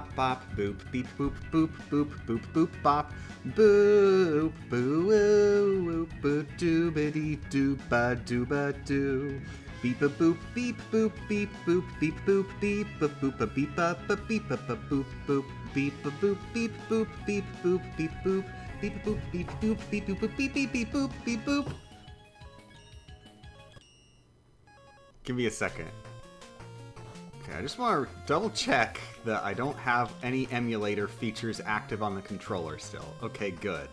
bop bop boop beep boop boop boop boop boop bop boop boo woo boo doo biddy doo ba doo ba doo. Beep a boop beep boop beep boop beep boop beep a boop a beep up a beep up a boop boop beep a boop beep boop beep boop beep boop beep a boop beep boop beep boop beep beep beep boop beep boop. Give me a second. Okay, I just want to double check that I don't have any emulator features active on the controller still. Okay, good.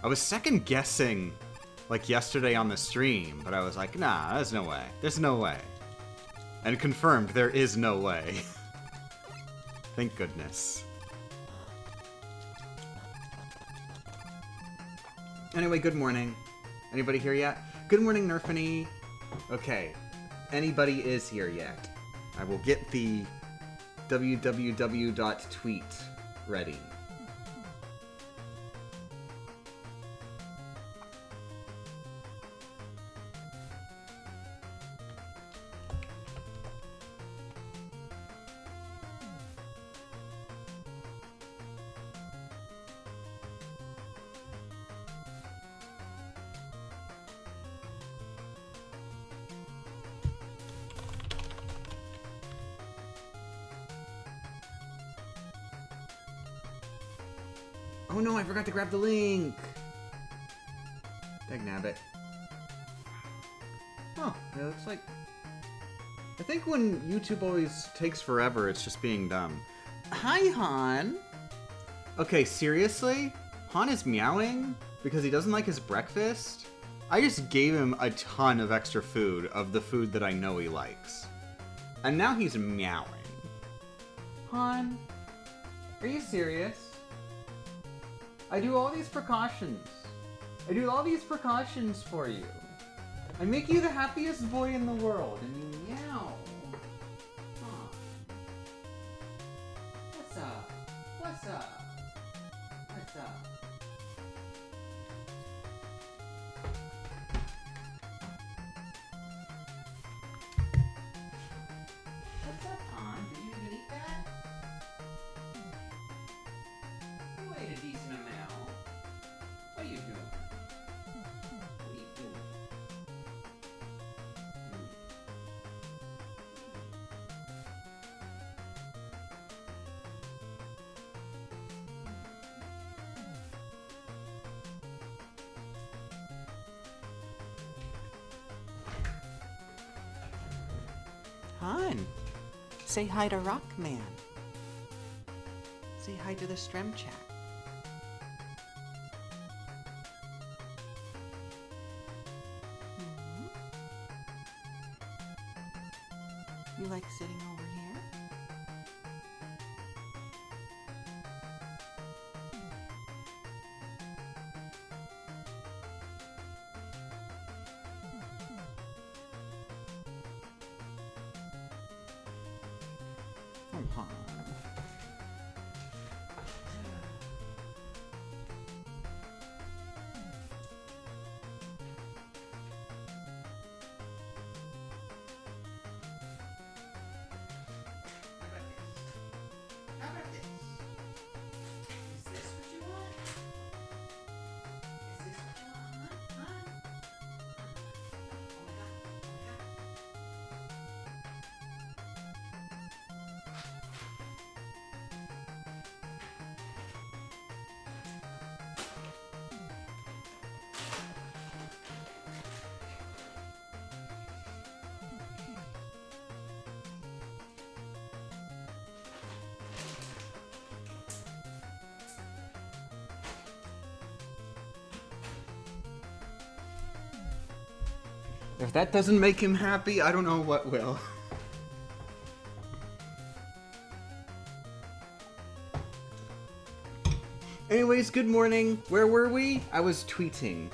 I was second guessing like yesterday on the stream, but I was like, nah, there's no way. There's no way. And confirmed, there is no way. Thank goodness. Anyway, good morning. Anybody here yet? Good morning, Nerfany. Okay, anybody is here yet. I will get the www.tweet ready. Oh no, I forgot to grab the link! Dagnabbit. Oh, it looks like... I think when YouTube always takes forever, it's just being dumb. Hi, Han! Okay, seriously? Han is meowing because he doesn't like his breakfast? I just gave him a ton of extra food of the food that I know he likes. And now he's meowing. Han? Are you serious? I do all these precautions. I do all these precautions for you. I make you the happiest boy in the world, and you meow. Huh. What's up? What's up? What's up? What's up, Han? Did you even eat that? You ate a decent amount. What are you doing? What are you doing? Han, say hi to Rockman. Say hi to the Strem chat. You like sitting over here? Come on. If that doesn't make him happy, I don't know what will. Anyways, good morning. Where were we? I was tweeting.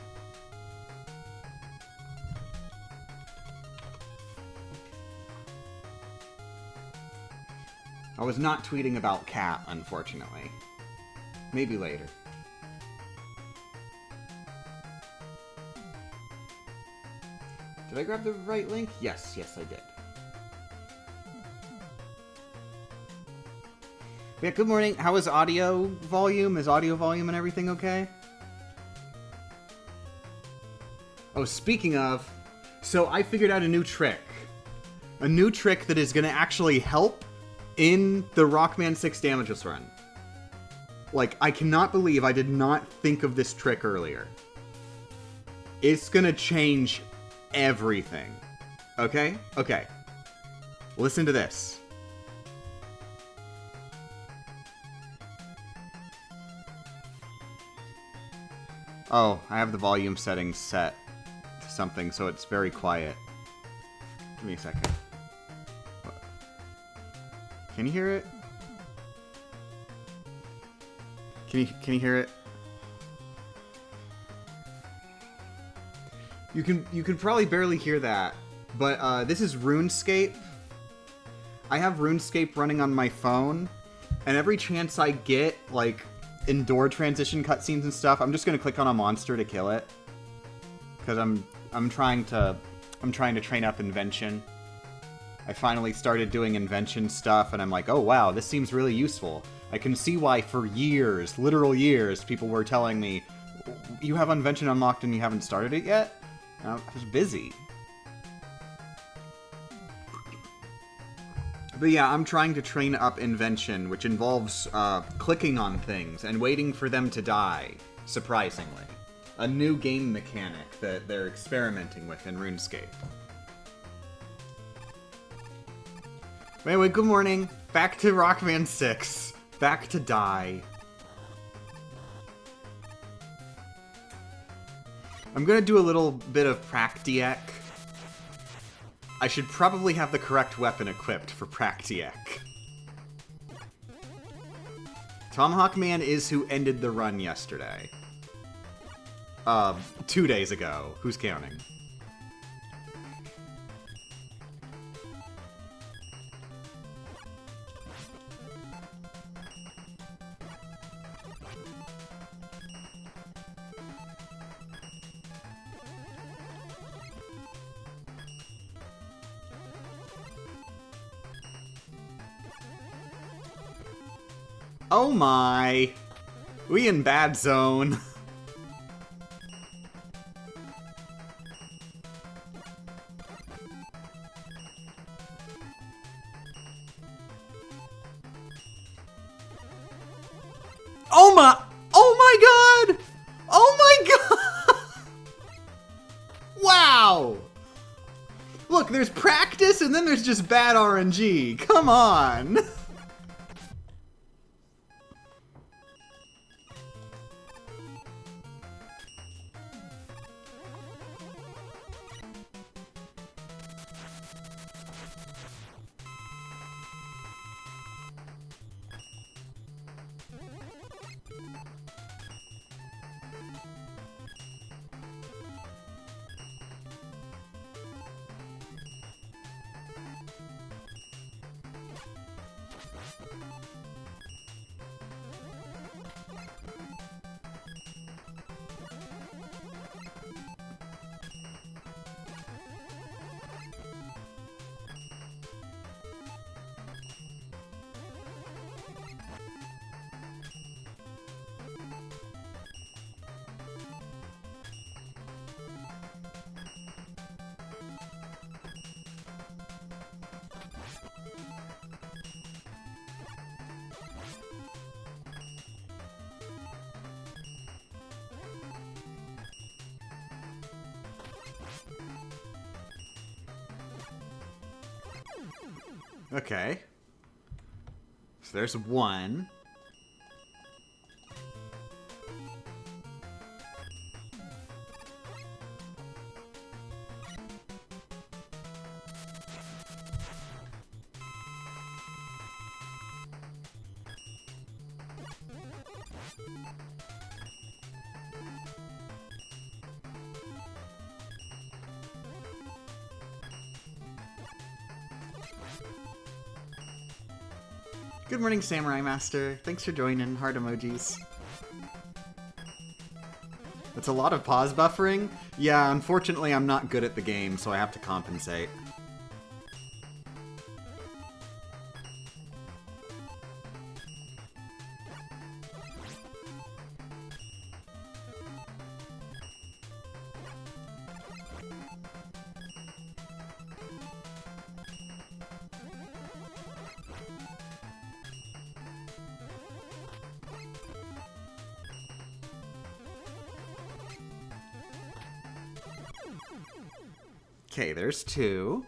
I was not tweeting about Cat, unfortunately. Maybe later. Did I grab the right link? Yes, yes I did. Yeah, good morning. How is audio volume? Is audio volume and everything okay? Oh, speaking of, so I figured out a new trick. A new trick that is going to actually help in the Rockman 6 Damageless run. Like, I cannot believe I did not think of this trick earlier. It's going to change everything. Okay? Okay. Listen to this. Oh, I have the volume settings set to something, so it's very quiet. Give me a second. What? Can you hear it? Can you hear it? You can probably barely hear that, but this is RuneScape. I have RuneScape running on my phone, and every chance I get, like, indoor transition cutscenes and stuff, I'm just gonna click on a monster to kill it, because I'm trying to train up invention. I finally started doing invention stuff, and I'm like, oh wow, this seems really useful. I can see why for years, literal years, people were telling me, you have invention unlocked and you haven't started it yet? And I was busy. But yeah, I'm trying to train up invention, which involves clicking on things and waiting for them to die, surprisingly. A new game mechanic that they're experimenting with in RuneScape. Anyway, good morning. Back to Rockman 6. Back to die. I'm gonna do a little bit of Practiek. I should probably have the correct weapon equipped for Practiek. Tomahawk Man is who ended the run yesterday. 2 days ago. Who's counting? Oh my! We in bad zone. Oh my! Oh my god! Oh my god! Wow! Look, there's practice and then there's just bad RNG. Come on! Okay. So there's one. Good morning, Samurai Master. Thanks for joining. Heart emojis. That's a lot of pause buffering. Yeah, unfortunately I'm not good at the game, so I have to compensate. Okay, there's 2.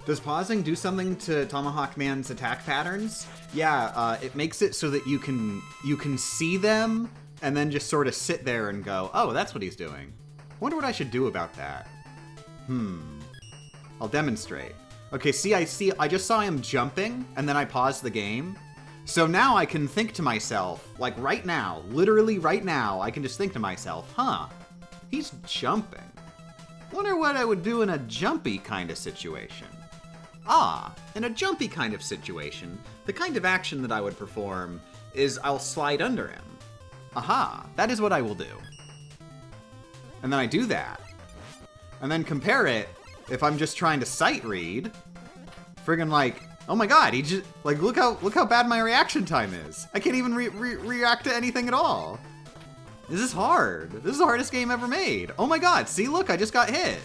Does pausing do something to Tomahawk Man's attack patterns? Yeah, it makes it so that you can see them and then just sort of sit there and go, oh, that's what he's doing. Wonder what I should do about that. I'll demonstrate. Okay, I just saw him jumping, and then I paused the game. So now I can think to myself, like right now, literally right now, I can just think to myself, huh, he's jumping. Wonder what I would do in a jumpy kind of situation. Ah, in a jumpy kind of situation, the kind of action that I would perform is I'll slide under him. Aha, that is what I will do. And then I do that. And then compare it if I'm just trying to sight read. Friggin' like, oh my god, he just, like, look how bad my reaction time is. I can't even react to anything at all. This is hard. This is the hardest game ever made. Oh my god, see, look, I just got hit.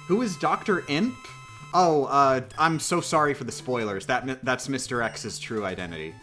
Who is Dr. Imp? Oh, I'm so sorry for the spoilers. That's Mr. X's true identity.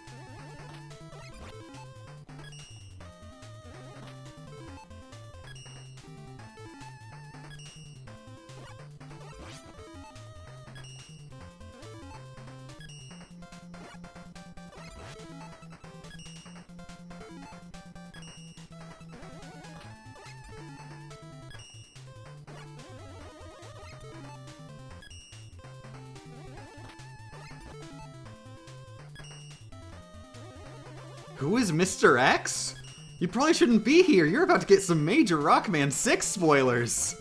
Who is Mr. X? You probably shouldn't be here. You're about to get some major Rockman 6 spoilers.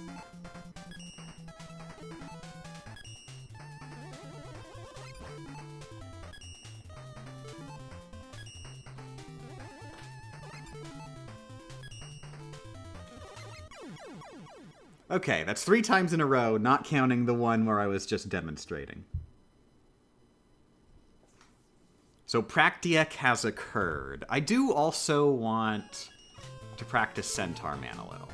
Okay, that's 3 times in a row, not counting the one where I was just demonstrating. So Practiek has occurred. I do also want to practice Centaur Man a little.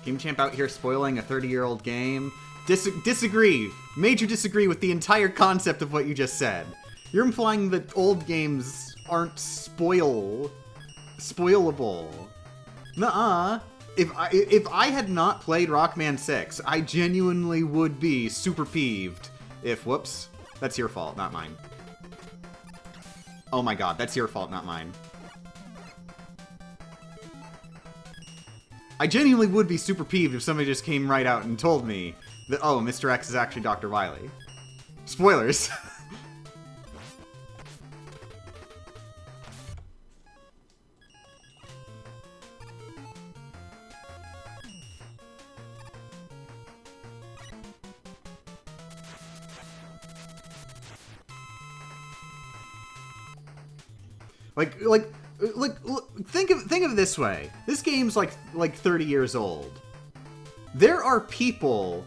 Game Champ out here spoiling a 30-year-old game. Disagree. Major disagree with the entire concept of what you just said. You're implying that old games aren't spoilable. Nuh-uh. If I had not played Rockman 6, I genuinely would be super peeved if... Whoops. That's your fault, not mine. Oh my god, that's your fault, not mine. I genuinely would be super peeved if somebody just came right out and told me that, oh, Mr. X is actually Dr. Wily. Spoilers. Think of it this way. This game's like 30 years old. There are people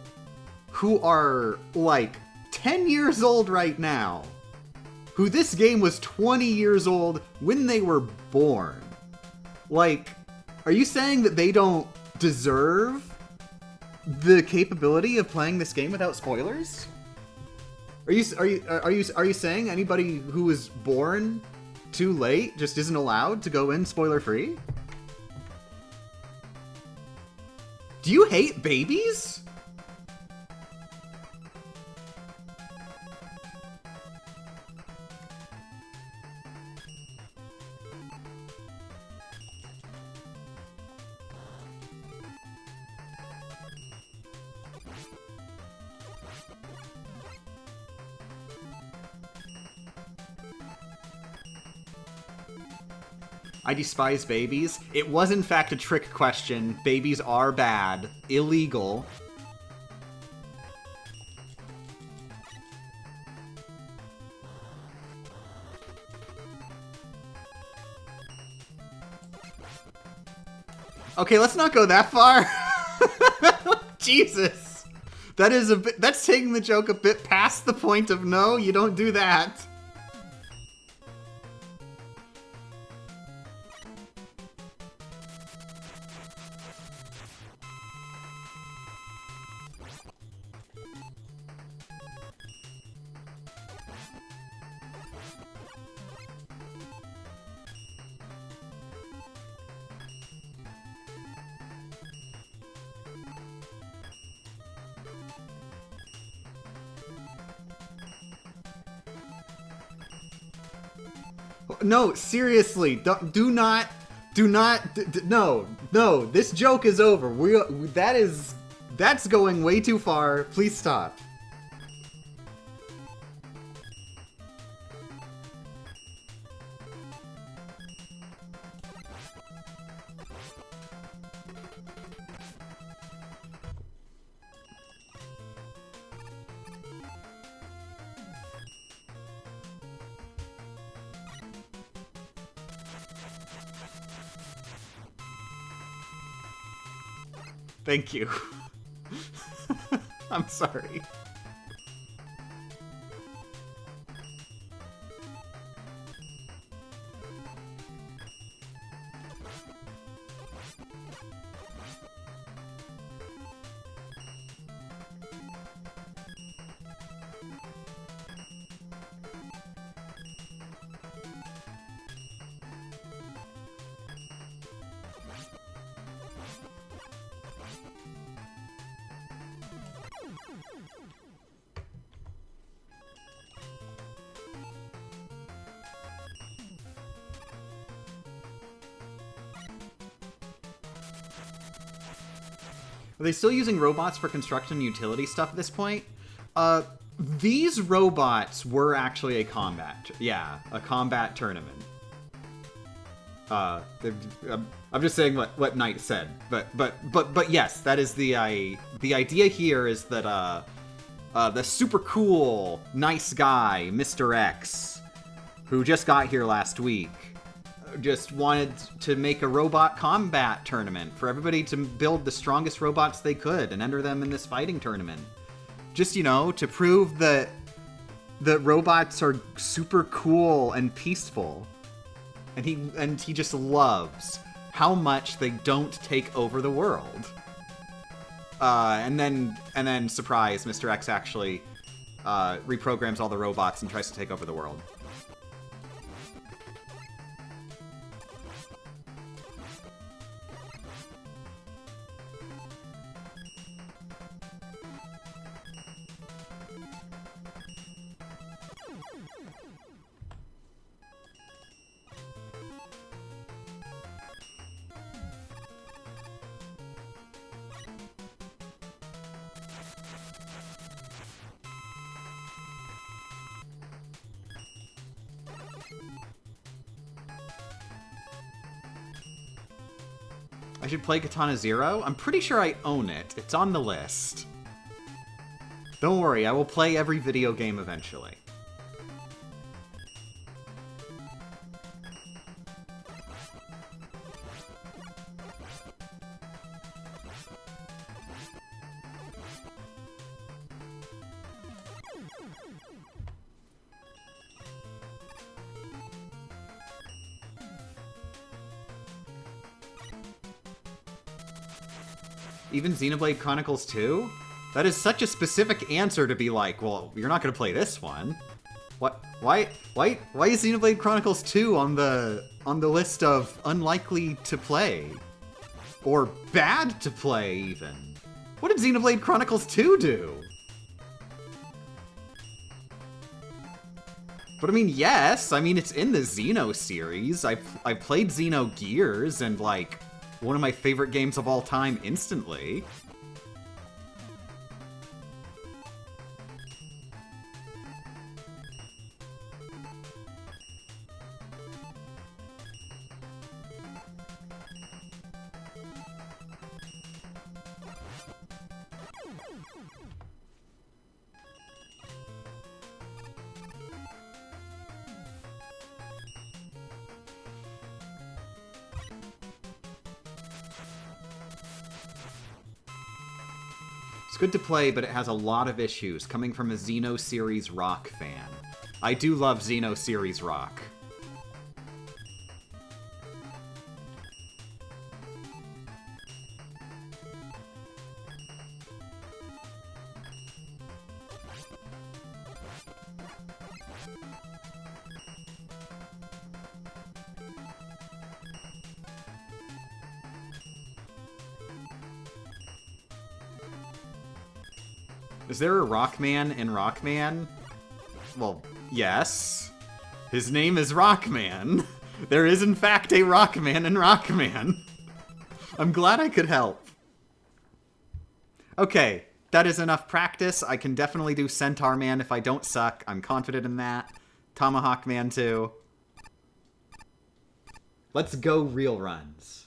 who are like 10 years old right now who this game was 20 years old when they were born. Like, are you saying that they don't deserve the capability of playing this game without spoilers? Are you saying anybody who was born too late just isn't allowed to go in spoiler-free? Do you hate babies? I despise babies. It was in fact a trick question. Babies are bad. Illegal. Okay, let's not go that far. Jesus. That's taking the joke a bit past the point of no, you don't do that. No, seriously, do not, no, this joke is over. That's going way too far. Please stop. Thank you. I'm sorry. Are they still using robots for construction and utility stuff at this point? These robots were actually a combat tournament. I'm just saying what Knight said, but yes, that is the idea here is that the super cool nice guy Mr. X, who just got here last week, just wanted to make a robot combat tournament for everybody to build the strongest robots they could and enter them in this fighting tournament. Just, to prove that robots are super cool and peaceful. And he just loves how much they don't take over the world. And then surprise, Mr. X actually reprograms all the robots and tries to take over the world. I should play Katana Zero? I'm pretty sure I own it. It's on the list. Don't worry, I will play every video game eventually. Even Xenoblade Chronicles 2? That is such a specific answer to be like, well, you're not gonna play this one. What? Why is Xenoblade Chronicles 2 on the list of unlikely to play? Or bad to play, even? What did Xenoblade Chronicles 2 do? But I mean, yes, it's in the Xeno series. I played Xenogears and, like, one of my favorite games of all time instantly. It's good to play, but it has a lot of issues, coming from a Xeno series rock fan. I do love Xeno series rock. Is there a Rockman in Rockman? Well, yes. His name is Rockman. There is, in fact, a Rockman in Rockman. I'm glad I could help. Okay, that is enough practice. I can definitely do Centaur Man if I don't suck. I'm confident in that. Tomahawk Man, too. Let's go real runs.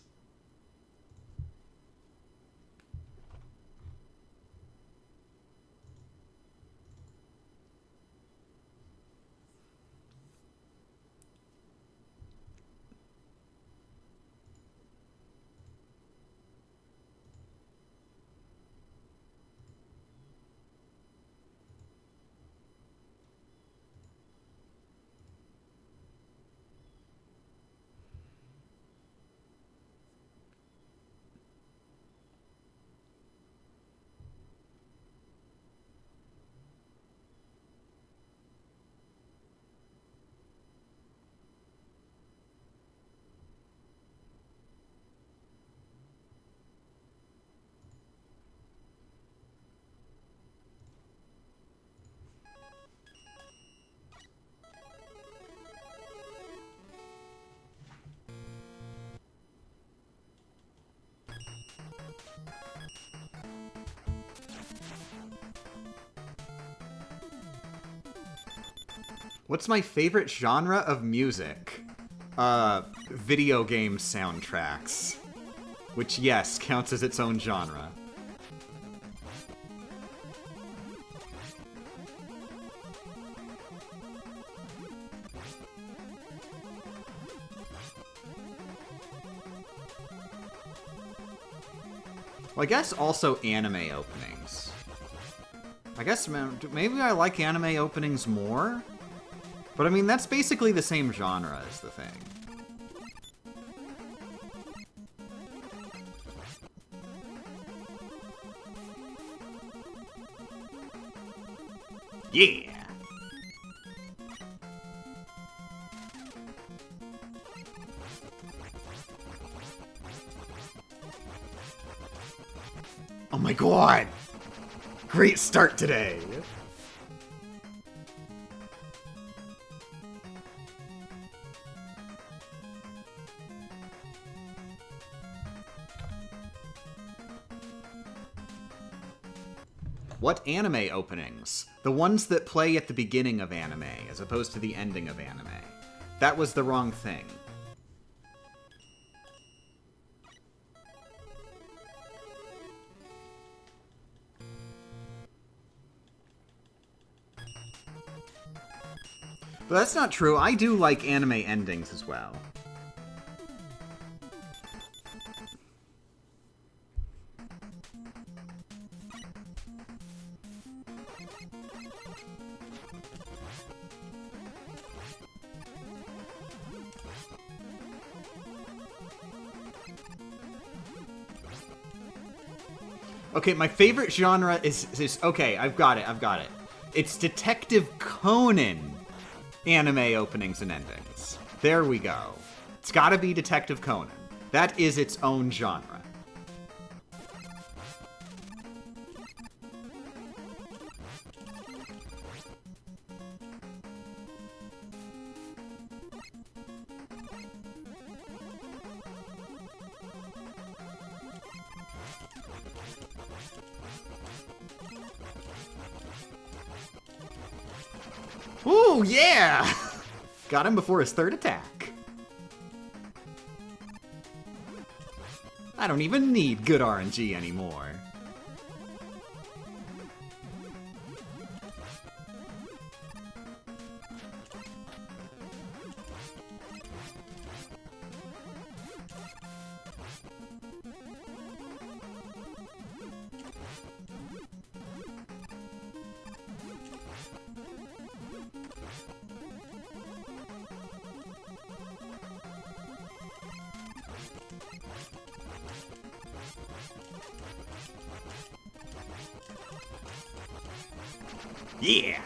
What's my favorite genre of music? Video game soundtracks. Which, yes, counts as its own genre. Well, I guess also anime openings. I guess maybe I like anime openings more? But I mean, that's basically the same genre as the thing. Yeah! Oh my god! Great start today! What anime openings? The ones that play at the beginning of anime, as opposed to the ending of anime. That was the wrong thing. But that's not true. I do like anime endings as well. Okay, my favorite genre is okay, I've got it. It's Detective Conan anime openings and endings. There we go. It's gotta be Detective Conan. That is its own genre. Ooh, yeah! Got him before his third attack. I don't even need good RNG anymore. Yeah!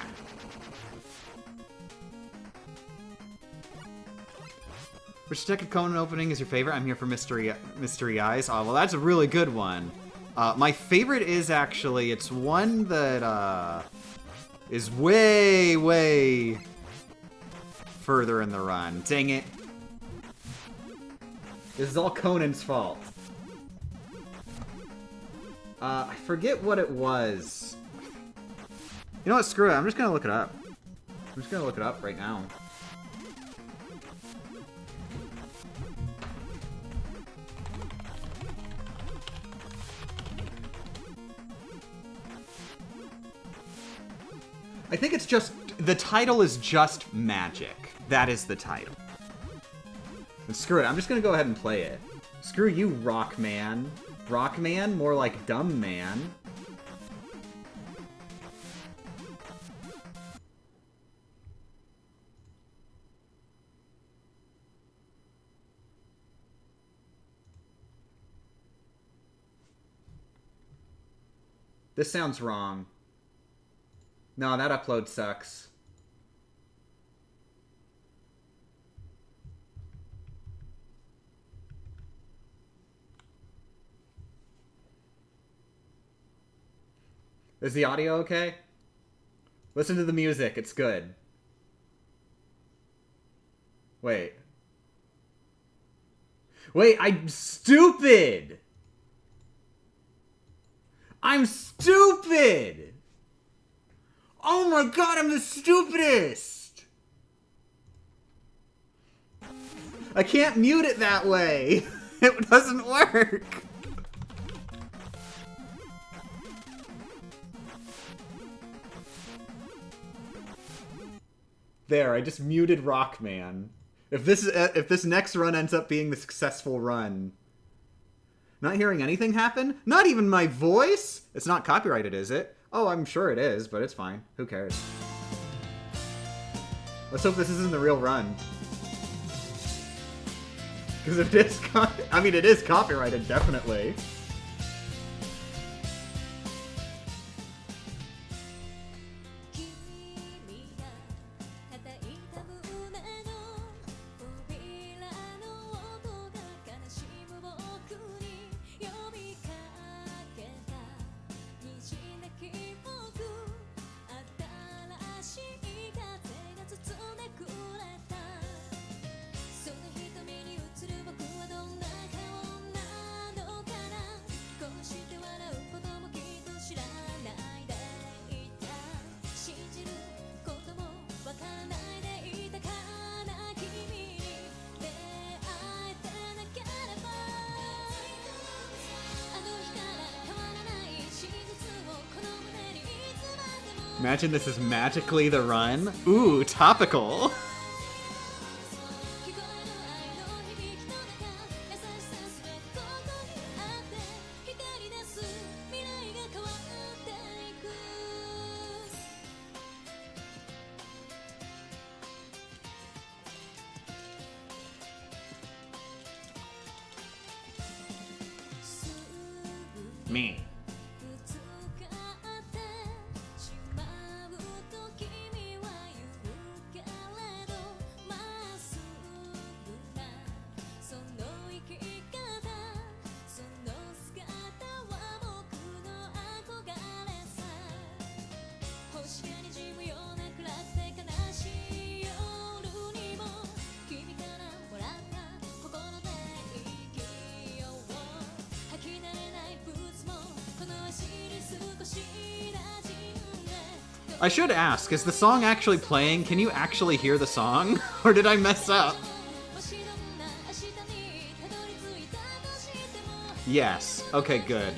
Which Detective Conan opening is your favorite? I'm here for Mystery Eyes. Oh, well, that's a really good one. My favorite is actually, it's one that is way further in the run. Dang it. This is all Conan's fault. I forget what it was. You know what? Screw it. I'm just gonna look it up. I'm just gonna look it up right now. I think it's just... The title is just Magic. That is the title. And screw it. I'm just gonna go ahead and play it. Screw you, Rockman. Rockman? More like Dumb Man. This sounds wrong. No, that upload sucks. Is the audio okay? Listen to the music, it's good. Wait. Wait, I'm stupid! I'm stupid! Oh my god, I'm the stupidest! I can't mute it that way. It doesn't work. There, I just muted Rockman. If this next run ends up being the successful run. Not hearing anything happen? Not even my voice? It's not copyrighted, is it? Oh, I'm sure it is, but it's fine. Who cares? Let's hope this isn't the real run. Because if it is, I mean, it is copyrighted, definitely. Imagine this is magically the run. Ooh, topical. Me. I should ask, is the song actually playing? Can you actually hear the song? Or did I mess up? Yes. Okay, good.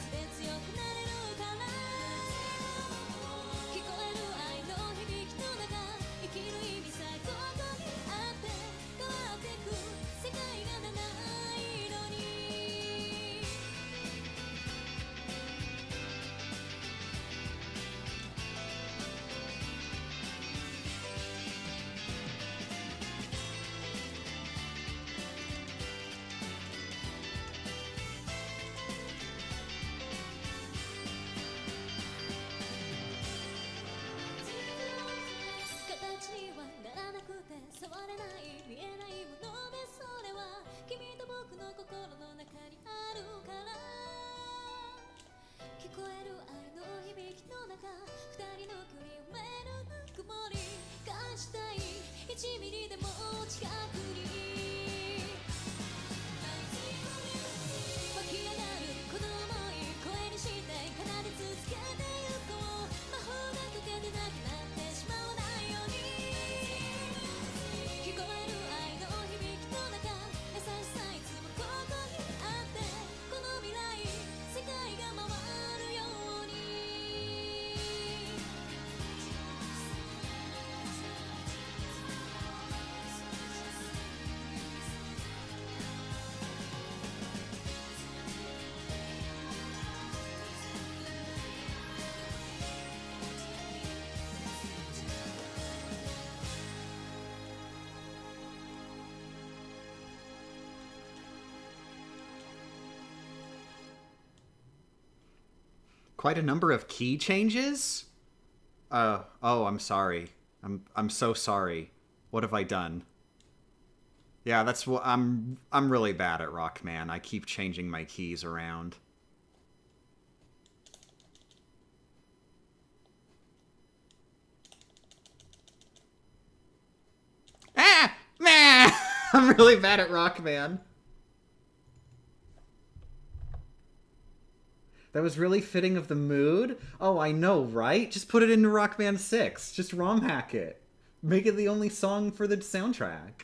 Quite a number of key changes? Oh, I'm sorry. I'm so sorry. What have I done? Yeah, that's what I'm really bad at Rockman. I keep changing my keys around. Ah! Nah! I'm really bad at Rockman. That was really fitting of the mood. Oh, I know, right? Just put it into Rockman 6. Just ROM hack it. Make it the only song for the soundtrack.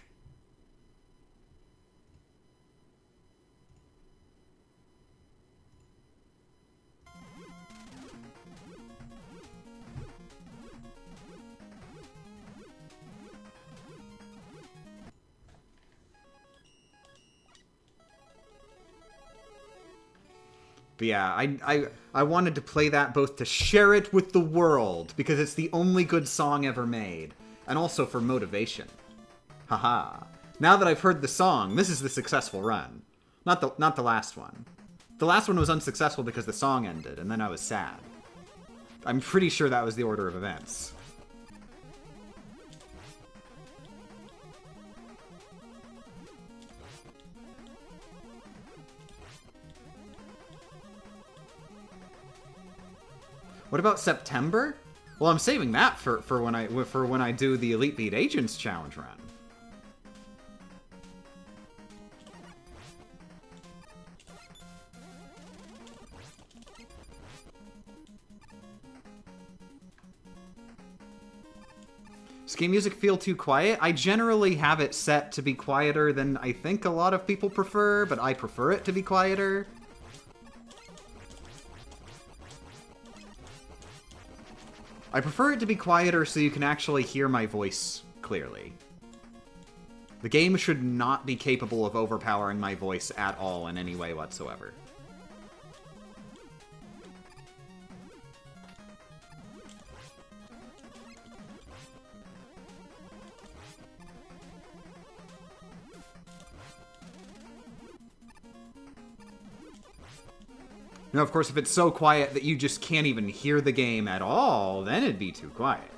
But yeah, I wanted to play that both to share it with the world, because it's the only good song ever made, and also for motivation. Haha. Now that I've heard the song, this is the successful run. Not the last one. The last one was unsuccessful because the song ended, and then I was sad. I'm pretty sure that was the order of events. What about September? Well, I'm saving that for when I do the Elite Beat Agents challenge run. Does game music feel too quiet? I generally have it set to be quieter than I think a lot of people prefer, but I prefer it to be quieter. I prefer it to be quieter so you can actually hear my voice clearly. The game should not be capable of overpowering my voice at all in any way whatsoever. Now, of course, if it's so quiet that you just can't even hear the game at all, then it'd be too quiet.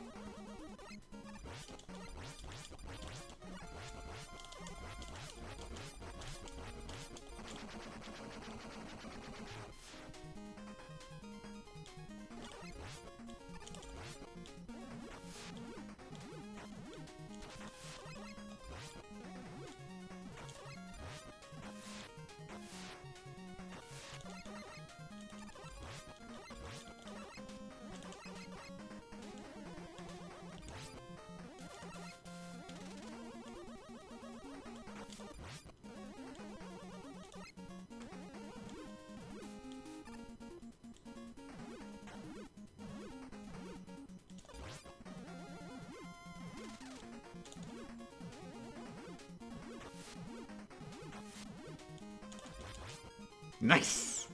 Nice!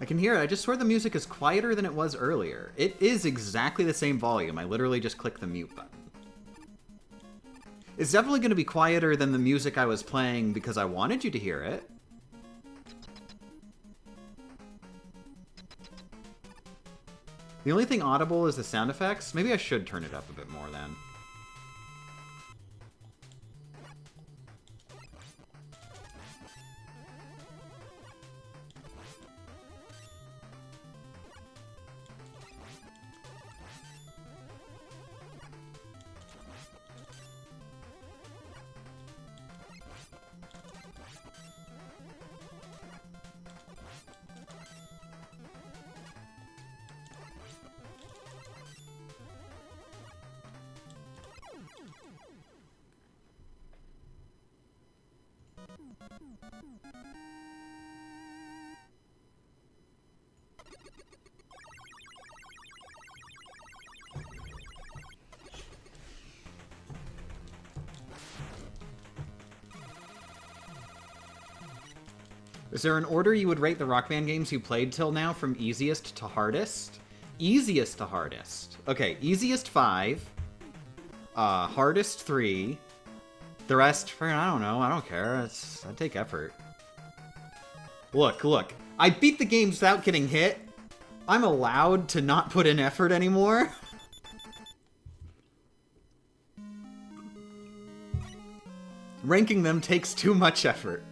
I can hear it. I just swear the music is quieter than it was earlier. It is exactly the same volume. I literally just clicked the mute button. It's definitely going to be quieter than the music I was playing because I wanted you to hear it. The only thing audible is the sound effects. Maybe I should turn it up a bit more then. Is there an order you would rate the Rockman games you played till now from easiest to hardest? Easiest to hardest. Okay, easiest 5. Hardest 3. The rest, I don't know, I don't care. I take effort. Look. I beat the games without getting hit. I'm allowed to not put in effort anymore. Ranking them takes too much effort.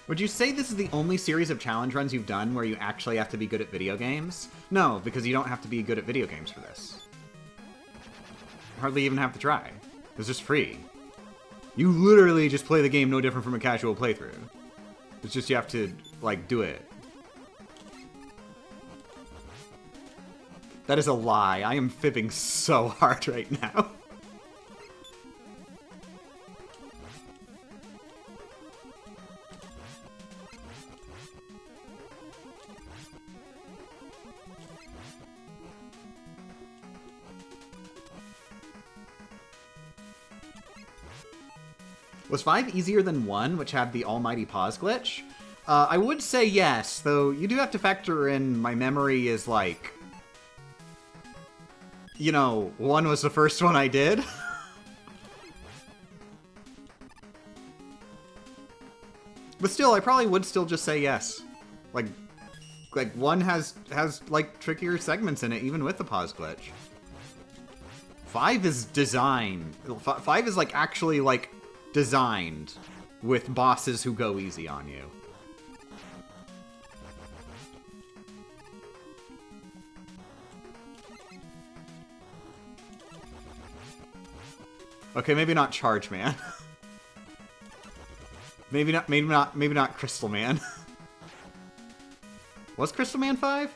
Would you say this is the only series of challenge runs you've done where you actually have to be good at video games? No, because you don't have to be good at video games for this. Hardly even have to try. It's just free. You literally just play the game no different from a casual playthrough. It's just you have to, like, do it. That is a lie. I am fibbing so hard right now. Was 5 easier than 1, which had the almighty pause glitch? I would say yes, though you do have to factor in my memory is like... You know, 1 was the first one I did. But still, I probably would still just say yes. Like 1 has like, trickier segments in it, even with the pause glitch. 5 is designed. 5 is, like, actually, like... designed with bosses who go easy on you. Okay, maybe not Charge Man. maybe not Crystal Man. Was Crystal Man 5?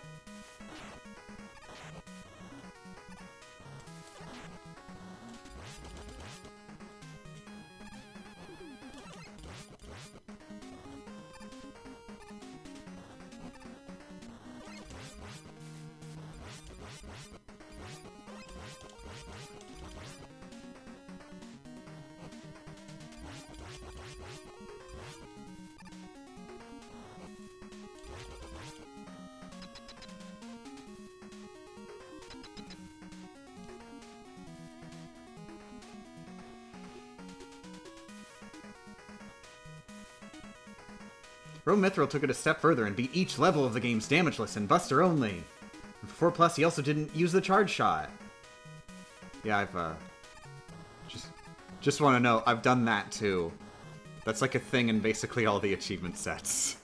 Mithril took it a step further and beat each level of the game's Damageless and Buster only. And for 4+, he also didn't use the charge shot. Yeah, I've, just want to know, I've done that too. That's like a thing in basically all the achievement sets.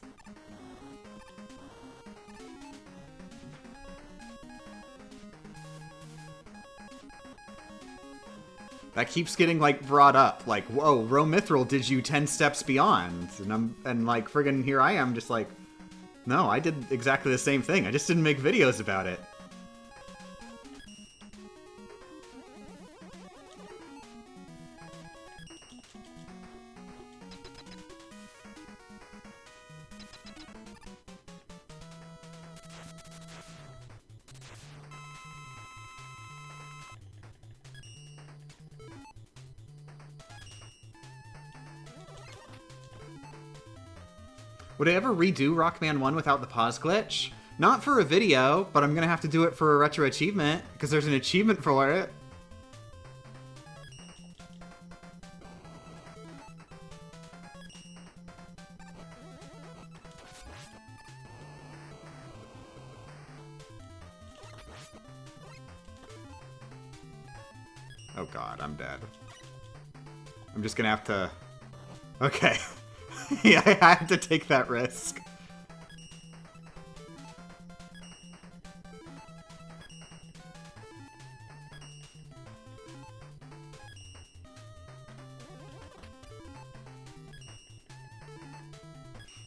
That keeps getting, like, brought up. Like, whoa, Mithril did you 10 steps beyond. And like, friggin' here I am just like, no, I did exactly the same thing. I just didn't make videos about it. Would I ever redo Rockman 1 without the pause glitch? Not for a video, but I'm gonna have to do it for a retro achievement, because there's an achievement for it. Oh god, I'm dead. I'm just gonna have to... Okay. Yeah, I had to take that risk.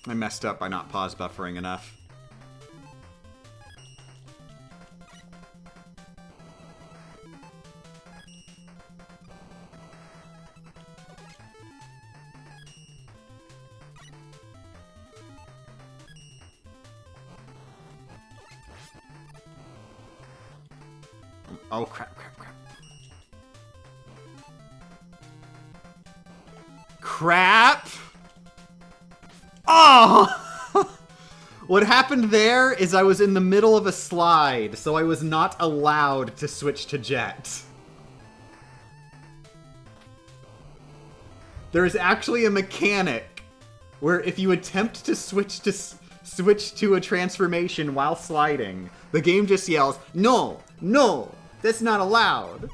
I messed up by not pause buffering enough. Oh, crap, crap, crap. Crap! Oh! What happened there is I was in the middle of a slide, so I was not allowed to switch to jet. There is actually a mechanic where if you attempt to switch to a transformation while sliding, the game just yells, "No! No! That's not allowed!"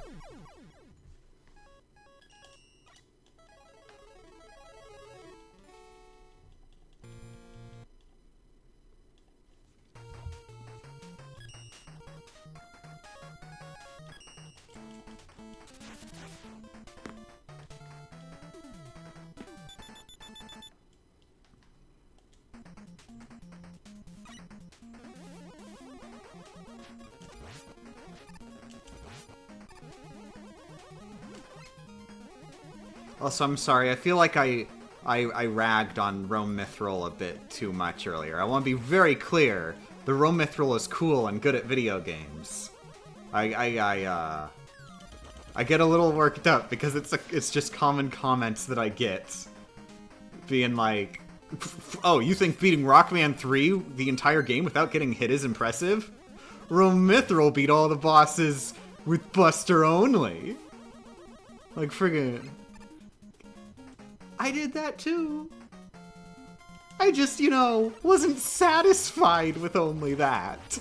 Also, I'm sorry, I feel like I ragged on Rome Mithril a bit too much earlier. I want to be very clear. The Rome Mithril is cool and good at video games. I get a little worked up because it's just common comments that I get. Being like, oh, you think beating Rockman 3 the entire game without getting hit is impressive? Rome Mithril beat all the bosses with Buster only. Like, friggin'... I did that too. I just, you know, wasn't satisfied with only that.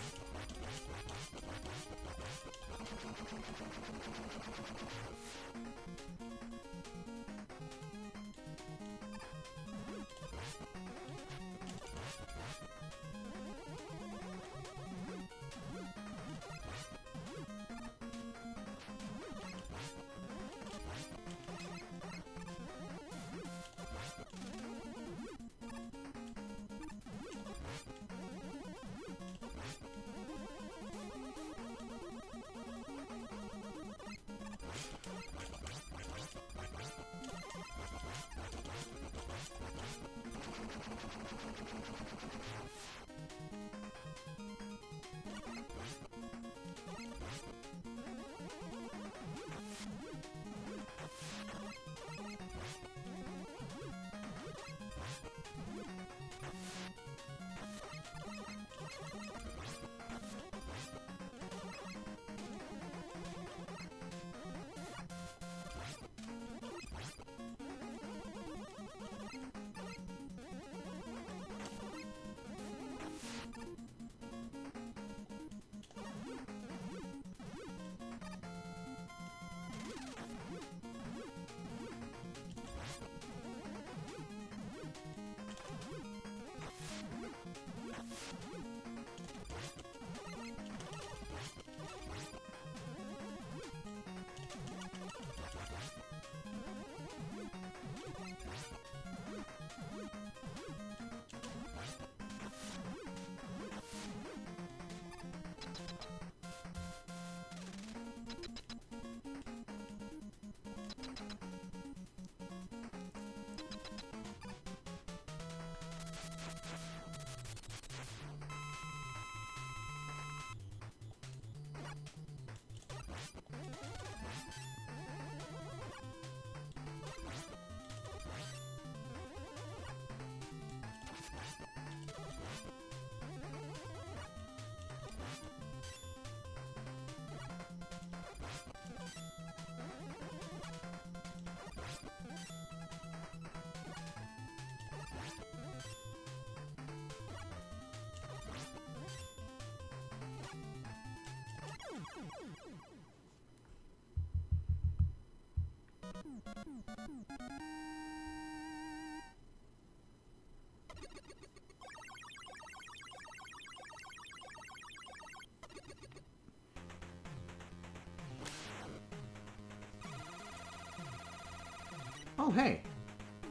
Oh, hey.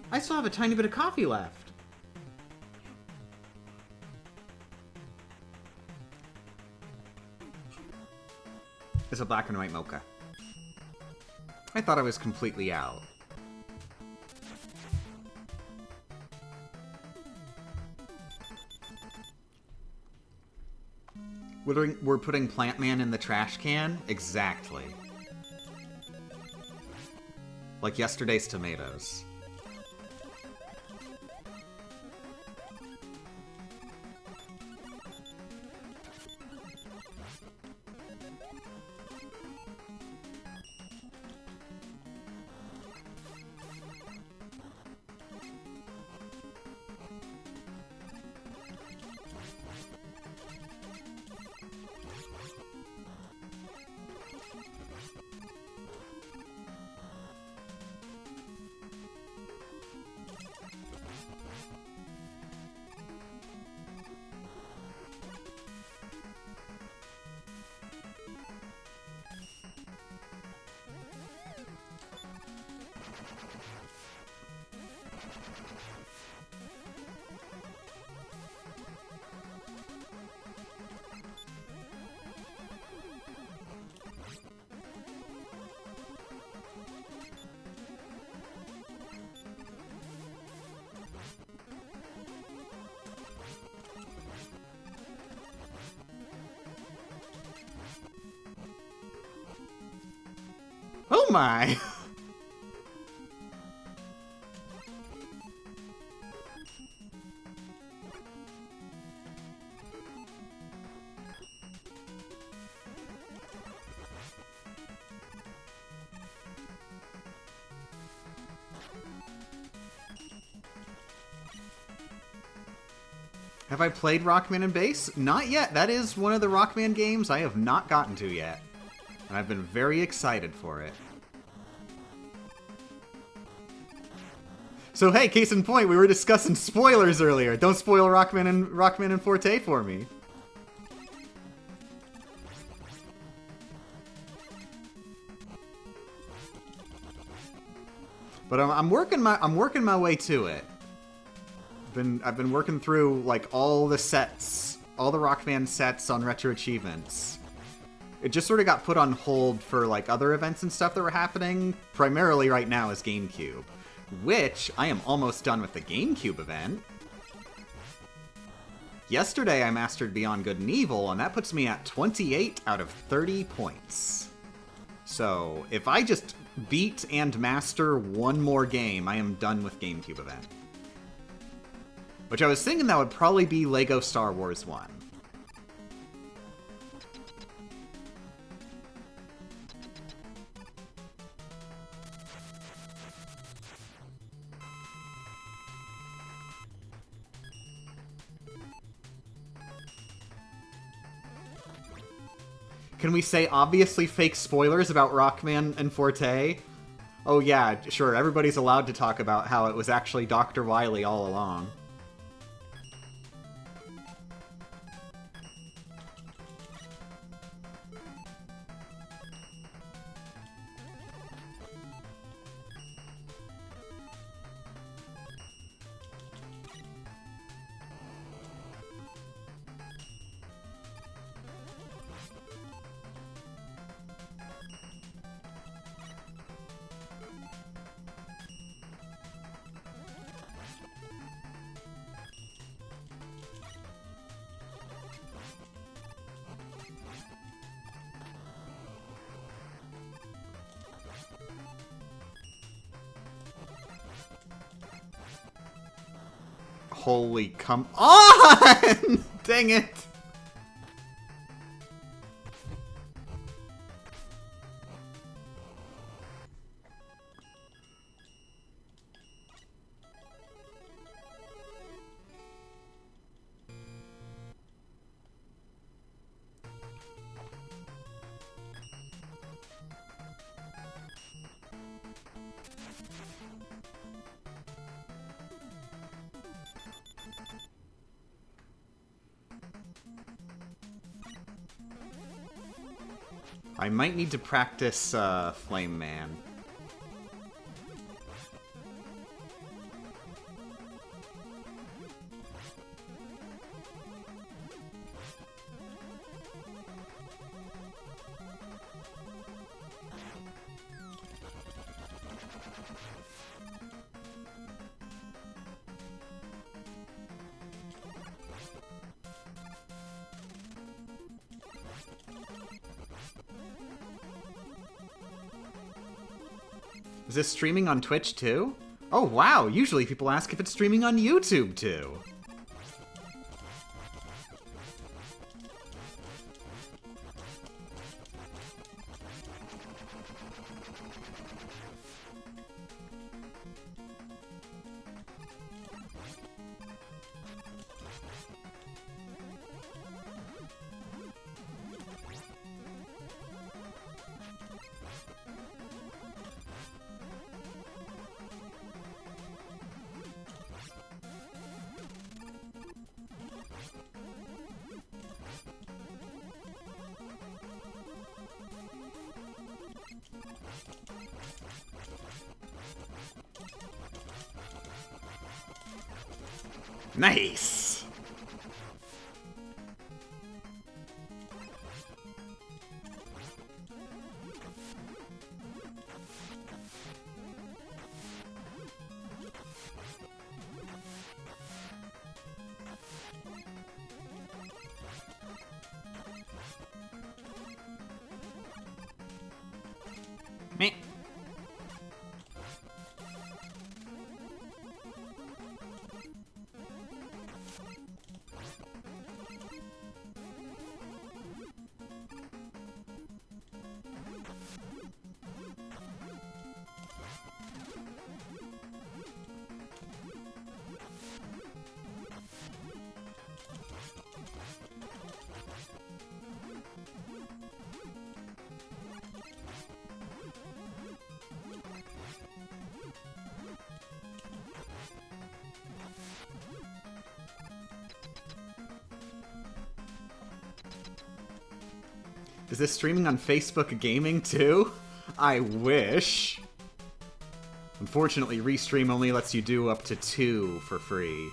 I still have a tiny bit of coffee left. It's a black and white mocha. I thought I was completely out. We're putting Plant Man in the trash can? Exactly. Like yesterday's tomatoes. Oh my! Have I played Rockman and Bass? Not yet. That is one of the Rockman games I have not gotten to yet. And I've been very excited for it. So hey, case in point, we were discussing spoilers earlier. Don't spoil Rockman and Forte for me. But I'm working my way to it. I've been working through like all the sets, all the Rockman sets on Retro Achievements. It just sort of got put on hold for like other events and stuff that were happening. Primarily right now is GameCube, which I am almost done with the GameCube event. Yesterday I mastered Beyond Good and Evil, and that puts me at 28 out of 30 points. So if I just beat and master one more game, I am done with GameCube event. Which I was thinking that would probably be Lego Star Wars 1. Can we say obviously fake spoilers about Rockman and Forte? Oh yeah, sure, everybody's allowed to talk about how it was actually Dr. Wily all along. Holy come on! Dang it! I might need to practice Flame Man. Is this streaming on Twitch too? Oh wow, usually people ask if it's streaming on YouTube too. Nice! Meh. Is this streaming on Facebook Gaming too? I wish. Unfortunately, Restream only lets you do up to 2 for free.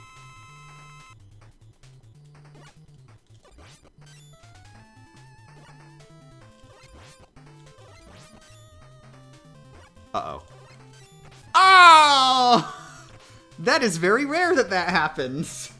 Uh-oh. Oh! That is very rare that that happens.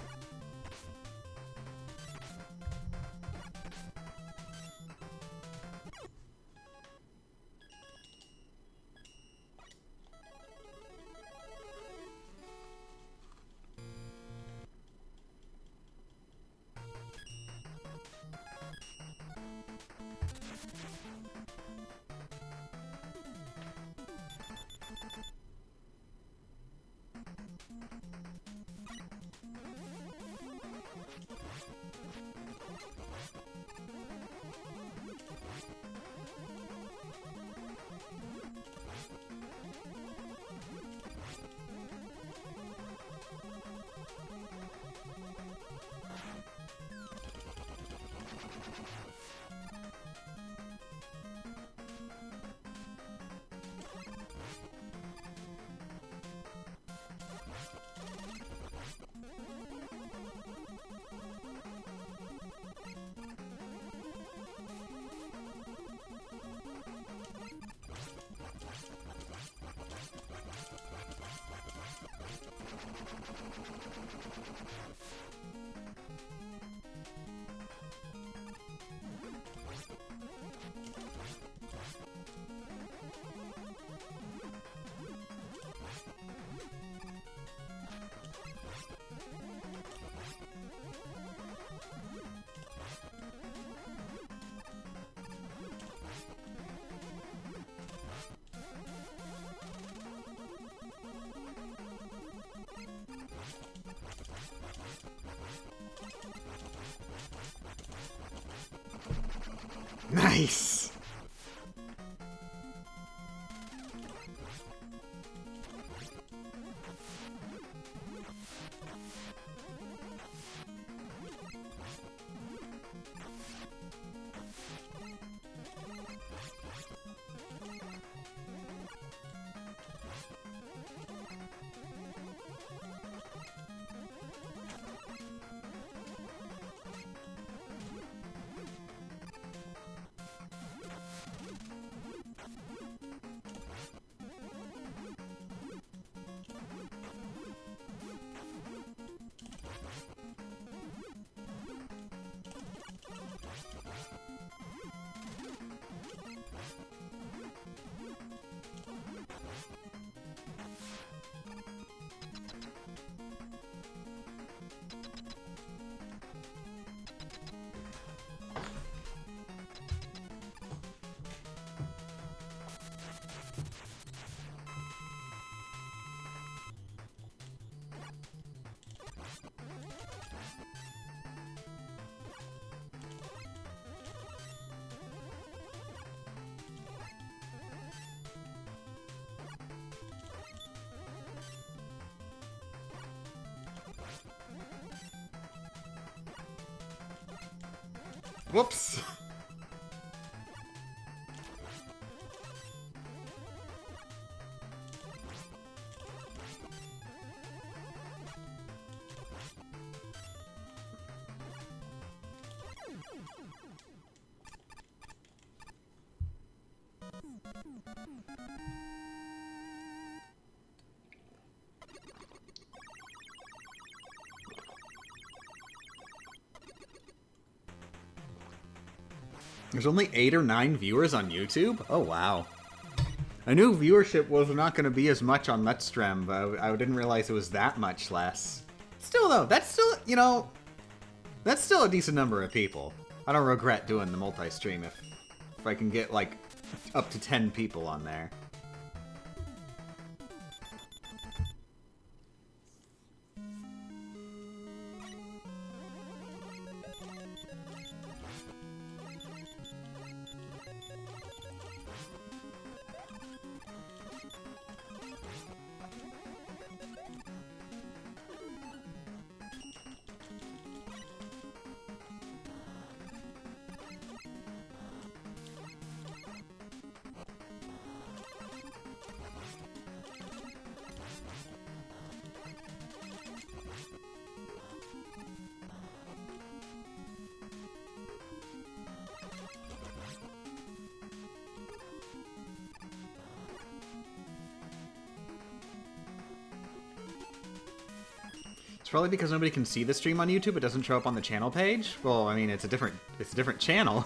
Nice! Whoops! There's only 8 or 9 viewers on YouTube? Oh, wow. I knew viewership was not going to be as much on Multistream, but I didn't realize it was that much less. Still, though, that's still, you know, that's still a decent number of people. I don't regret doing the multi-stream if I can get, like, up to 10 people on there. Probably because nobody can see the stream on YouTube, it doesn't show up on the channel page. Well, I mean, it's a different channel.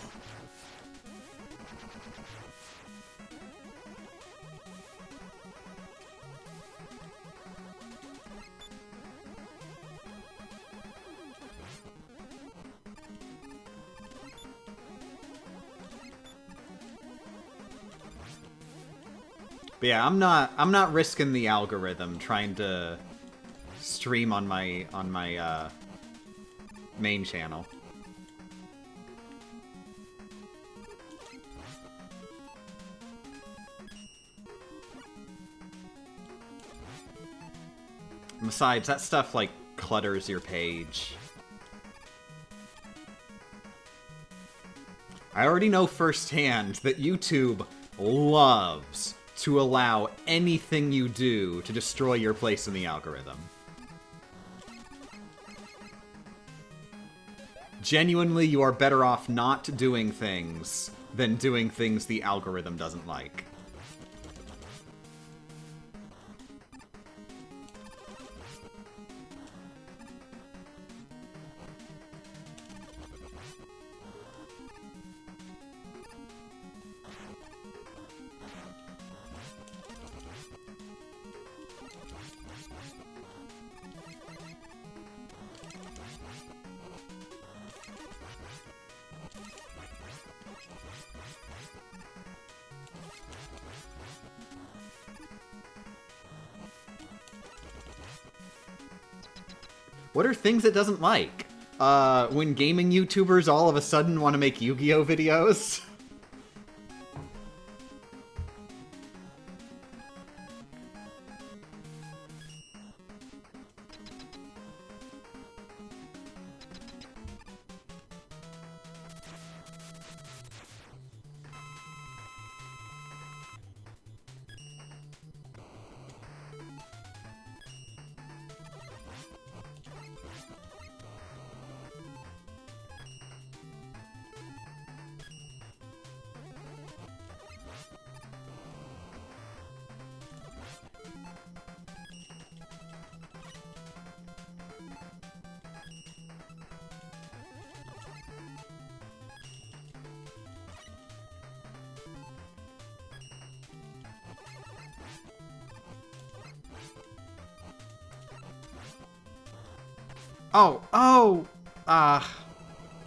But yeah, I'm not risking the algorithm trying to stream on my main channel. Besides, that stuff like clutters your page. I already know firsthand that YouTube loves to allow anything you do to destroy your place in the algorithm. Genuinely, you are better off not doing things than doing things the algorithm doesn't like. What are things it doesn't like? When gaming YouTubers all of a sudden want to make Yu-Gi-Oh! Videos?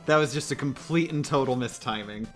That was just a complete and total mistiming.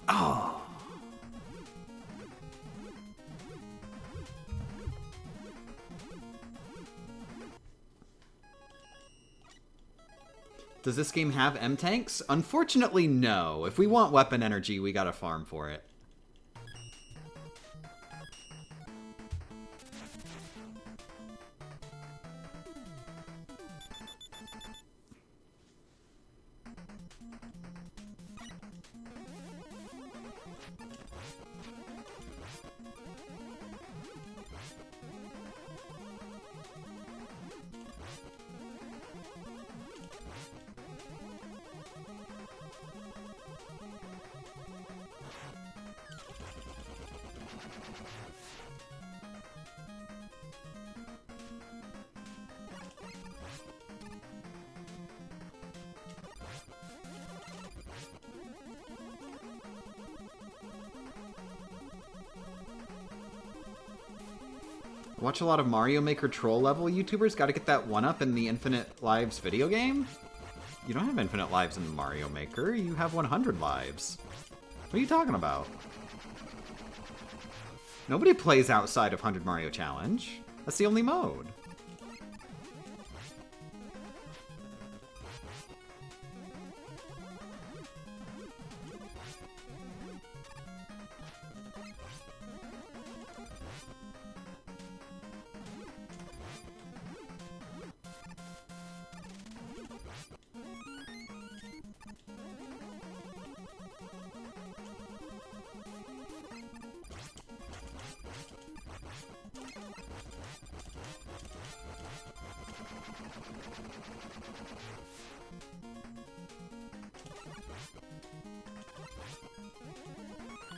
Oh. Does this game have M-Tanks? Unfortunately, no. If we want weapon energy, we gotta farm for it. Watch a lot of Mario Maker troll level YouTubers. Gotta get that 1-up in the Infinite Lives video game? You don't have Infinite Lives in the Mario Maker. You have 100 lives. What are you talking about? Nobody plays outside of 100 Mario Challenge. That's the only mode.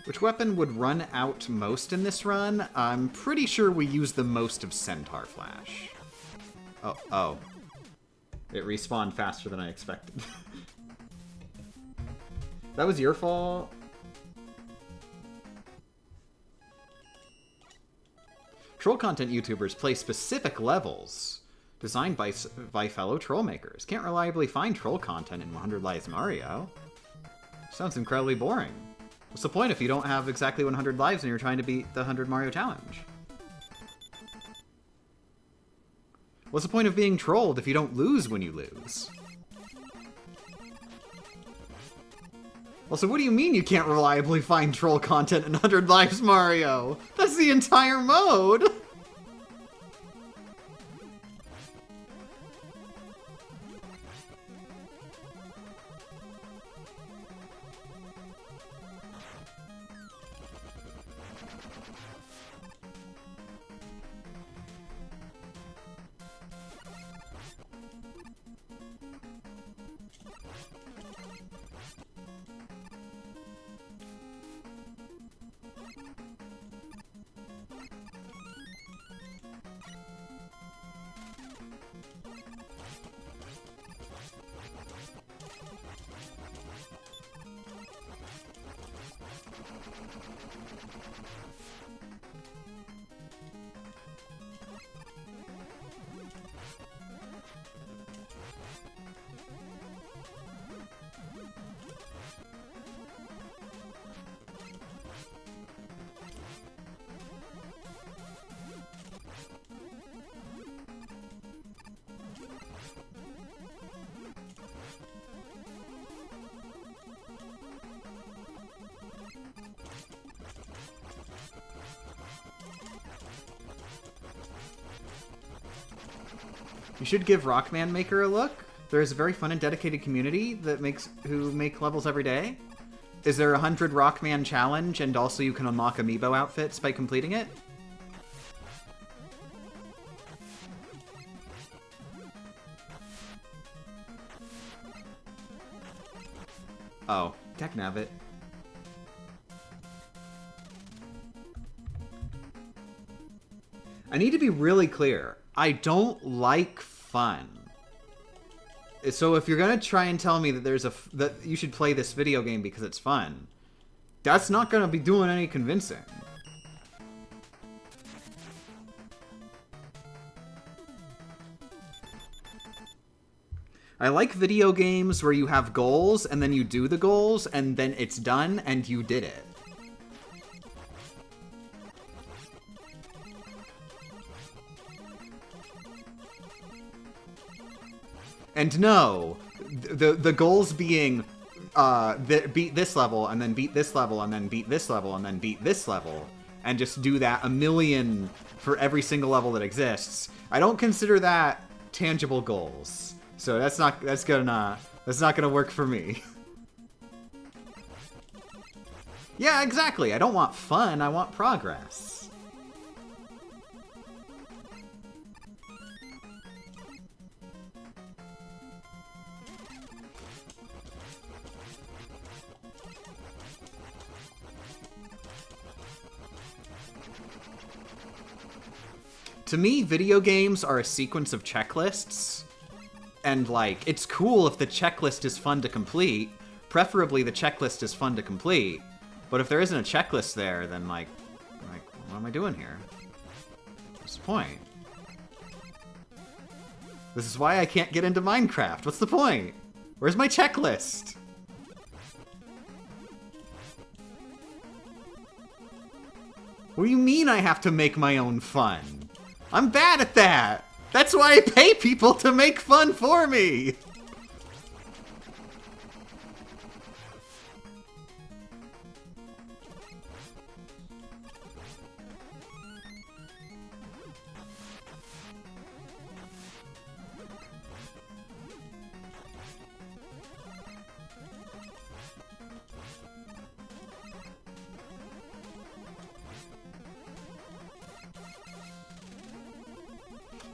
Which weapon would run out most in this run? I'm pretty sure we use the most of Centaur Flash. Oh. It respawned faster than I expected. That was your fault? Troll content YouTubers play specific levels designed by fellow troll makers. Can't reliably find troll content in 100 Lives Mario. Sounds incredibly boring. What's the point if you don't have exactly 100 lives and you're trying to beat the 100 Mario Challenge? What's the point of being trolled if you don't lose when you lose? Also, what do you mean you can't reliably find troll content in 100 Lives Mario? That's the entire mode! You should give Rockman Maker a look. There's a very fun and dedicated community that who make levels every day. Is there 100 Rockman challenge, and also you can unlock amiibo outfits by completing it? Oh, Technavit. I need to be really clear. I don't like fun. So if you're gonna try and tell me that that you should play this video game because it's fun, that's not gonna be doing any convincing. I like video games where you have goals, and then you do the goals, and then it's done, and you did it. And no, the goals being beat this level, and then beat this level, and then beat this level, and then beat this level, and just do that a million for every single level that exists. I don't consider that tangible goals. So that's not gonna work for me. Yeah, exactly. I don't want fun, I want progress. To me, video games are a sequence of checklists. And, like, it's cool if the checklist is fun to complete. Preferably the checklist is fun to complete. But if there isn't a checklist there, then, like, what am I doing here? What's the point? This is why I can't get into Minecraft. What's the point? Where's my checklist? What do you mean I have to make my own fun? I'm bad at that! That's why I pay people to make fun for me!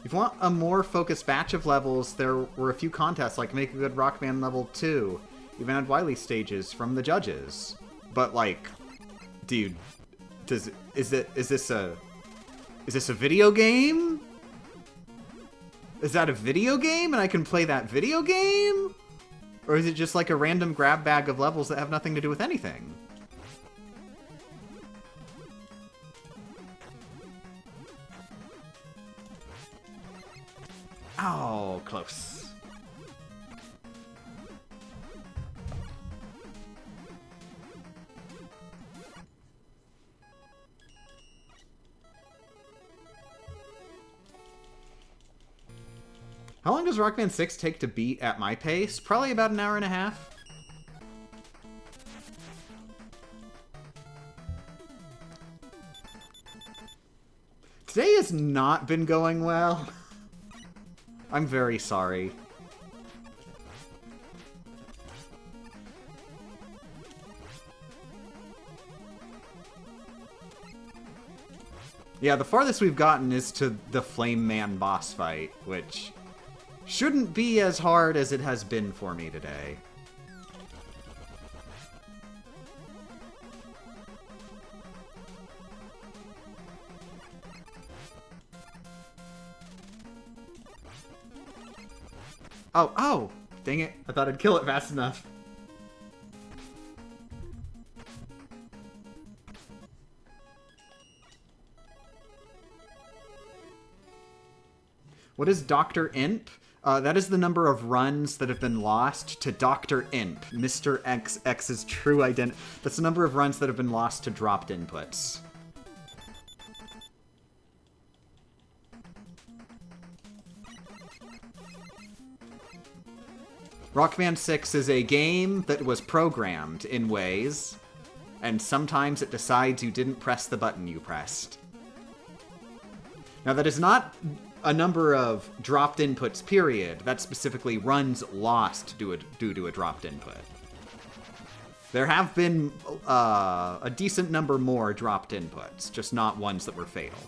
If you want a more focused batch of levels, there were a few contests, like Make a Good Rockman Level 2. Even had Wily stages from the judges. But, like, dude, is this a video game? Is that a video game and I can play that video game? Or is it just like a random grab bag of levels that have nothing to do with anything? Oh, close. How long does Rockman 6 take to beat at my pace? Probably about an hour and a half. Today has not been going well. I'm very sorry. Yeah, the farthest we've gotten is to the Flame Man boss fight, which shouldn't be as hard as it has been for me today. Oh! Dang it. I thought I'd kill it fast enough. What is Dr. Imp? That is the number of runs that have been lost to Dr. Imp, Mr. X's true identity. That's the number of runs that have been lost to dropped inputs. Rockman 6 is a game that was programmed in ways, and sometimes it decides you didn't press the button you pressed. Now that is not a number of dropped inputs, period. That's specifically runs lost due to a dropped input. There have been a decent number more dropped inputs, just not ones that were fatal.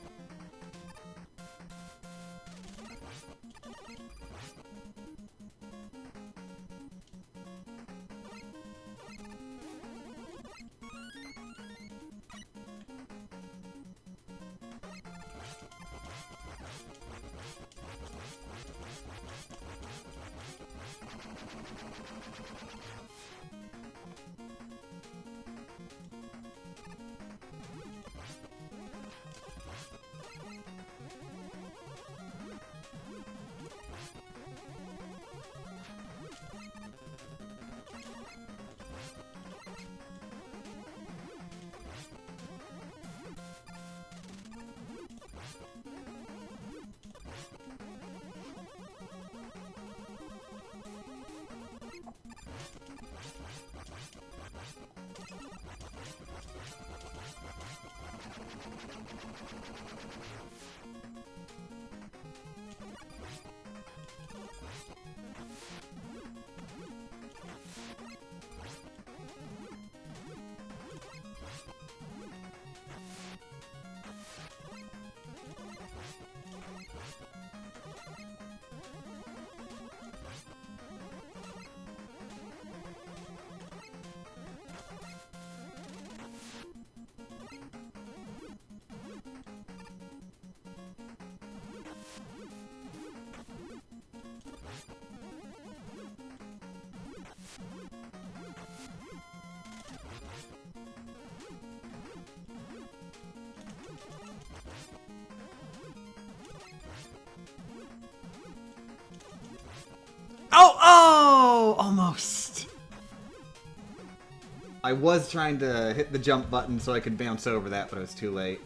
almost. I was trying to hit the jump button so I could bounce over that, but it was too late.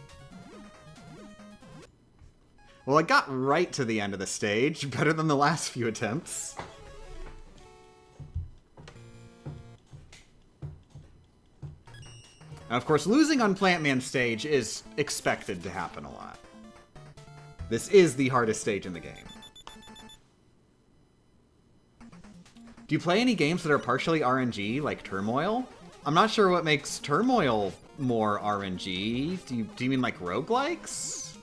Well, I got right to the end of the stage, better than the last few attempts. Now, of course, losing on Plant Man stage is expected to happen a lot. This is the hardest stage in the game. Do you play any games that are partially RNG, like Turmoil? I'm not sure what makes Turmoil more RNG. Do you mean like roguelikes?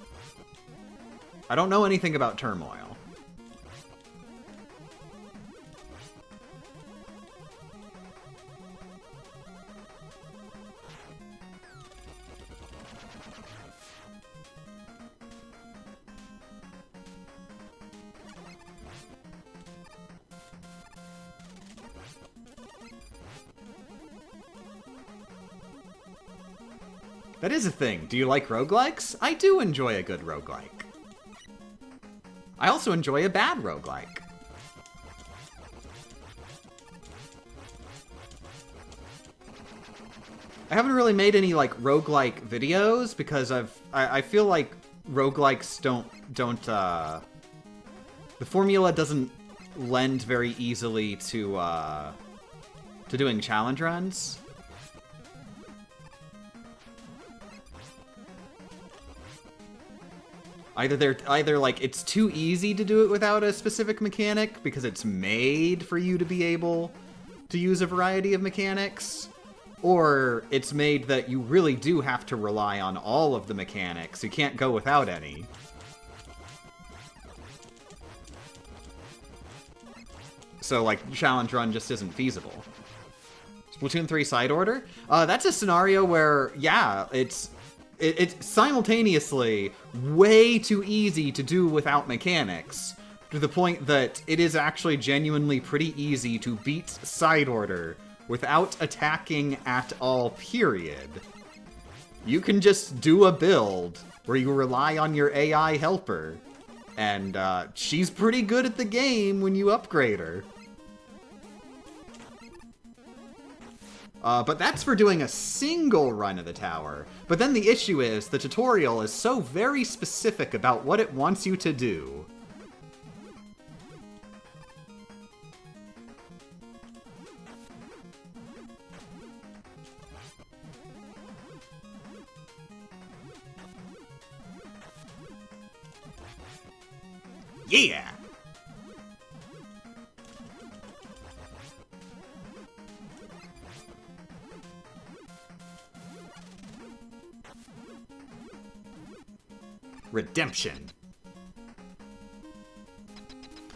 I don't know anything about Turmoil. That is a thing. Do you like roguelikes? I do enjoy a good roguelike. I also enjoy a bad roguelike. I haven't really made any like roguelike videos because I feel like roguelikes don't the formula doesn't lend very easily to doing challenge runs. Either like it's too easy to do it without a specific mechanic because it's made for you to be able to use a variety of mechanics, or it's made that you really do have to rely on all of the mechanics. You can't go without any. So like challenge run just isn't feasible. Splatoon 3 side order? That's a scenario where, yeah, it's simultaneously way too easy to do without mechanics, to the point that it is actually genuinely pretty easy to beat side order without attacking at all, period. You can just do a build where you rely on your AI helper, and she's pretty good at the game when you upgrade her. But that's for doing a single run of the tower. But then the issue is, the tutorial is so very specific about what it wants you to do. Yeah! Redemption.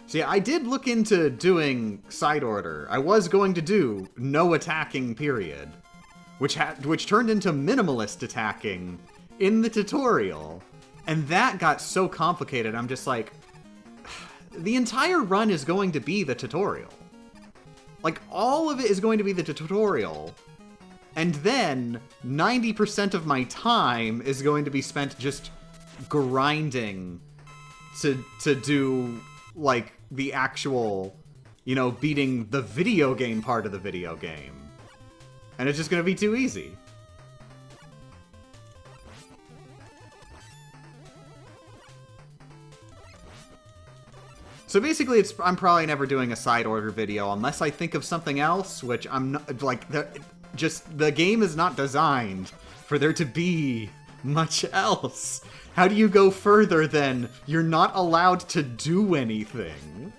See, I did look into doing side order. I was going to do no attacking, period. Which turned into minimalist attacking in the tutorial. And that got so complicated, I'm just like, the entire run is going to be the tutorial. Like, all of it is going to be the tutorial. And then 90% of my time is going to be spent just grinding to do, like, the actual, you know, beating the video game part of the video game. And it's just gonna be too easy. So basically, I'm probably never doing a side order video unless I think of something else, which I'm not, like, the game is not designed for there to be much else. How do you go further than you're not allowed to do anything?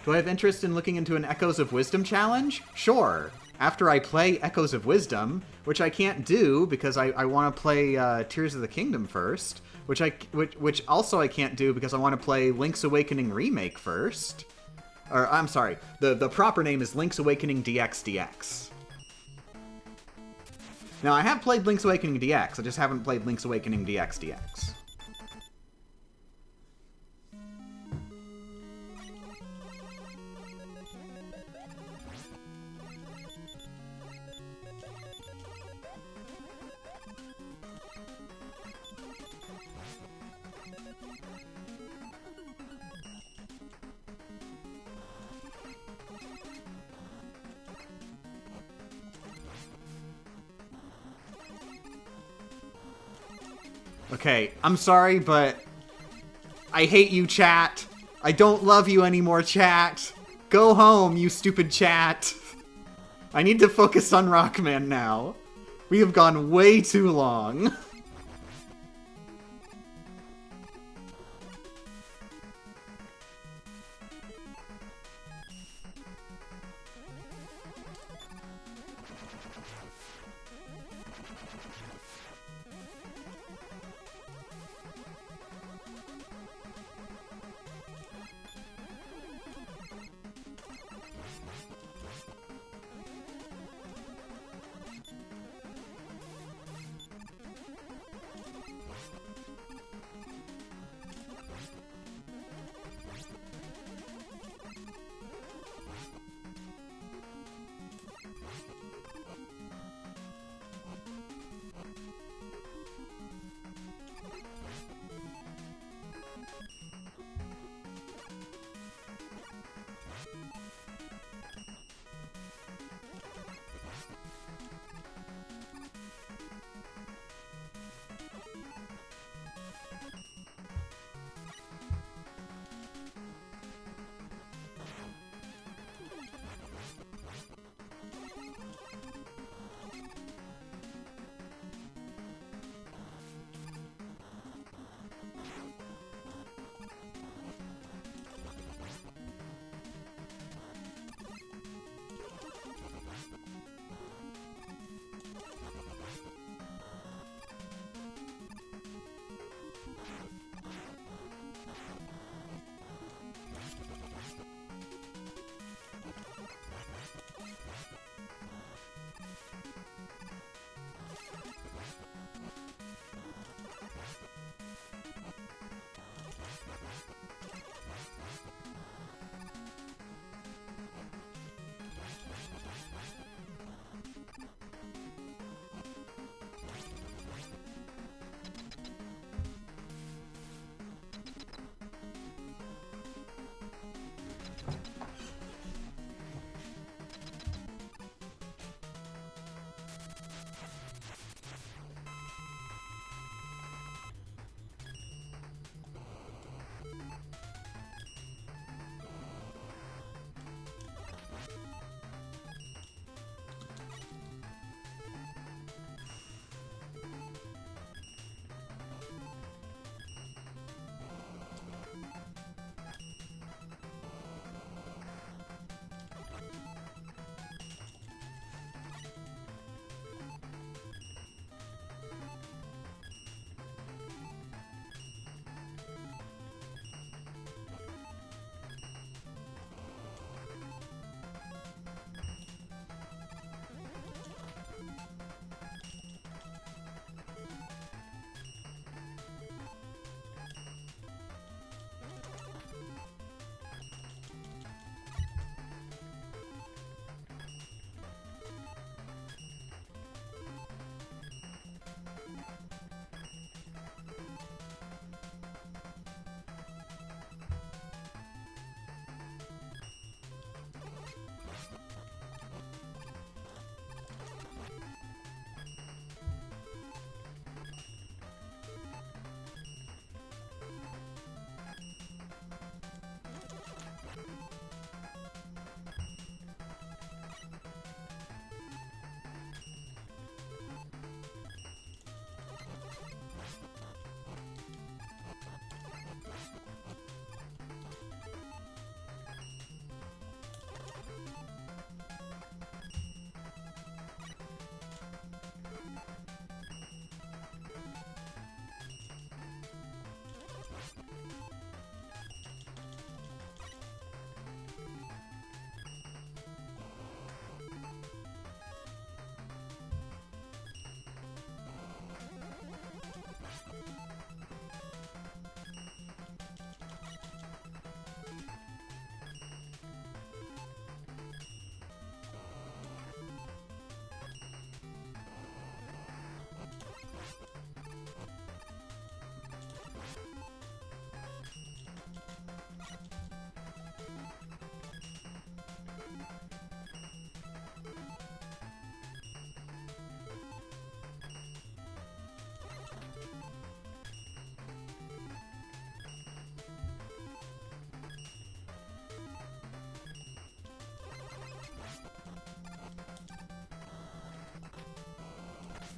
Do I have interest in looking into an Echoes of Wisdom challenge? Sure. After I play Echoes of Wisdom, which I can't do because I want to play Tears of the Kingdom first, which also I can't do because I want to play Link's Awakening Remake first. Or, I'm sorry, the proper name is Link's Awakening DX. Now, I have played Link's Awakening DX, I just haven't played Link's Awakening DX. Okay, I'm sorry, but I hate you, chat. I don't love you anymore, chat. Go home, you stupid chat. I need to focus on Rockman now. We have gone way too long.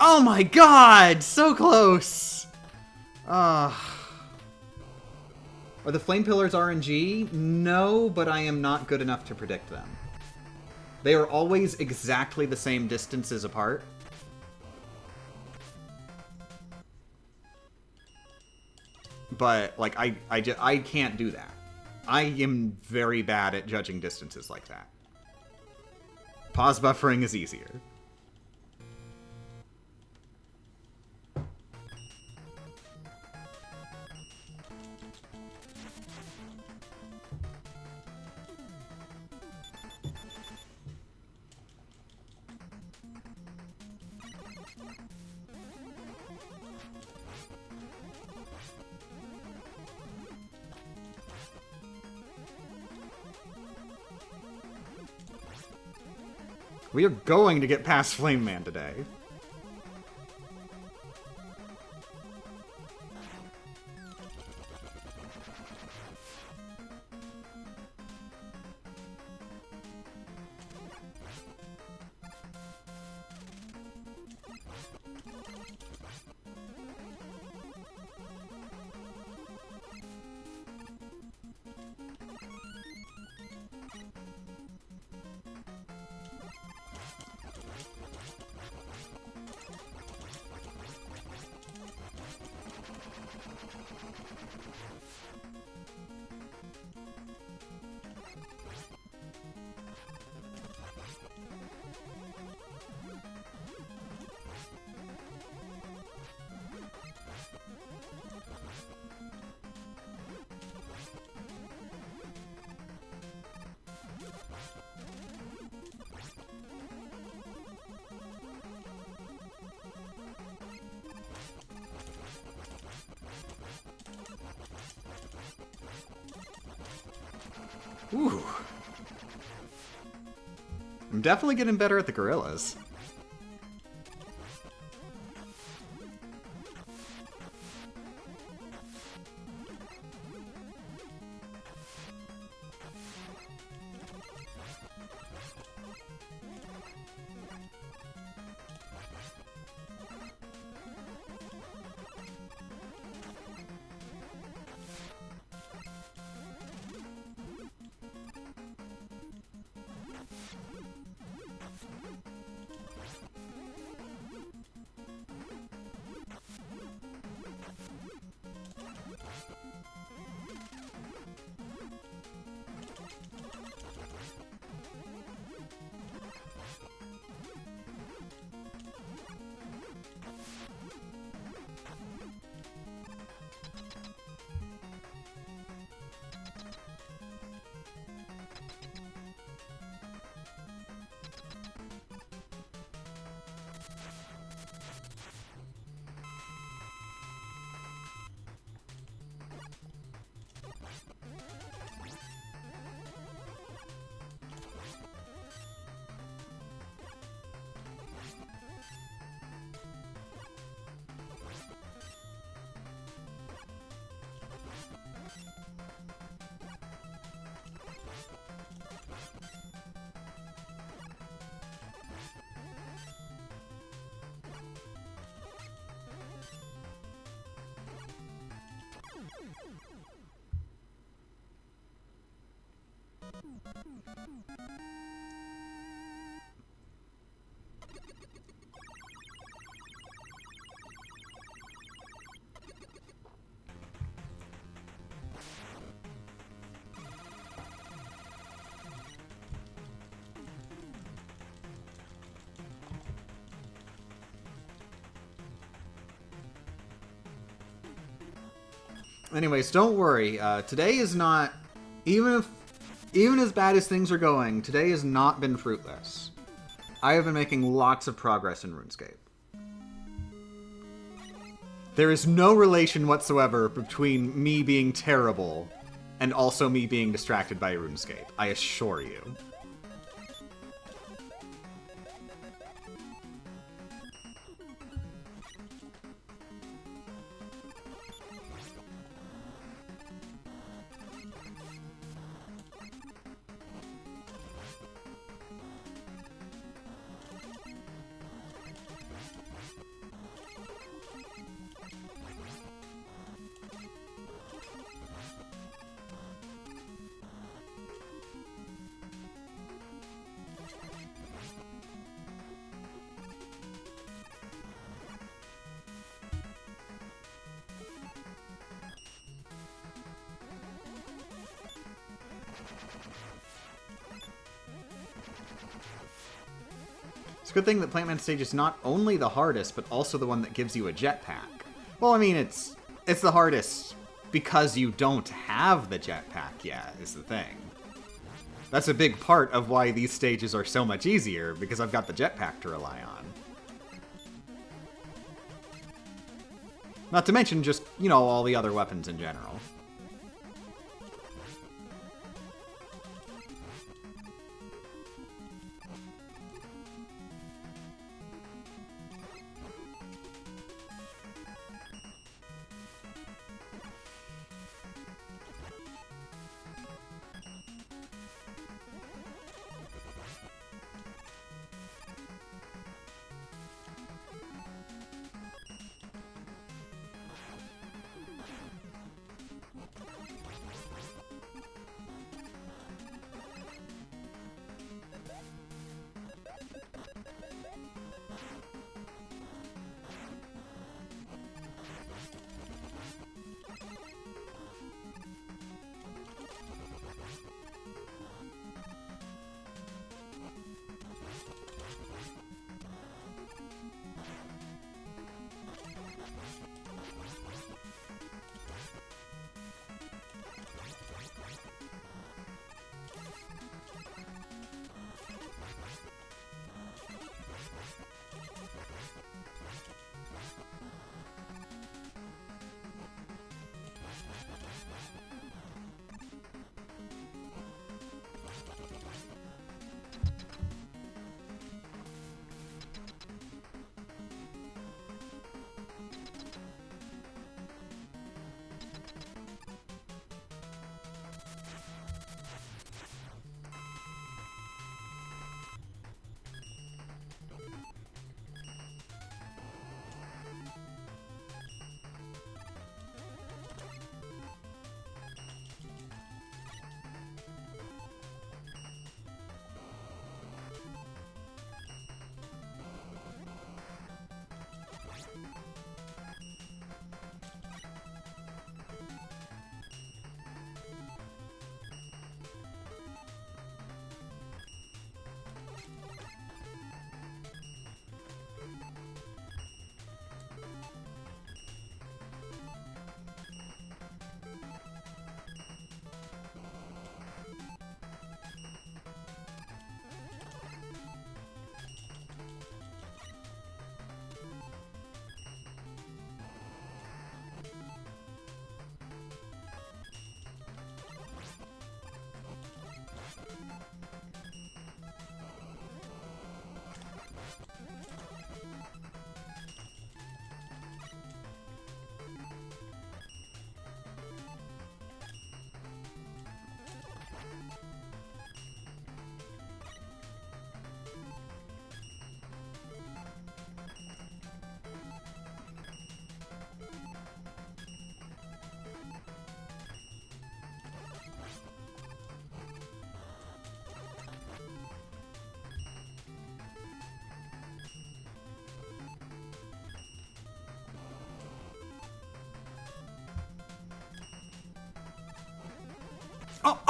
Oh my god! So close! Are the flame pillars RNG? No, but I am not good enough to predict them. They are always exactly the same distances apart. But, like, I can't do that. I am very bad at judging distances like that. Pause buffering is easier. We are going to get past Flame Man today. Ooh. I'm definitely getting better at the gorillas. Anyways, don't worry. Today is not, even as bad as things are going, today has not been fruitless. I have been making lots of progress in RuneScape. There is no relation whatsoever between me being terrible and also me being distracted by RuneScape, I assure you. It's a good thing that Plant Man stage is not only the hardest, but also the one that gives you a jetpack. Well, I mean, it's the hardest because you don't have the jetpack yet, is the thing. That's a big part of why these stages are so much easier, because I've got the jetpack to rely on. Not to mention just, you know, all the other weapons in general.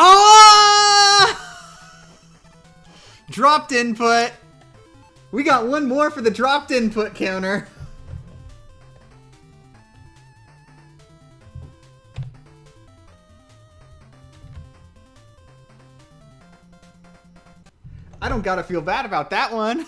Oh! Dropped input! We got one more for the dropped input counter. I don't gotta feel bad about that one.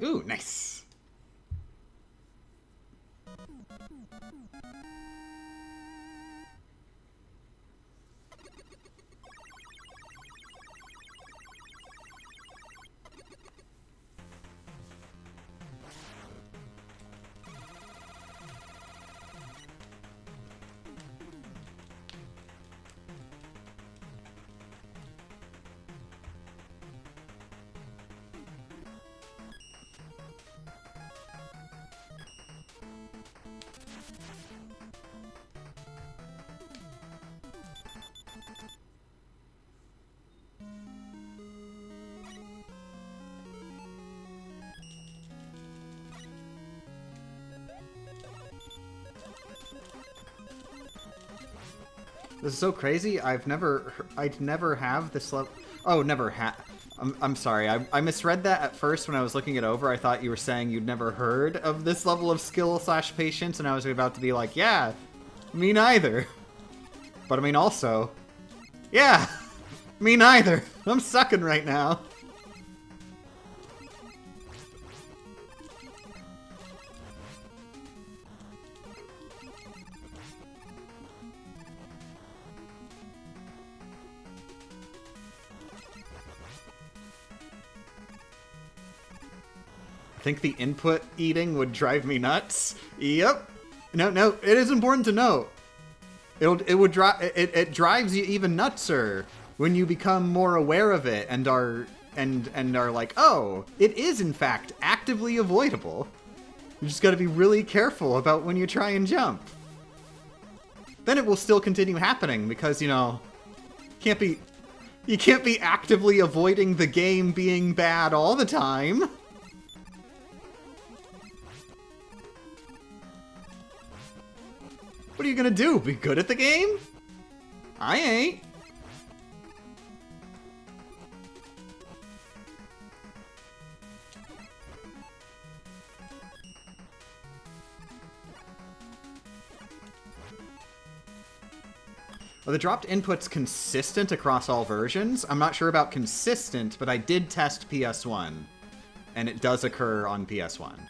Ooh, nice. This is so crazy. I'd never have this level. Oh, never had. I'm sorry. I misread that at first when I was looking it over. I thought you were saying you'd never heard of this level of skill / patience, and I was about to be like, yeah, me neither. But I mean, also, yeah, me neither. I'm sucking right now. I think the input eating would drive me nuts. Yep. No, it is important to note. It drives you even nutser when you become more aware of it and are like, oh, it is in fact actively avoidable. You just gotta be really careful about when you try and jump. Then it will still continue happening because, you know, you can't be actively avoiding the game being bad all the time. What are you gonna do? Be good at the game? I ain't. Are the dropped inputs consistent across all versions? I'm not sure about consistent, but I did test PS1, and it does occur on PS1.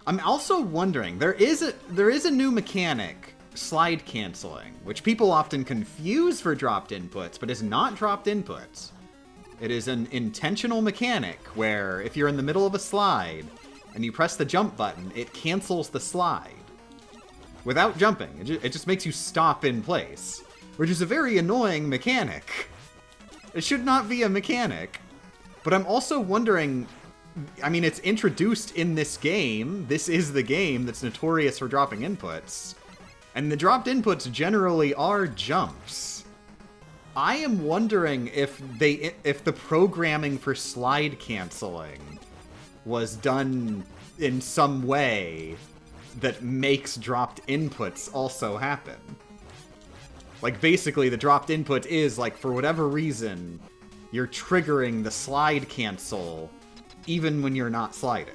I'm also wondering, there is a new mechanic, slide canceling, which people often confuse for dropped inputs, but is not dropped inputs. It is an intentional mechanic where if you're in the middle of a slide and you press the jump button, it cancels the slide without jumping. It just makes you stop in place, which is a very annoying mechanic. It should not be a mechanic. But I'm also wondering, I mean, it's introduced in this game. This is the game that's notorious for dropping inputs. And the dropped inputs generally are jumps. I am wondering if the programming for slide canceling was done in some way that makes dropped inputs also happen. Like, basically, the dropped input is, like, for whatever reason, you're triggering the slide cancel even when you're not sliding.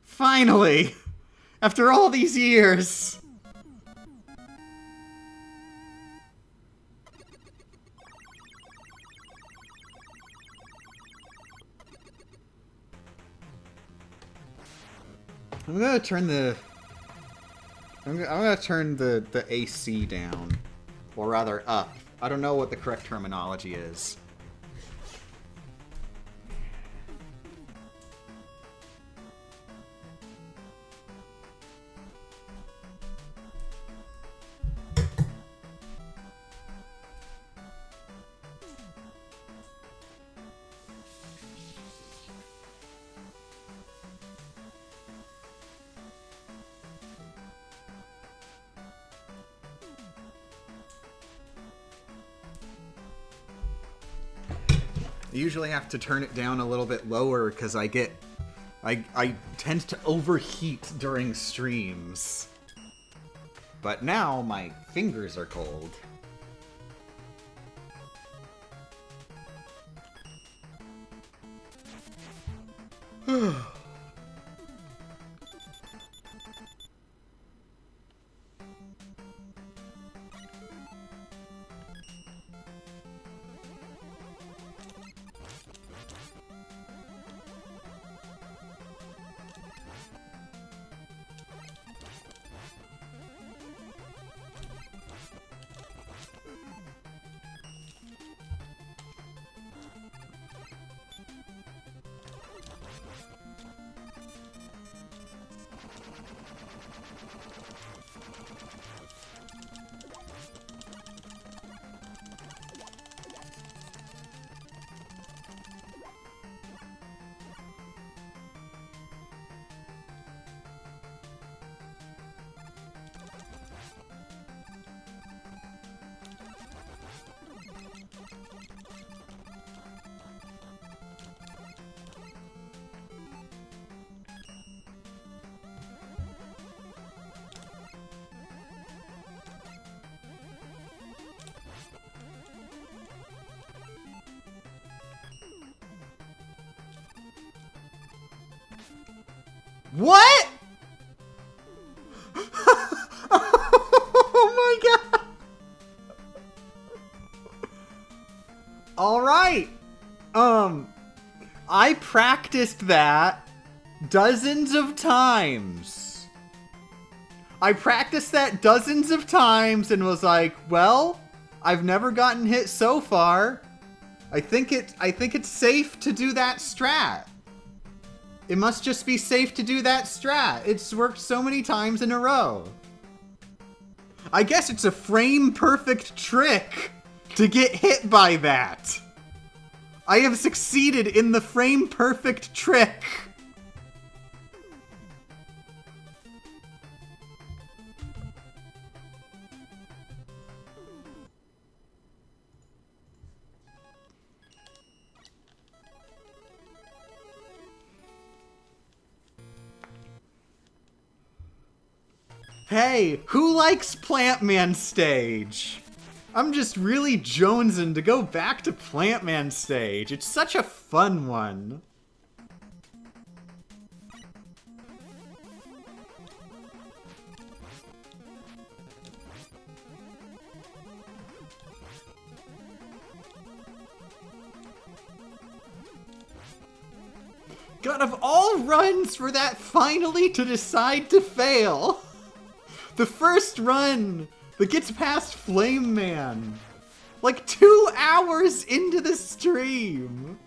Finally! After all these years! I'm gonna turn the... I'm gonna turn the AC down. Or rather, up. I don't know what the correct terminology is. I usually have to turn it down a little bit lower because I tend to overheat during streams. But now my fingers are cold. What? Oh my god. All right. I practiced that dozens of times. I practiced that dozens of times and was like, well, I've never gotten hit so far. I think it's safe to do that strat. It must just be safe to do that strat. It's worked so many times in a row. I guess it's a frame-perfect trick to get hit by that. I have succeeded in the frame-perfect trick. Hey, who likes Plant Man stage? I'm just really jonesing to go back to Plant Man stage. It's such a fun one. God, of all runs for that finally to decide to fail. The first run that gets past Flame Man. Like 2 hours into the stream.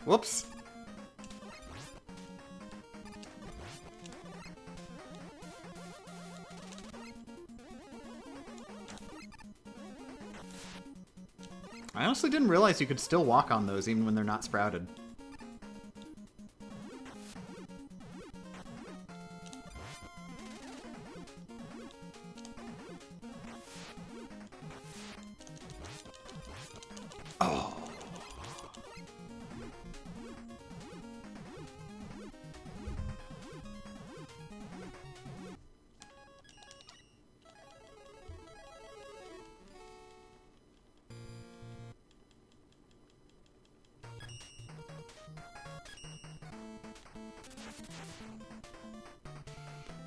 Whoops. I honestly didn't realize you could still walk on those even when they're not sprouted. Oh.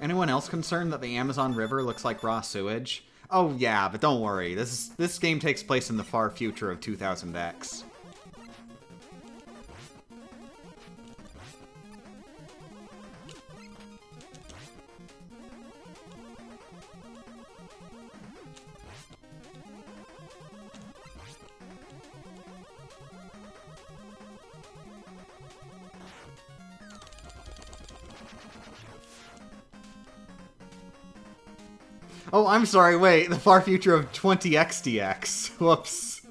Anyone else concerned that the Amazon River looks like raw sewage? Oh yeah, but don't worry. This game takes place in the far future of 2000X. Oh, I'm sorry, wait, the far future of 20XDX. Whoops.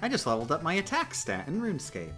I just leveled up my attack stat in RuneScape.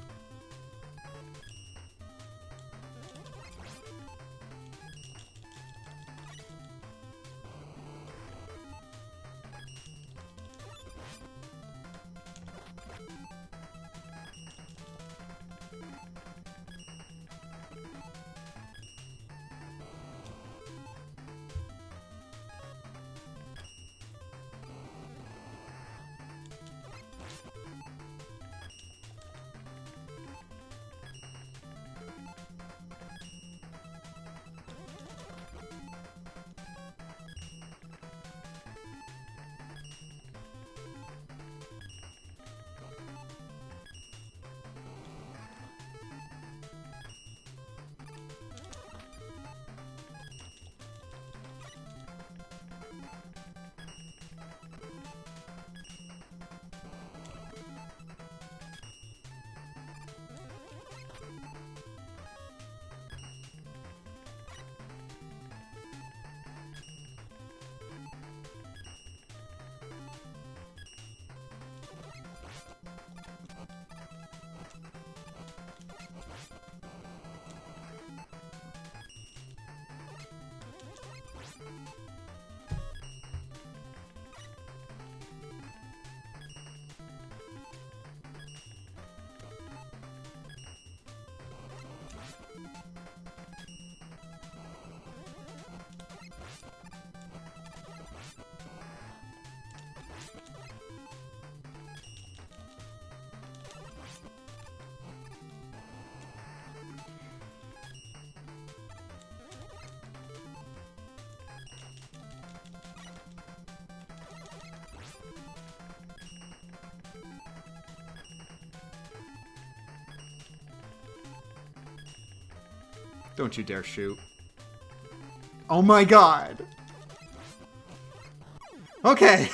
Don't you dare shoot. Oh my god! Okay!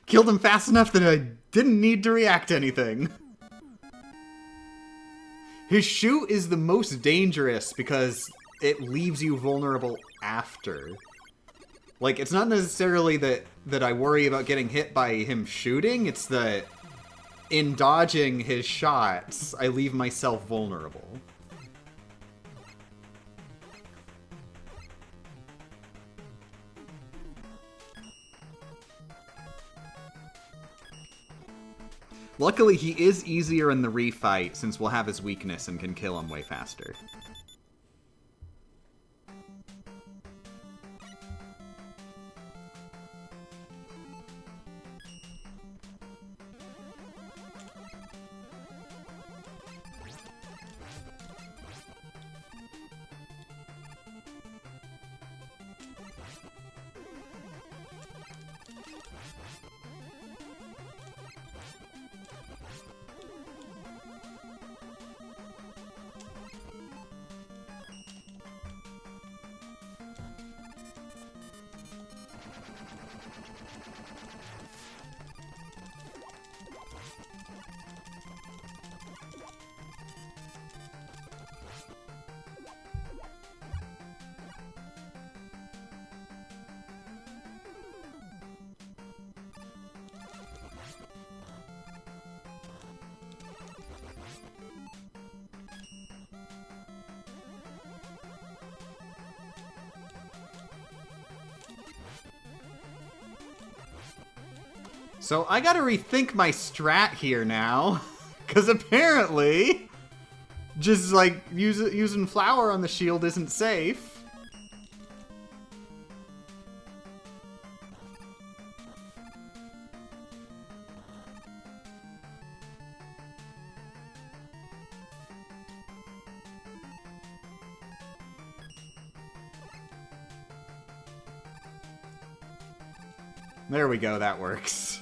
Killed him fast enough that I didn't need to react to anything. His shoot is the most dangerous because it leaves you vulnerable after. Like, it's not necessarily that I worry about getting hit by him shooting, it's that in dodging his shots, I leave myself vulnerable. Luckily, he is easier in the refight, since we'll have his weakness and can kill him way faster. So I gotta rethink my strat here now, because apparently just like using flour on the shield isn't safe. There we go, that works.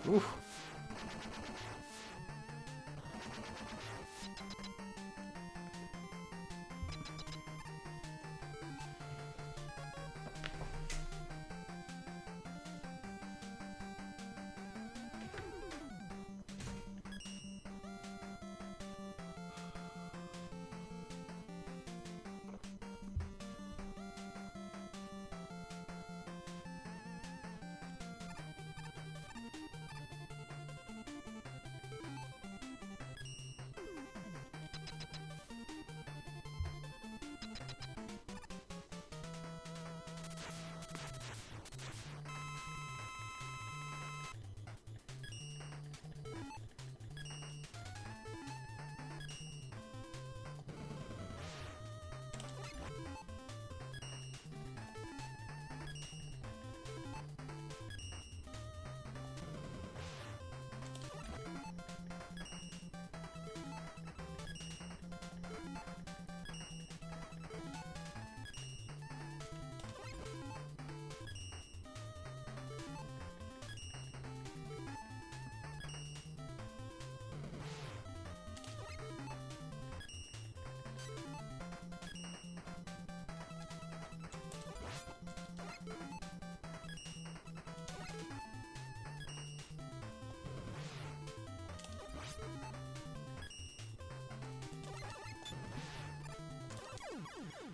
Oof.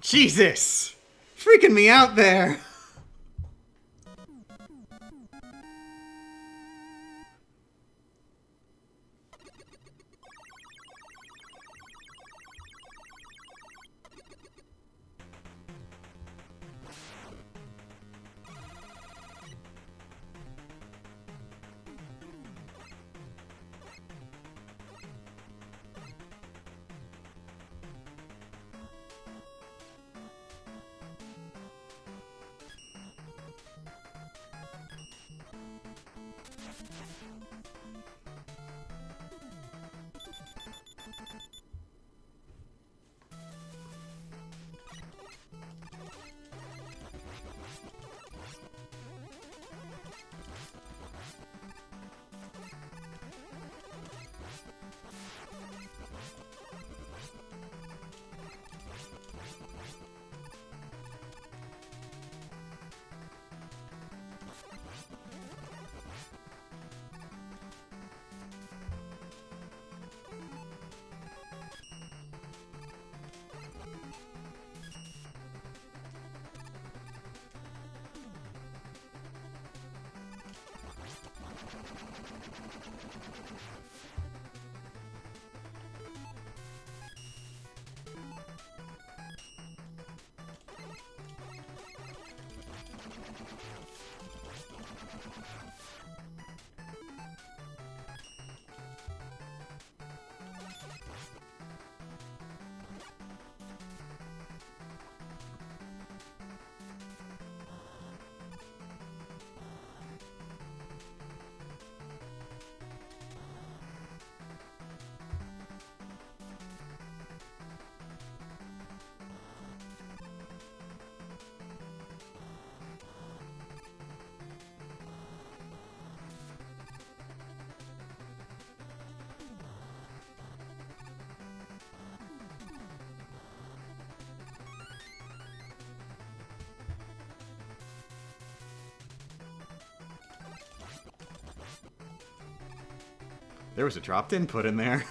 Jesus! Freaking me out there! There was a dropped input in there.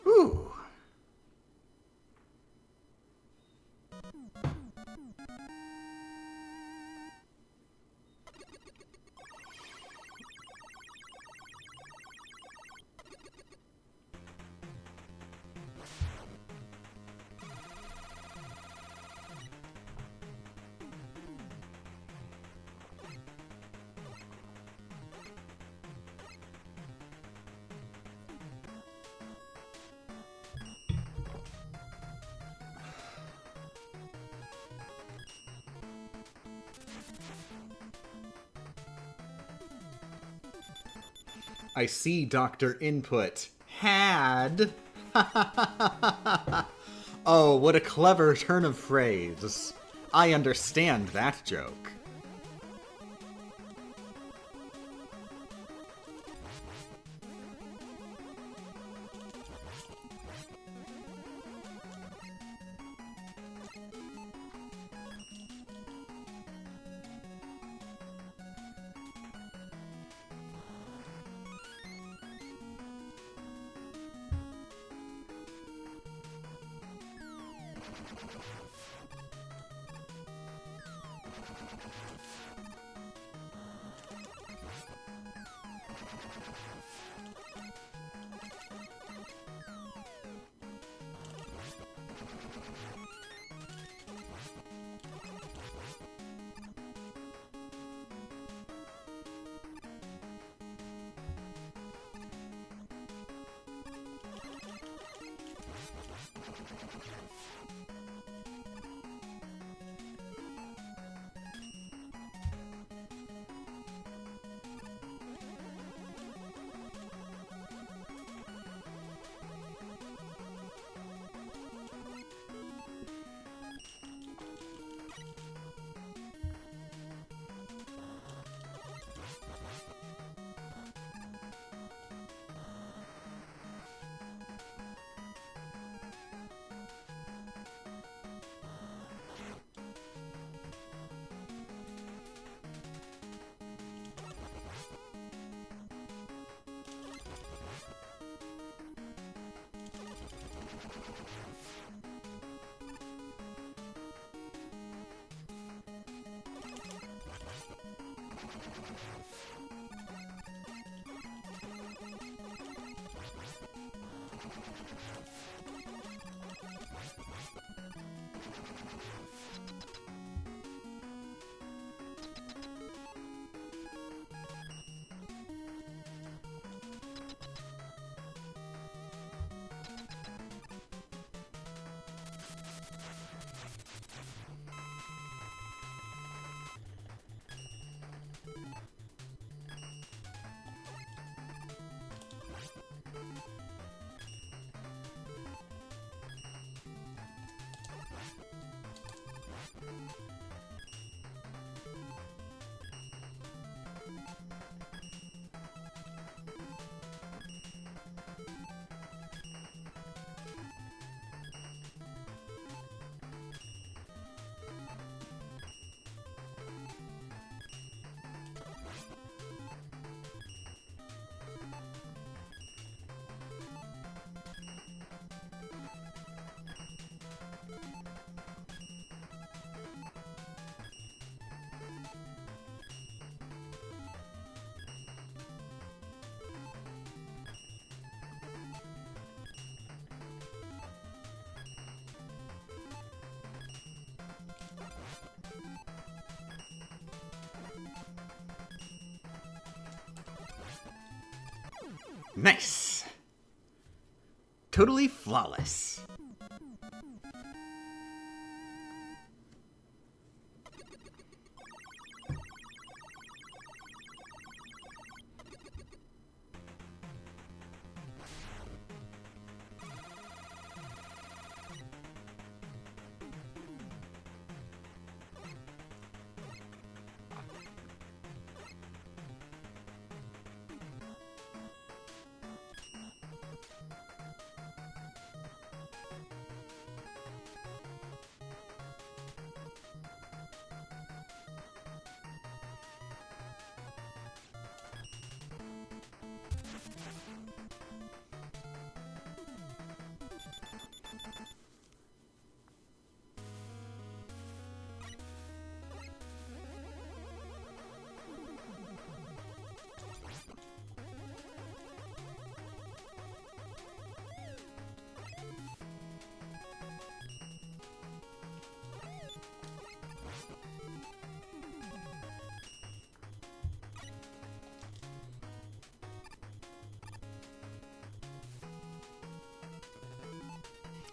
Ooh. I see, Dr. Input. Had. Oh, what a clever turn of phrase. I understand that joke. Nice! Totally flawless.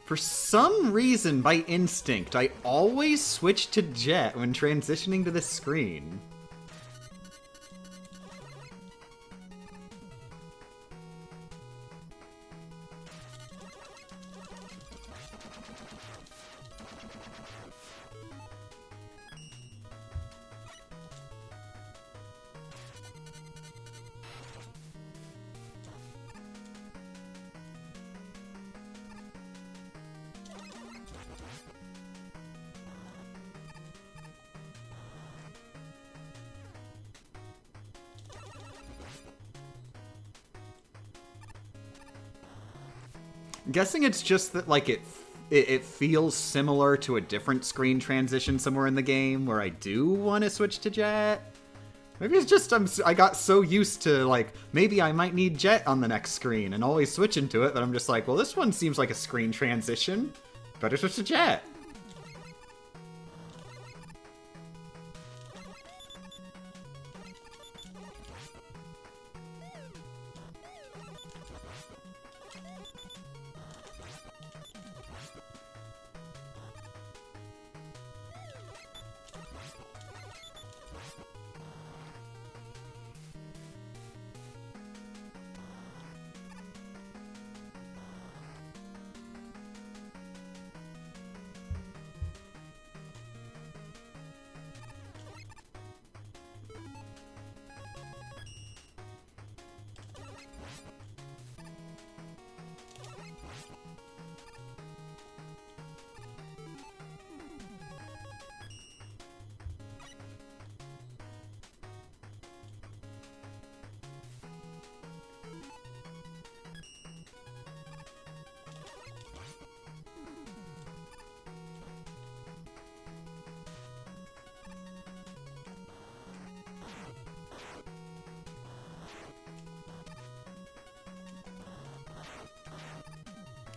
For some reason, by instinct, I always switch to Jet when transitioning to this screen. I'm guessing it's just that, like, it feels similar to a different screen transition somewhere in the game where I do want to switch to Jet. Maybe it's just I got so used to, like, maybe I might need Jet on the next screen and always switching to it that I'm just like, well, this one seems like a screen transition. Better switch to Jet.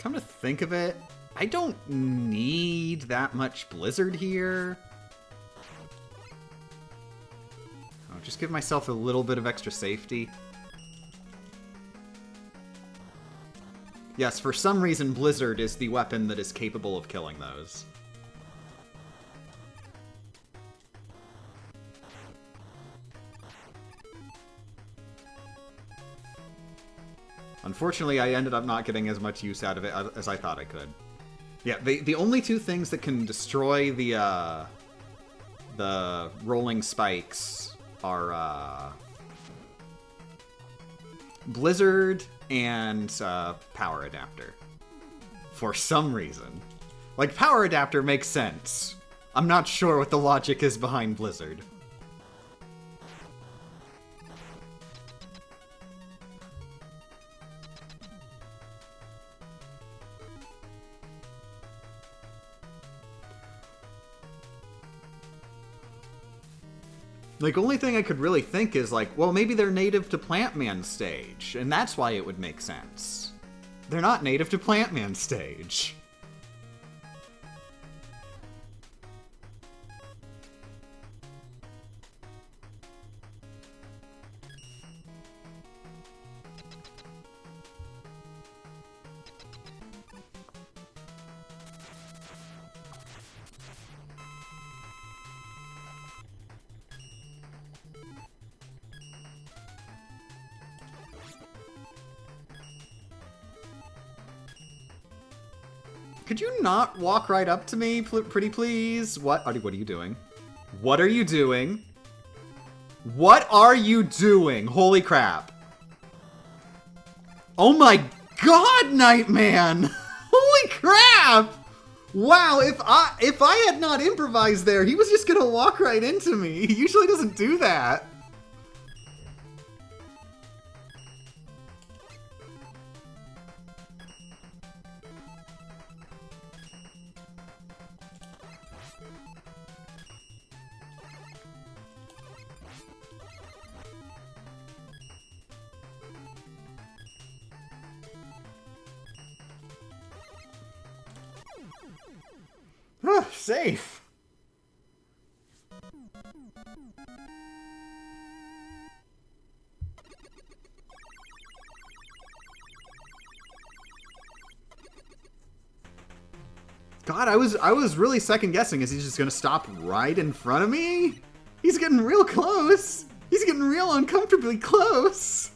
Come to think of it, I don't need that much Blizzard here. I'll just give myself a little bit of extra safety. Yes, for some reason Blizzard is the weapon that is capable of killing those. Unfortunately, I ended up not getting as much use out of it as I thought I could. Yeah, the only two things that can destroy the rolling spikes are Blizzard and Power Adapter. For some reason. Like, Power Adapter makes sense. I'm not sure what the logic is behind Blizzard. Like, only thing I could really think is, like, well, maybe they're native to Plant Man stage, and that's why it would make sense. They're not native to Plant Man stage. Could you not walk right up to me, pretty please? What are you doing? What are you doing? What are you doing? Holy crap. Oh my god, Nightman! Holy crap! Wow, if I had not improvised there, he was just gonna walk right into me. He usually doesn't do that. Safe. God, I was really second guessing. Is he just gonna stop right in front of me? He's getting real close. He's getting real uncomfortably close.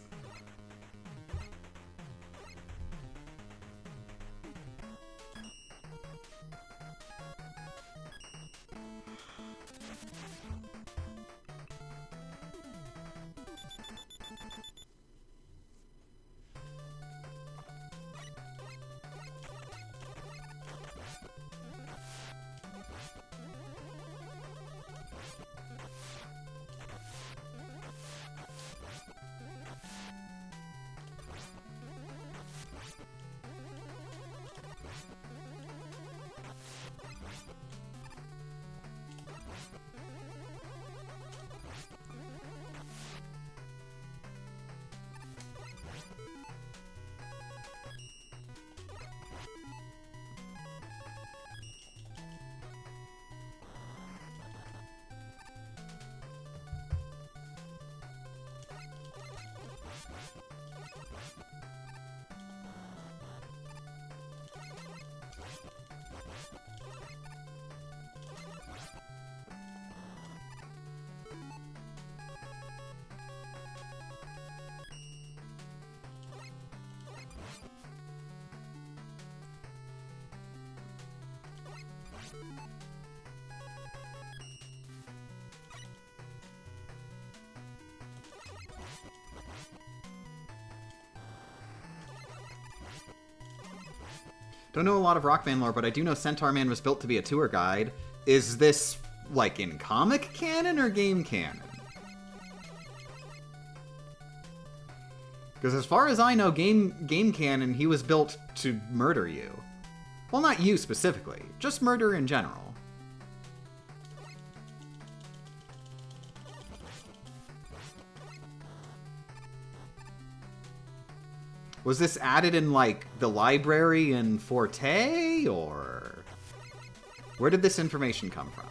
Don't know a lot of Rockman lore, but I do know Centaur Man was built to be a tour guide. Is this, like, in comic canon or game canon? Because as far as I know, game canon, he was built to murder you. Well, not you specifically, just murder in general. Was this added in, like, the library in Forte, or... Where did this information come from?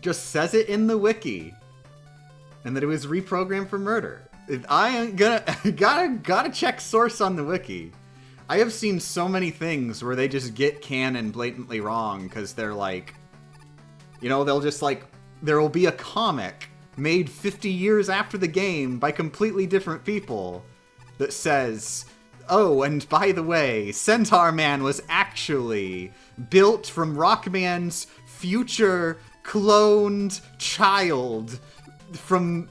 Just says it in the wiki, and that it was reprogrammed for murder. I ain't gotta check source on the wiki. I have seen so many things where they just get canon blatantly wrong because they're like, you know, they'll just like, there will be a comic made 50 years after the game by completely different people that says, oh, and by the way, Centaur Man was actually built from Rockman's future cloned child from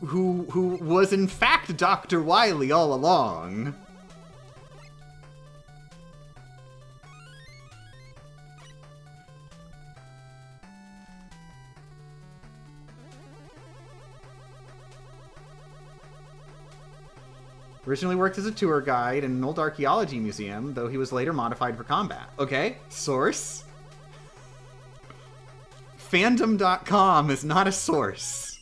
who was in fact Dr. Wily all along. Originally worked as a tour guide in an old archaeology museum, though he was later modified for combat. Okay, source. Fandom.com is not a source.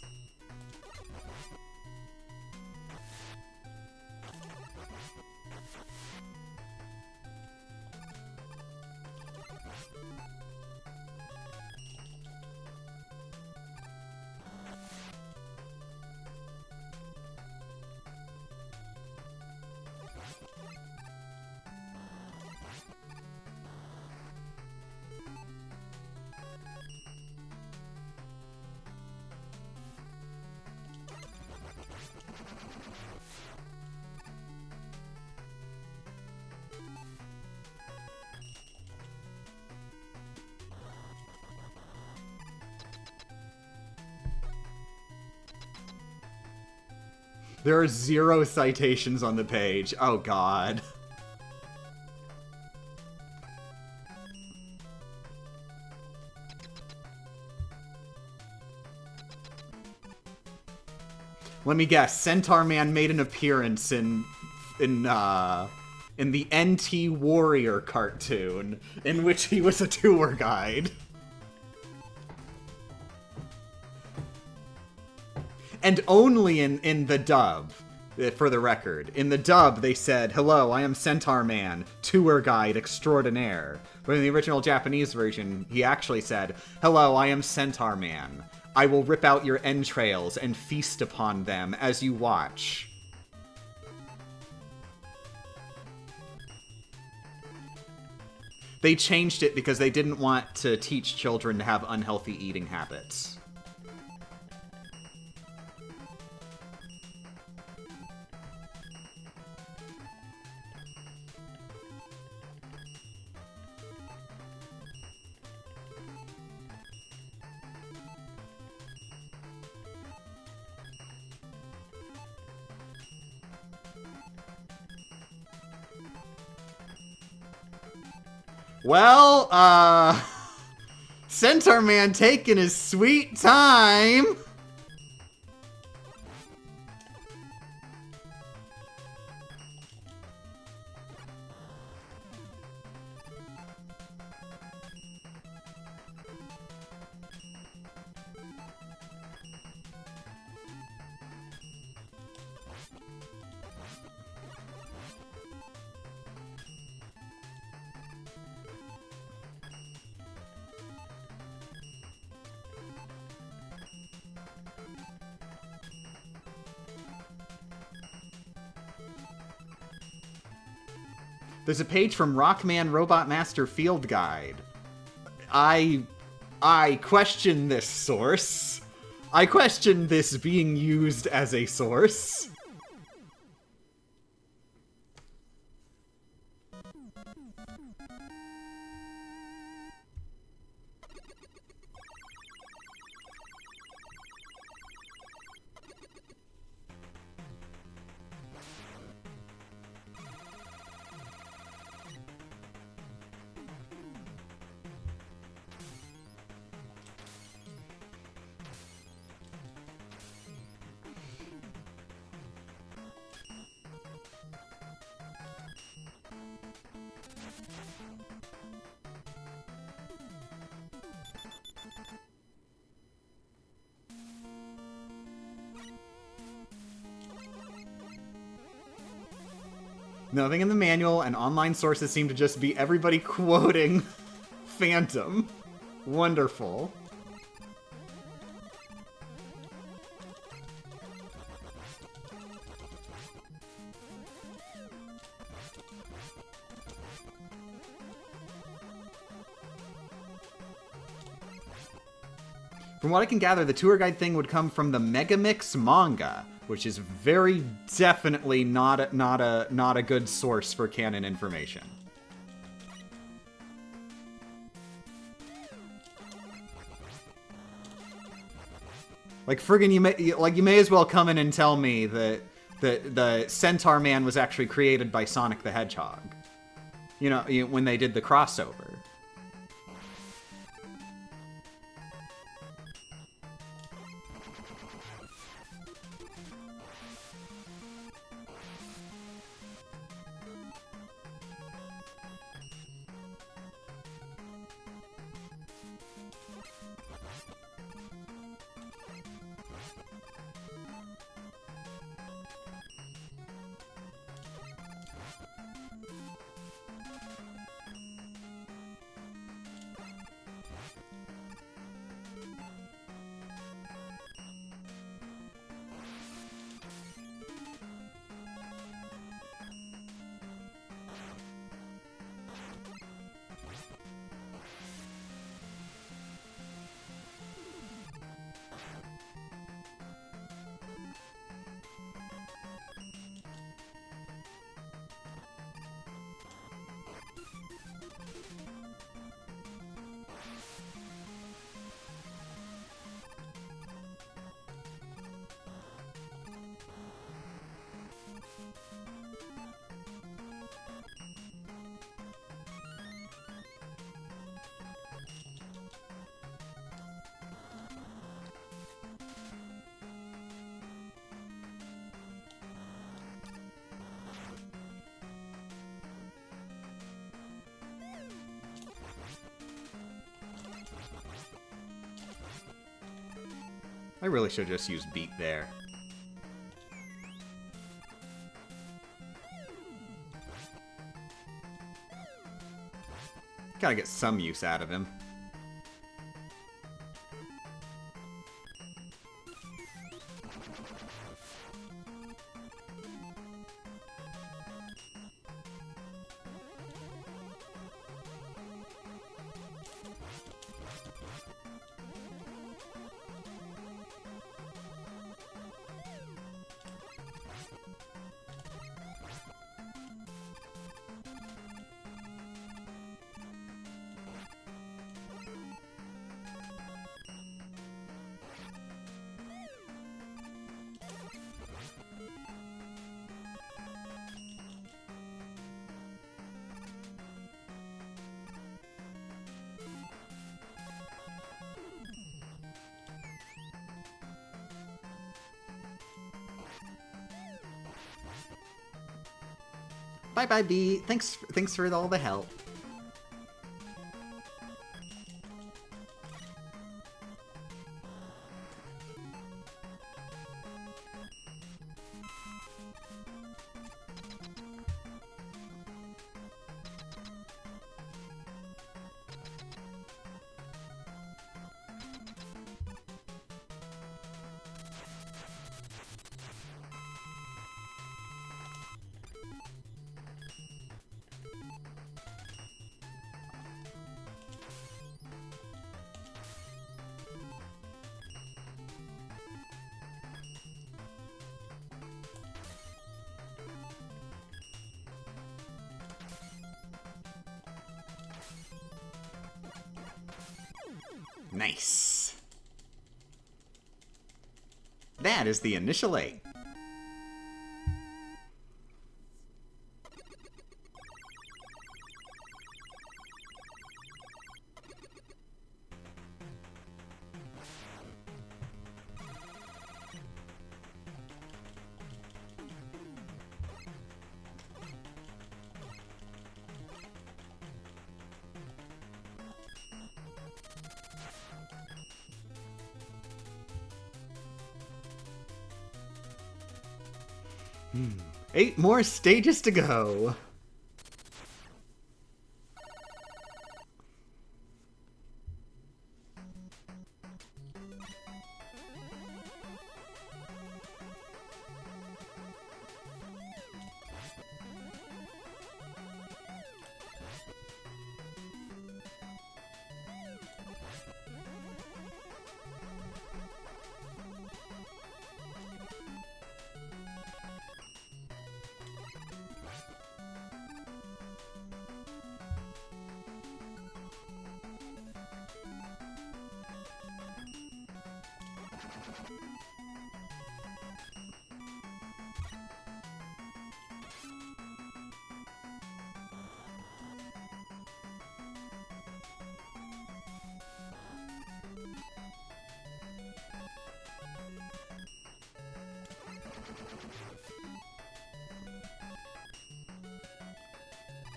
There are 0 citations on the page. Oh, God. Let me guess. Centaur Man made an appearance in the NT Warrior cartoon, in which he was a tour guide. And only in the dub, for the record. In the dub, they said, hello, I am Centaur Man, tour guide extraordinaire. But in the original Japanese version, he actually said, hello, I am Centaur Man. I will rip out your entrails and feast upon them as you watch. They changed it because they didn't want to teach children to have unhealthy eating habits. Well, Centaur Man taking his sweet time. There's a page from Rockman Robot Master Field Guide. I question this source. I question this being used as a source. Nothing in the manual, and online sources seem to just be everybody quoting Phantom. Wonderful. From what I can gather, the tour guide thing would come from the Megamix manga, which is very definitely not a good source for canon information. Like friggin' you may as well come in and tell me that the Centaur Man was actually created by Sonic the Hedgehog. You know, when they did the crossover. I really should just use beat there. Gotta get some use out of him. Bye-bye, B. Thanks for all the help. Nice. That is the initial 8. Eight more stages to go.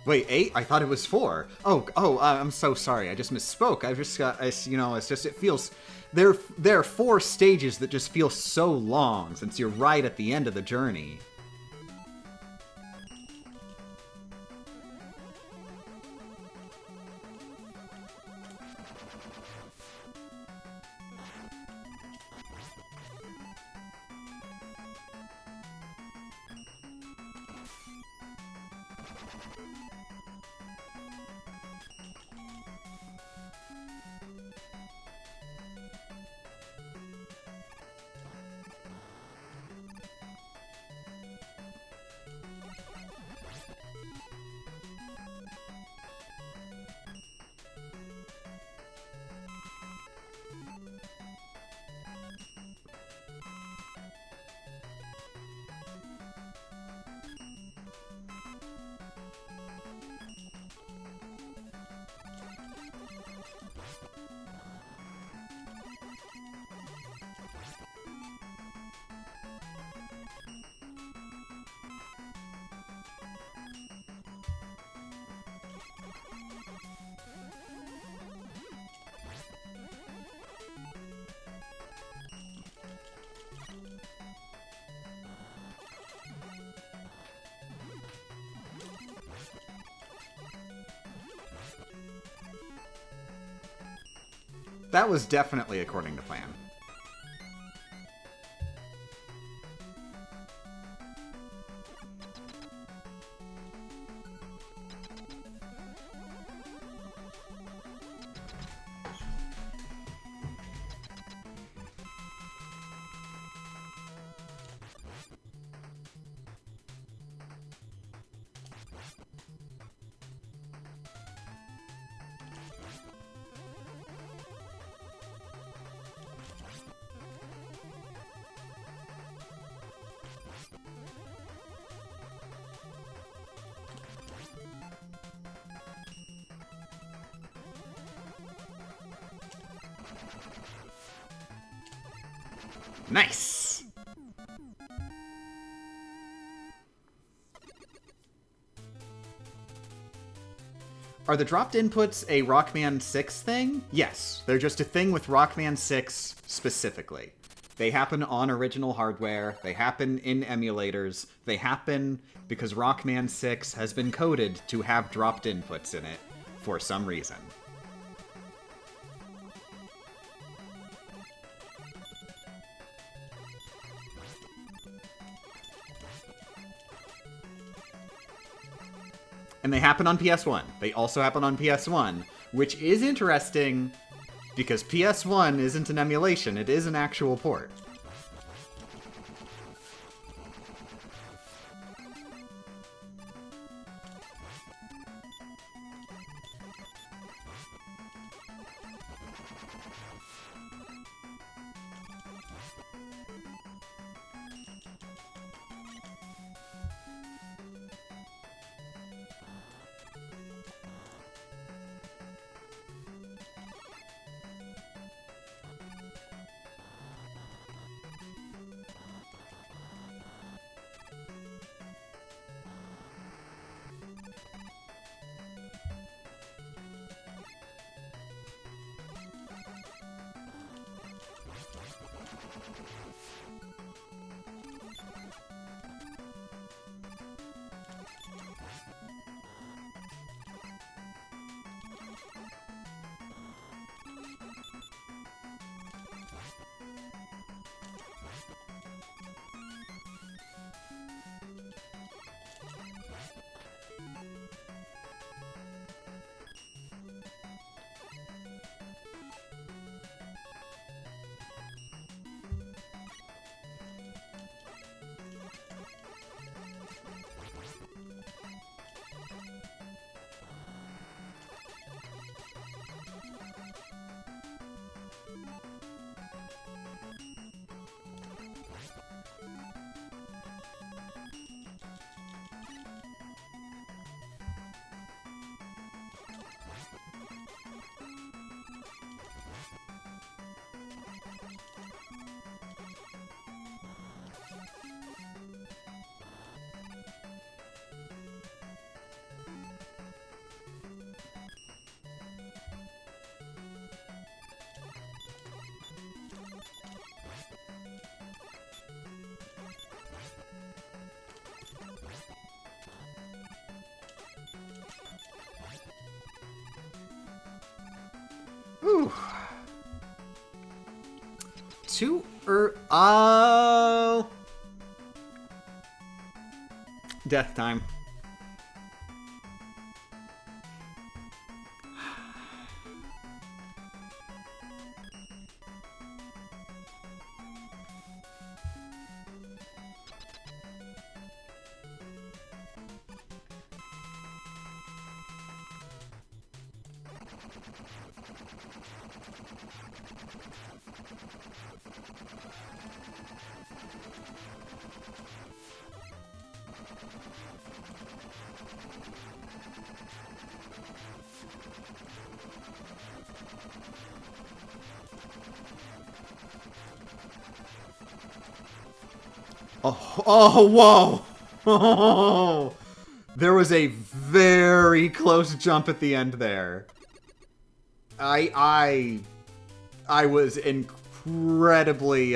Wait, 8? I thought it was 4. I'm so sorry. I just misspoke. I just got, it's just, it feels, there are 4 stages that just feel so long since you're right at the end of the journey. That was definitely according to plan. Nice! Are the dropped inputs a Rockman 6 thing? Yes, they're just a thing with Rockman 6 specifically. They happen on original hardware, they happen in emulators, they happen because Rockman 6 has been coded to have dropped inputs in it for some reason. And they happen on PS1. They also happen on PS1, which is interesting because PS1 isn't an emulation, it is an actual port. Whew. Oh! Death time. Oh, whoa! Oh, there was a very close jump at the end there. I was incredibly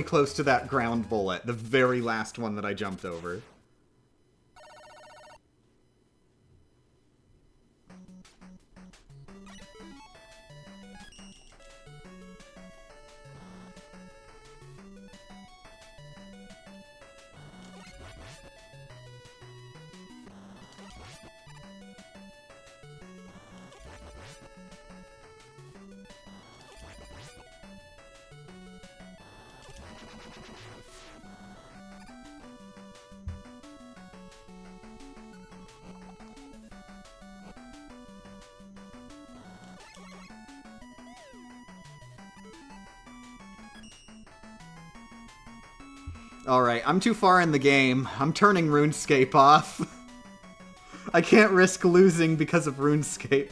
close to that ground bullet, the very last one that I jumped over. Alright, I'm too far in the game. I'm turning RuneScape off. I can't risk losing because of RuneScape.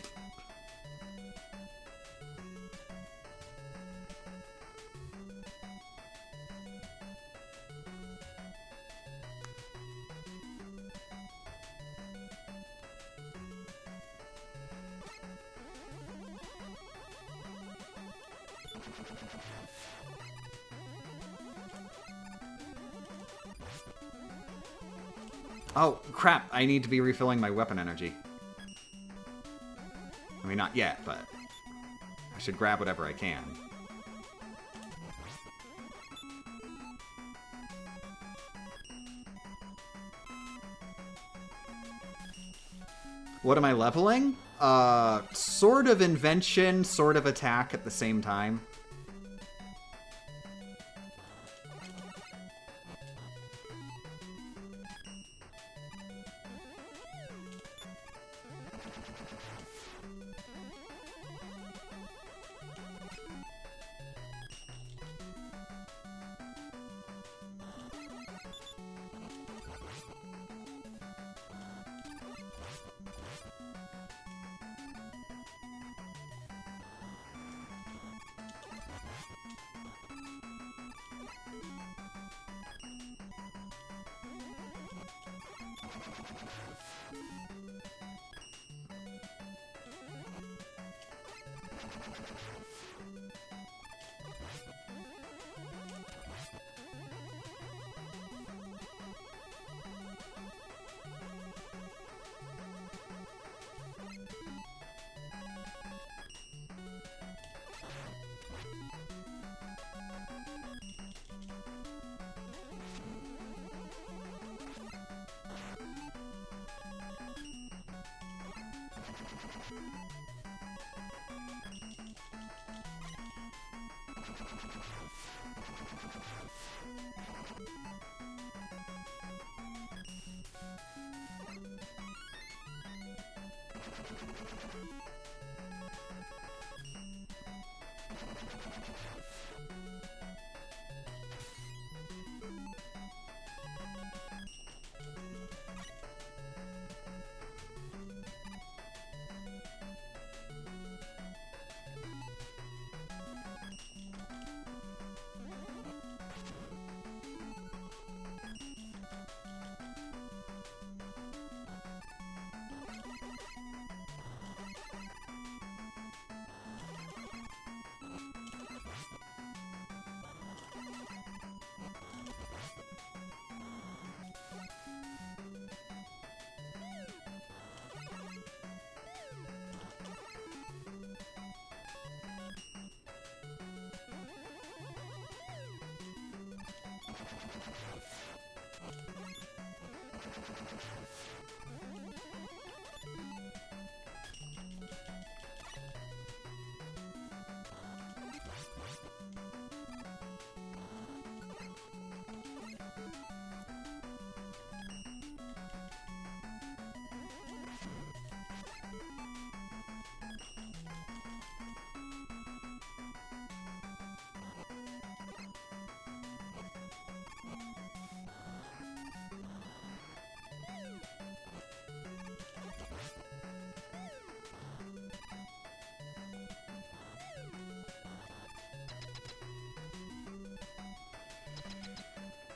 Oh, crap. I need to be refilling my weapon energy. I mean, not yet, but I should grab whatever I can. What am I leveling? Sort of invention, sort of attack at the same time.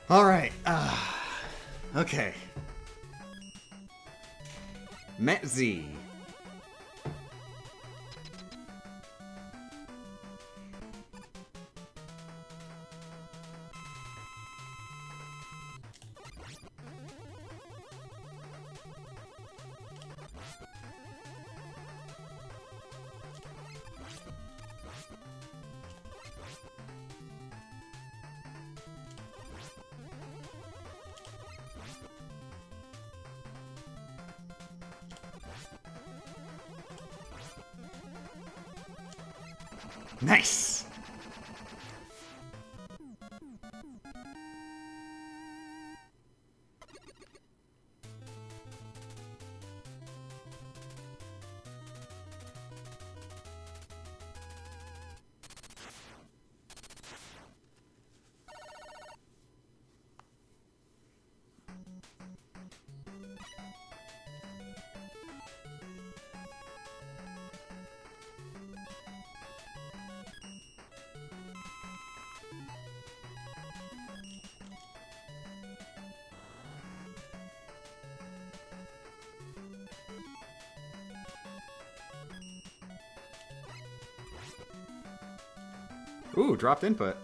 Alright. Okay. Metzi. Nice! Ooh, dropped input.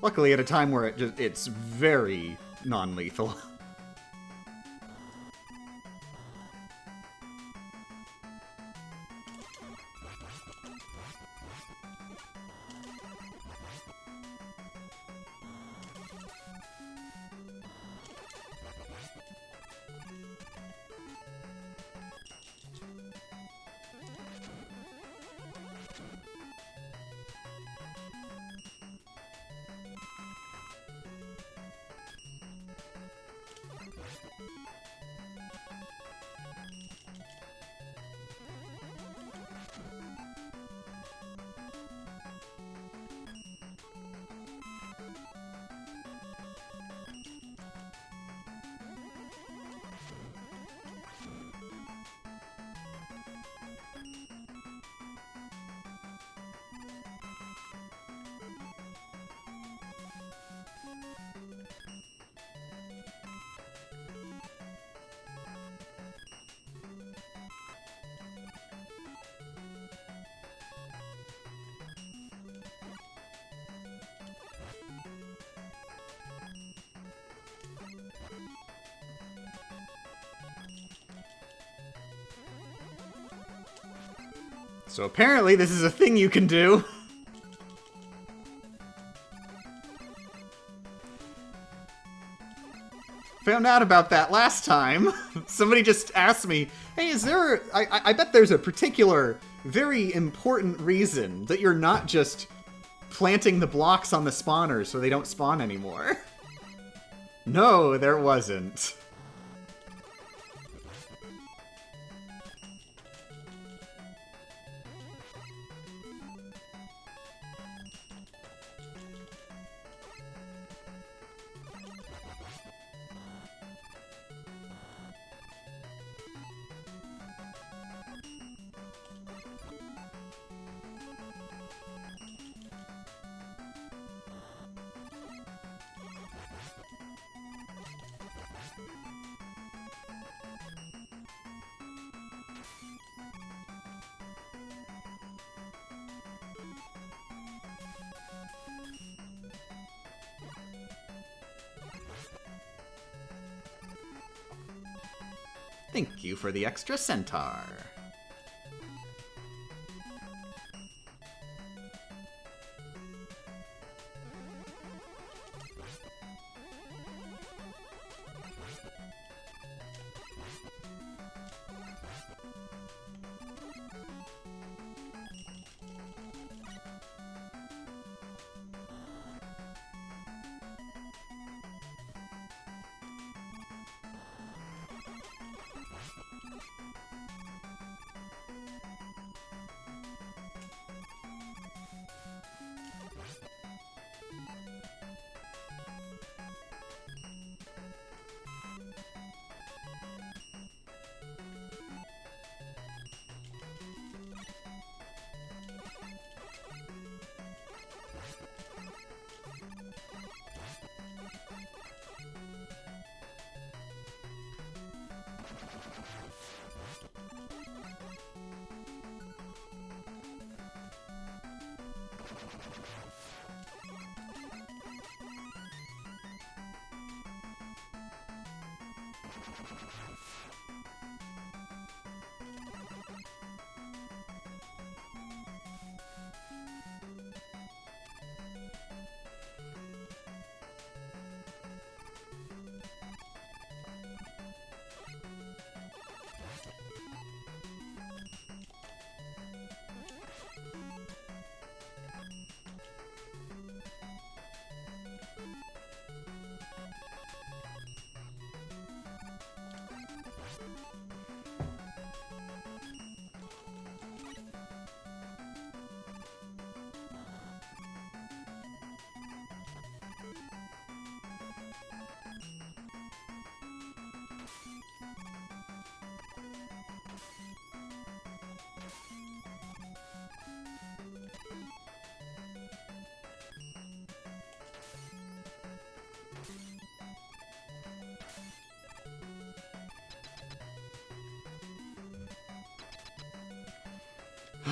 Luckily at a time where it's very non-lethal. So apparently this is a thing you can do. Found out about that last time. Somebody just asked me, hey, is there... I bet there's a particular, very important reason that you're not just planting the blocks on the spawners so they don't spawn anymore. No, there wasn't. Thank you for the extra centaur.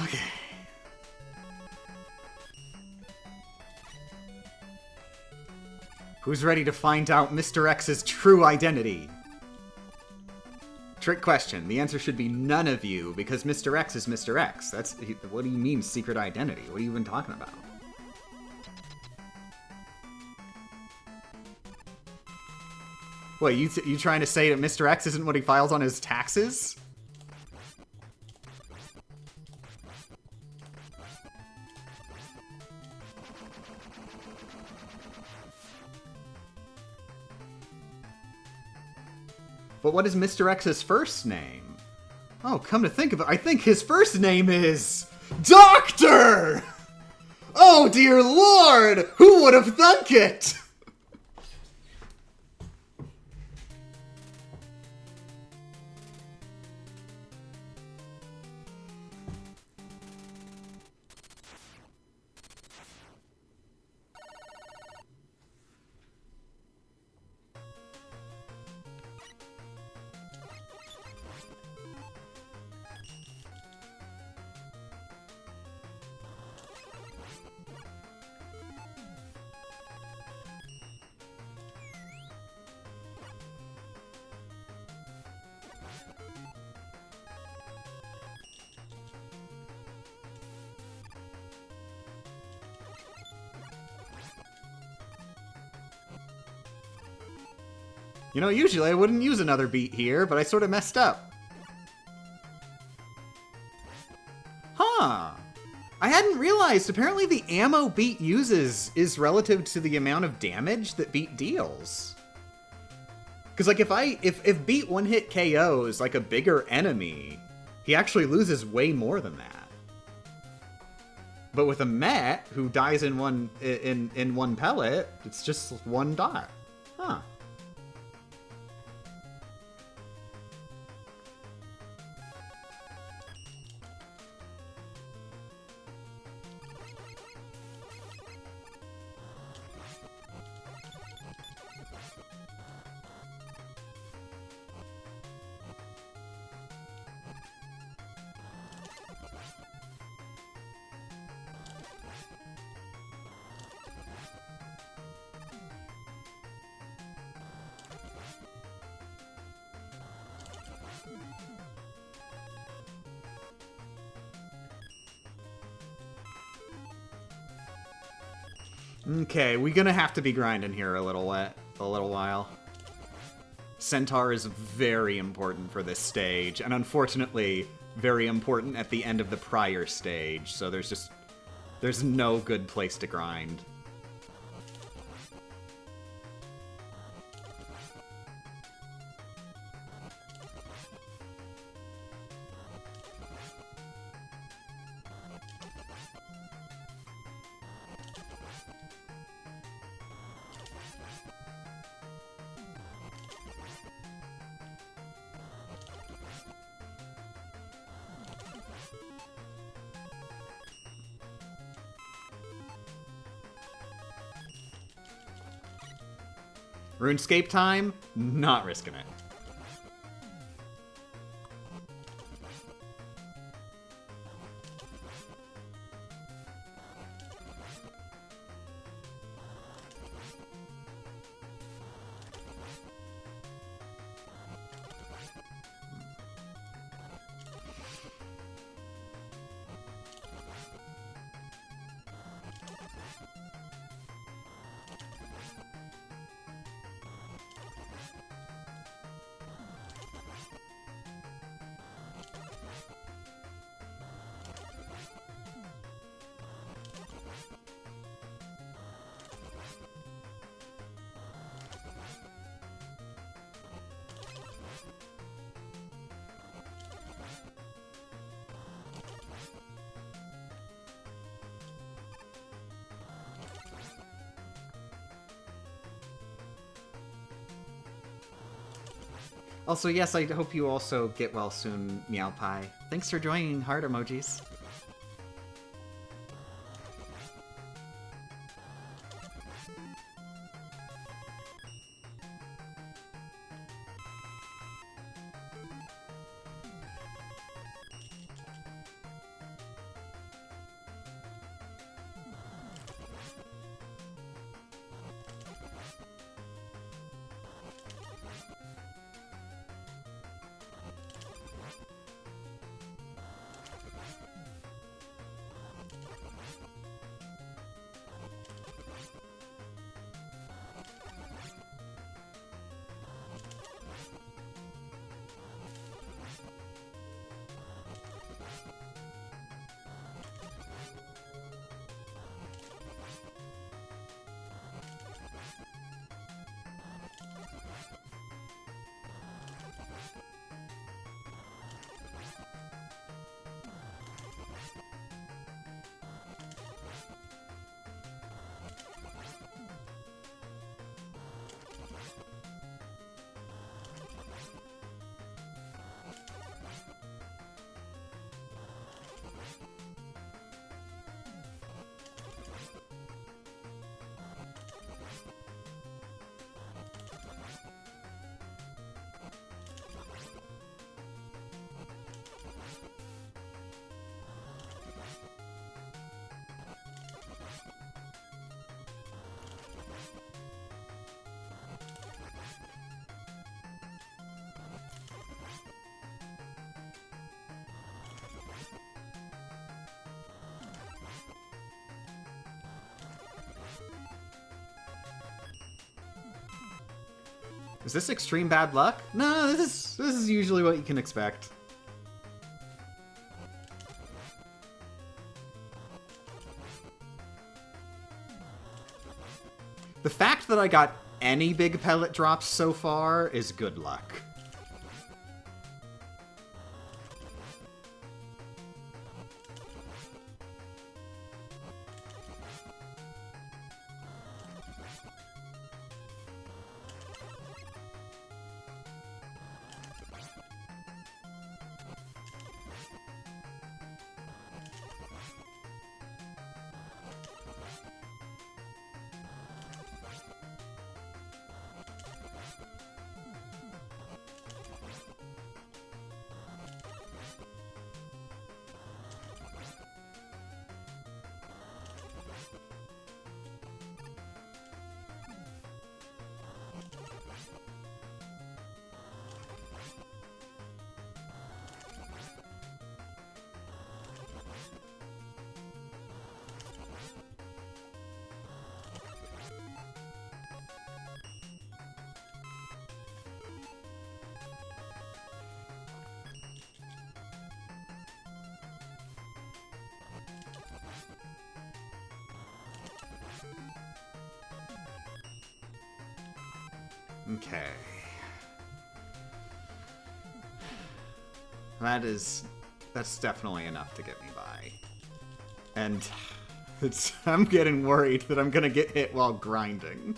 Okay. Who's ready to find out Mr. X's true identity? Trick question. The answer should be none of you, because Mr. X is Mr. X. What do you mean, secret identity? What are you even talking about? What, you trying to say that Mr. X isn't what he files on his taxes? But what is Mr. X's first name? Oh, come to think of it, I think his first name is... Doctor! Oh, dear Lord! Who would have thunk it? You know, usually I wouldn't use another beat here, but I sort of messed up. Huh. I hadn't realized, apparently the ammo beat uses is relative to the amount of damage that beat deals. Because, like, if beat one-hit KOs, like, a bigger enemy, he actually loses way more than that. But with a Met, who dies in one pellet, it's just one dot. Huh. Okay, we're gonna have to be grinding here a little while. Centaur is very important for this stage, and unfortunately, very important at the end of the prior stage, so there's no good place to grind. RuneScape time? Not risking it. Also, yes, I hope you also get well soon, Meow Pie. Thanks for joining, heart emojis. Is this extreme bad luck? No, this is usually what you can expect. The fact that I got any big pellet drops so far is good luck. Okay. That's definitely enough to get me by. And I'm getting worried that I'm gonna get hit while grinding.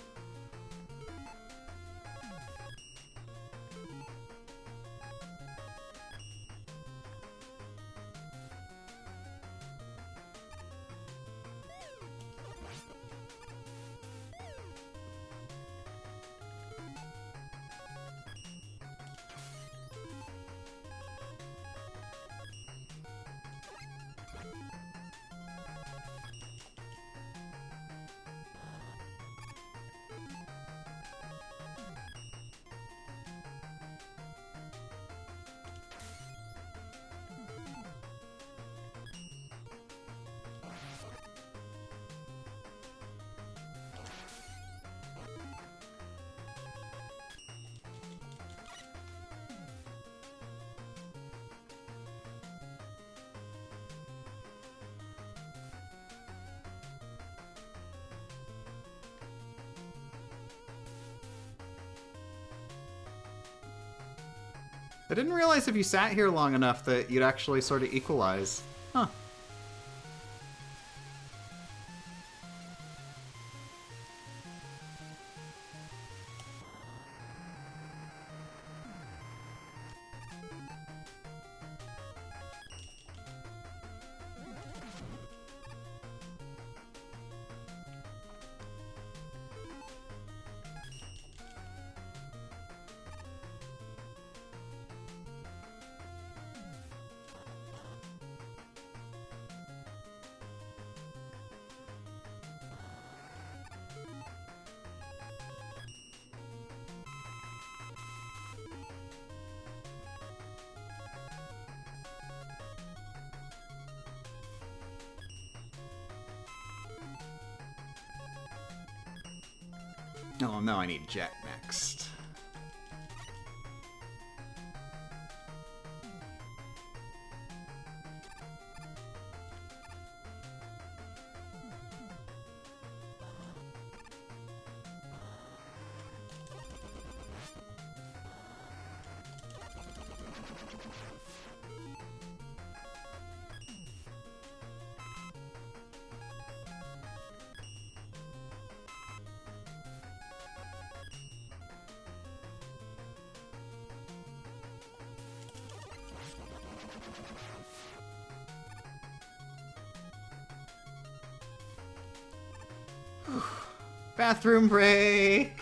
I didn't realize if you sat here long enough that you'd actually sort of equalize. Huh. Oh no, I need Jet next. Bathroom break!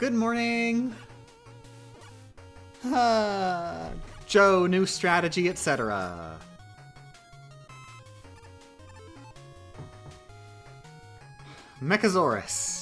Good morning! Joe, new strategy, etc. Mechasaurus.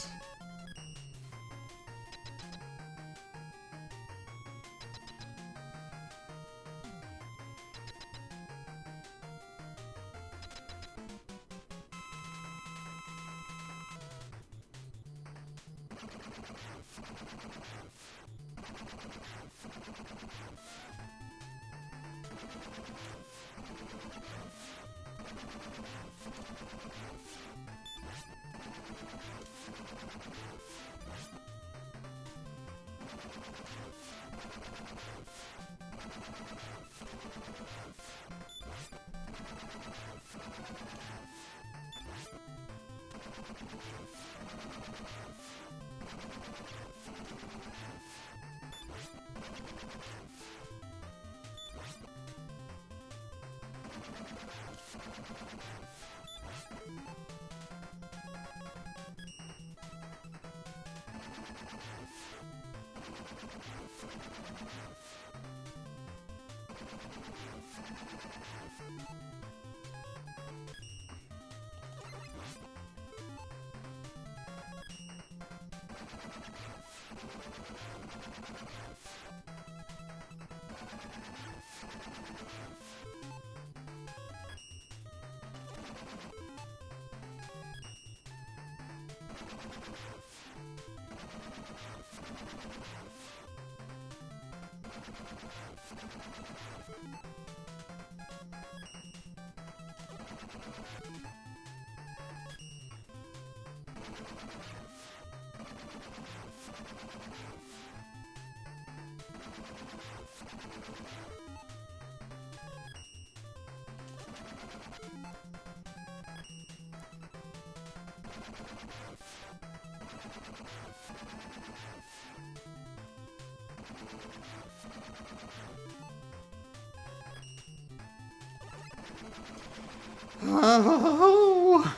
Oh.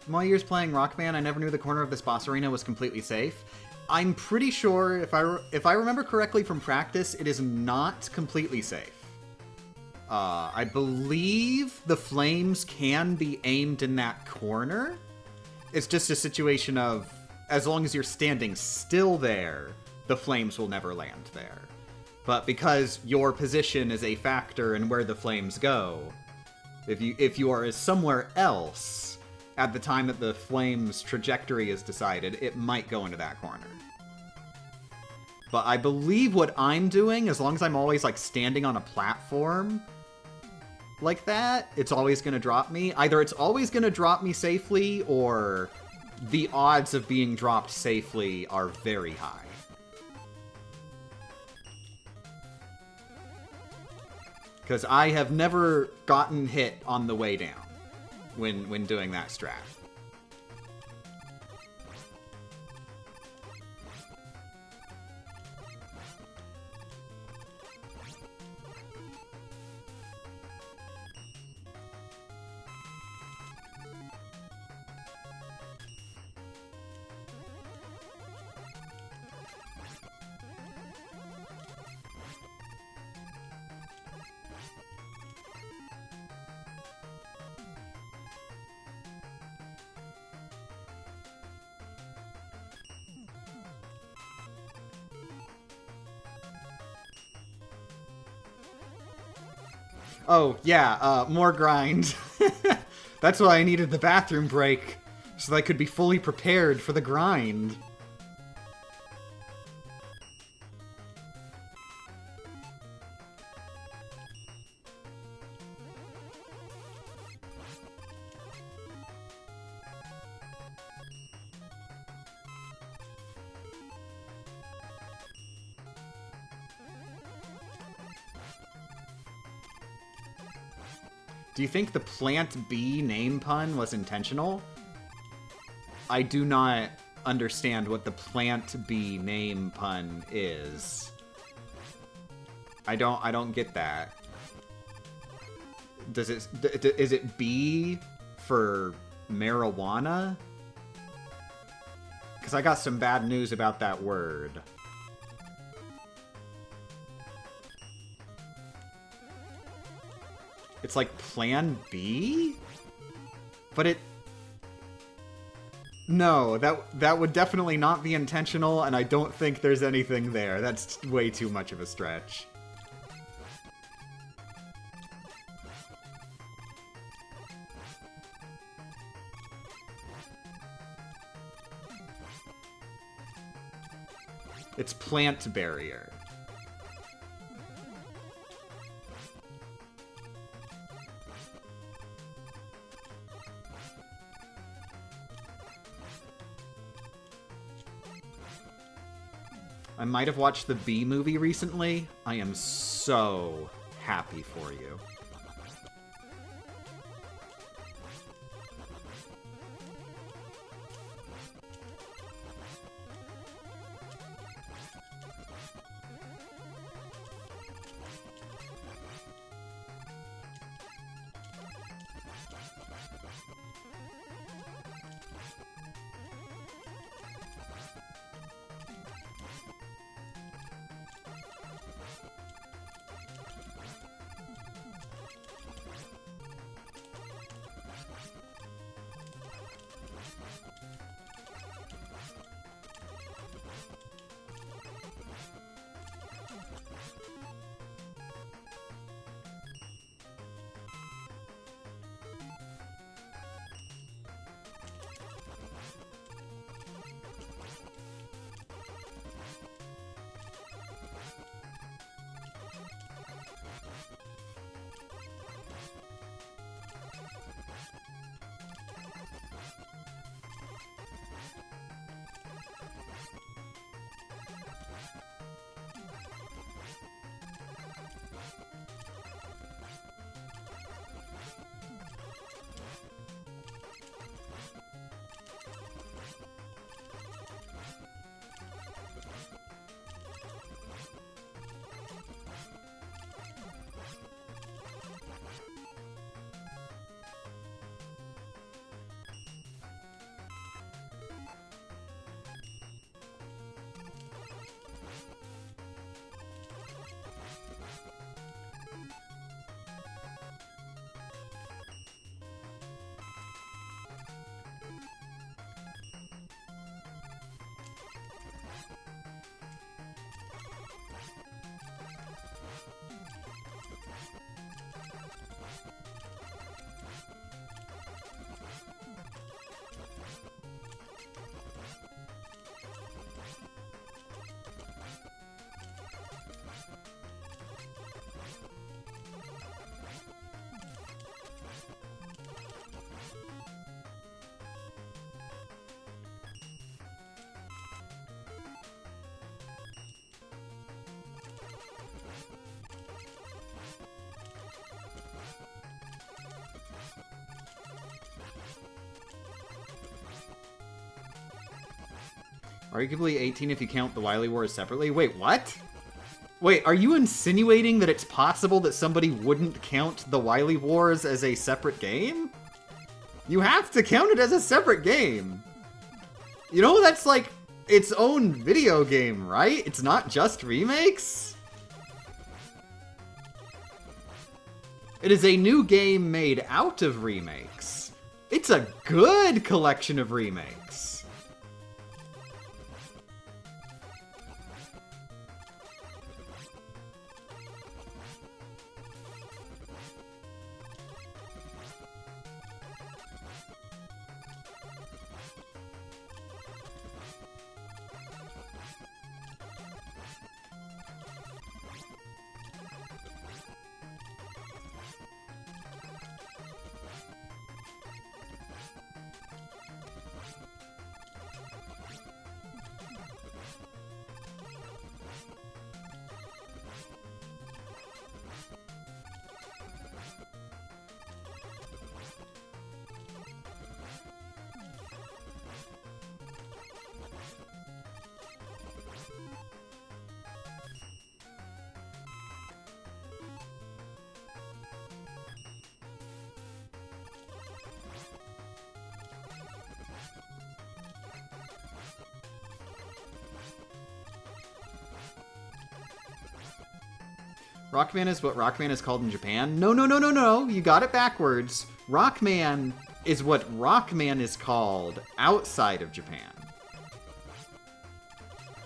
In my years playing Rockman, I never knew the corner of this boss arena was completely safe. I'm pretty sure, if I remember correctly from practice, it is not completely safe. I believe the flames can be aimed in that corner. It's just a situation of, as long as you're standing still there, the flames will never land there. But because your position is a factor in where the flames go, if you are somewhere else at the time that the flames' trajectory is decided, it might go into that corner. But I believe what I'm doing, as long as I'm always like standing on a platform like that, it's always going to drop me. Either it's always going to drop me safely, or the odds of being dropped safely are very high. Because I have never gotten hit on the way down when doing that strat. Oh, yeah, more grind. That's why I needed the bathroom break, so that I could be fully prepared for the grind. Do you think the plant bee name pun was intentional? I do not understand what the plant bee name pun is. I don't get that. Is it B for marijuana? Because I got some bad news about that word. It's like Plan B? But it... No, that would definitely not be intentional, and I don't think there's anything there. That's way too much of a stretch. It's plant barrier. I might have watched the Bee movie recently. I am so happy for you. Arguably 18 if you count the Wily Wars separately. Wait, what? Wait, are you insinuating that it's possible that somebody wouldn't count the Wily Wars as a separate game? You have to count it as a separate game. You know, that's like its own video game, right? It's not just remakes? It is a new game made out of remakes. It's a good collection of remakes. Rockman is what Rockman is called in Japan? No, no, no, no, no. You got it backwards. Rockman is what Rockman is called outside of Japan.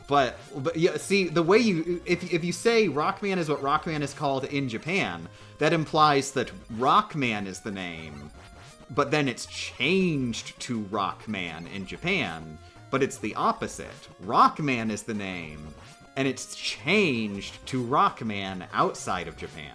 But yeah, see, the way you... If you say Rockman is what Rockman is called in Japan, that implies that Rockman is the name, but then it's changed to Rockman in Japan, but it's the opposite. Rockman is the name, and it's changed to Rockman outside of Japan.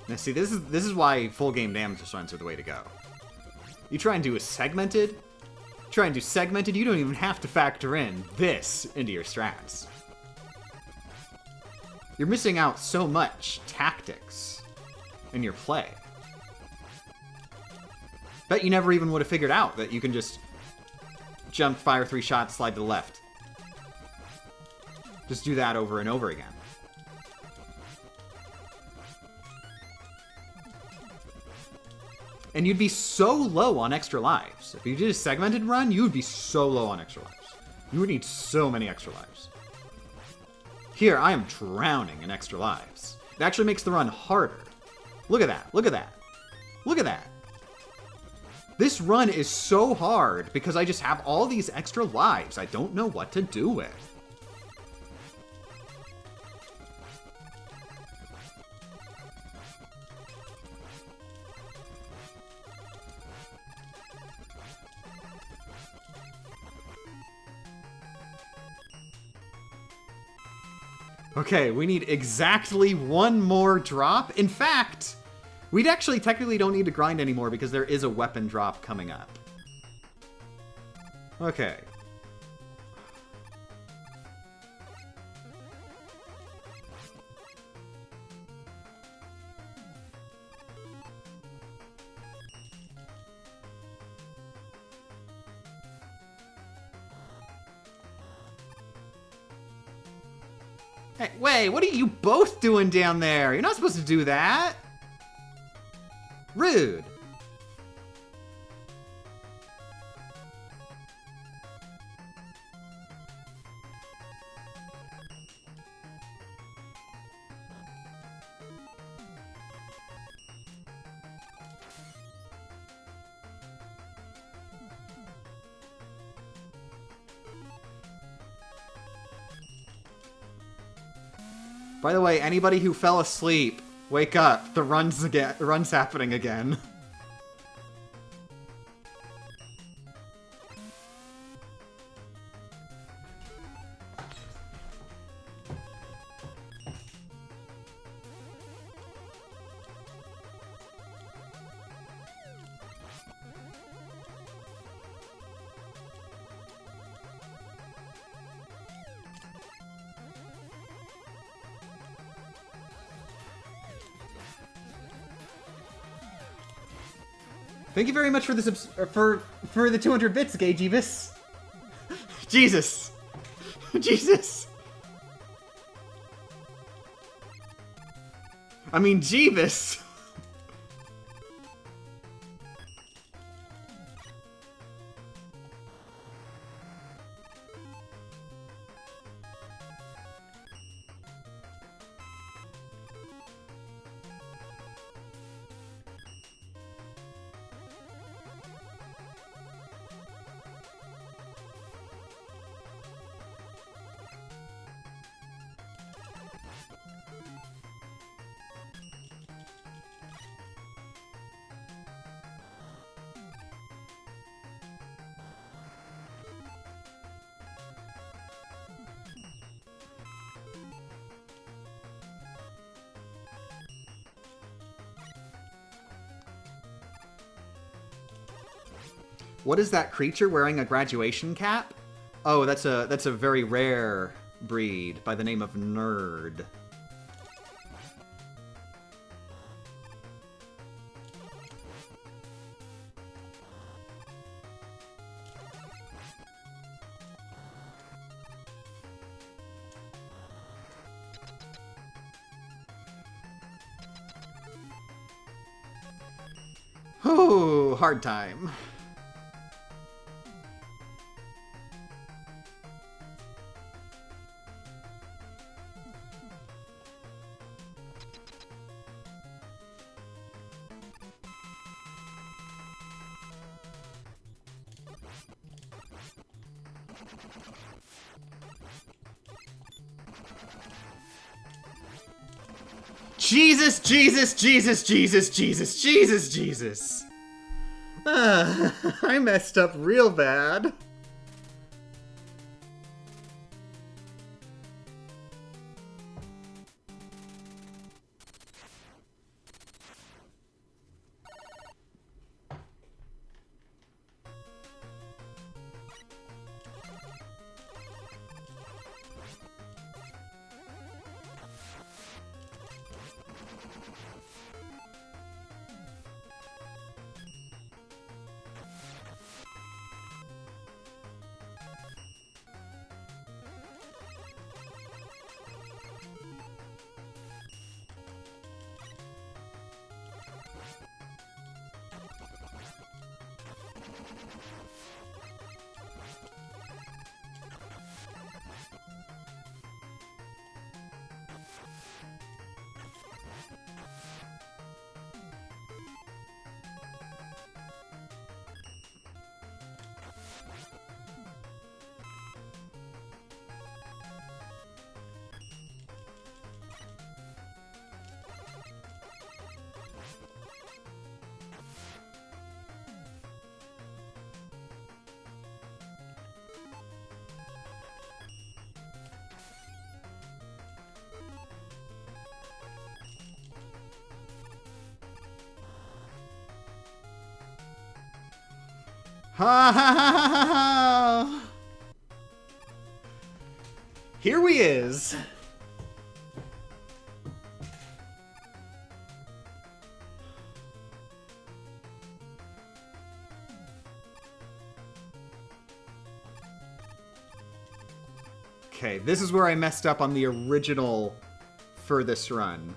Now see, this is why full game damage runs are the way to go. You try and do a segmented, you don't even have to factor in this into your strats. You're missing out so much tactics in your play. Bet you never even would have figured out that you can just jump, fire 3 shots, slide to the left. Just do that over and over again. And you'd be so low on extra lives. If you did a segmented run, you would be so low on extra lives. You would need so many extra lives. Here, I am drowning in extra lives. It actually makes the run harder. Look at that. Look at that. Look at that. This run is so hard because I just have all these extra lives I don't know what to do with. Okay, we need exactly one more drop. In fact, we actually technically don't need to grind anymore because there is a weapon drop coming up. Okay. Hey, wait, what are you both doing down there? You're not supposed to do that. Rude. By the way, anybody who fell asleep, wake up. The run's happening again. Thank you very much for the for the 200 bits, Gay Jeebus. Jesus. Jesus. I mean, Jeebus. What is that creature wearing a graduation cap? Oh, that's a very rare breed by the name of Nerd. Oh, hard time. Jesus, Jesus, Jesus, Jesus, Jesus, Jesus, Jesus. I messed up real bad. Ha ha ha ha ha! Here we is. Okay, this is where I messed up on the original furthest run.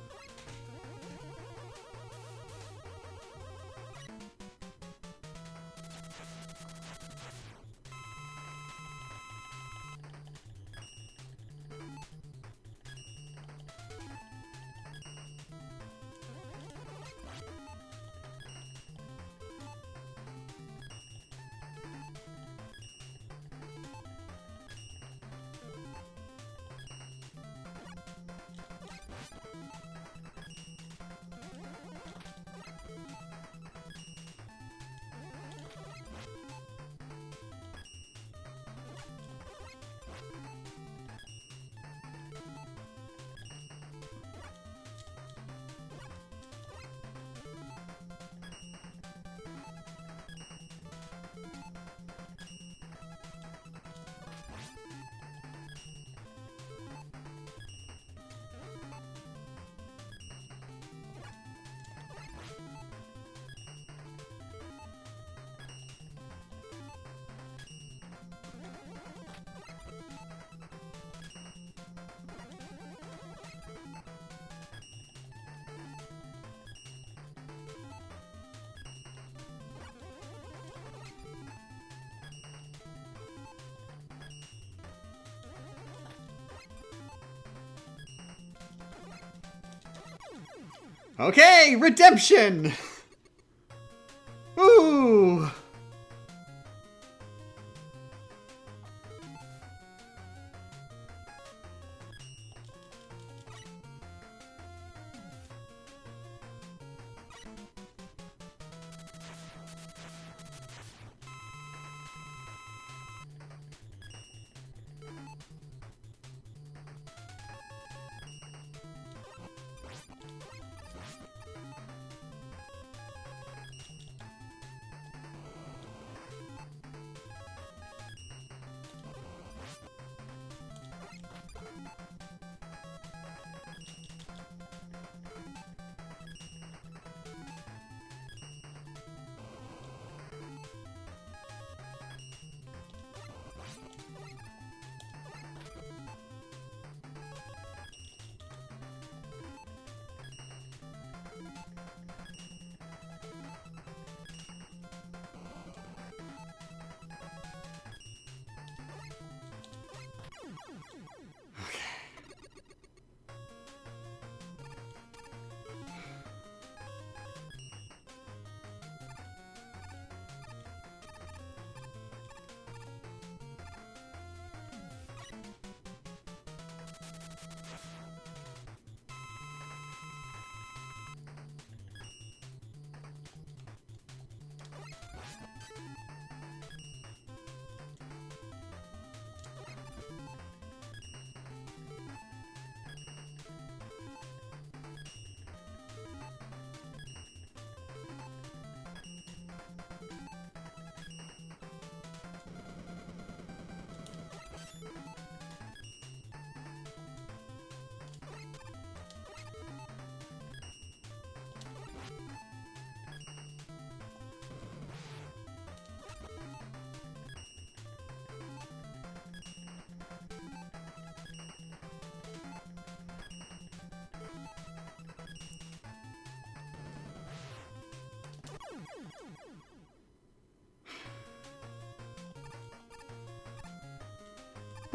Okay, redemption! Ooh!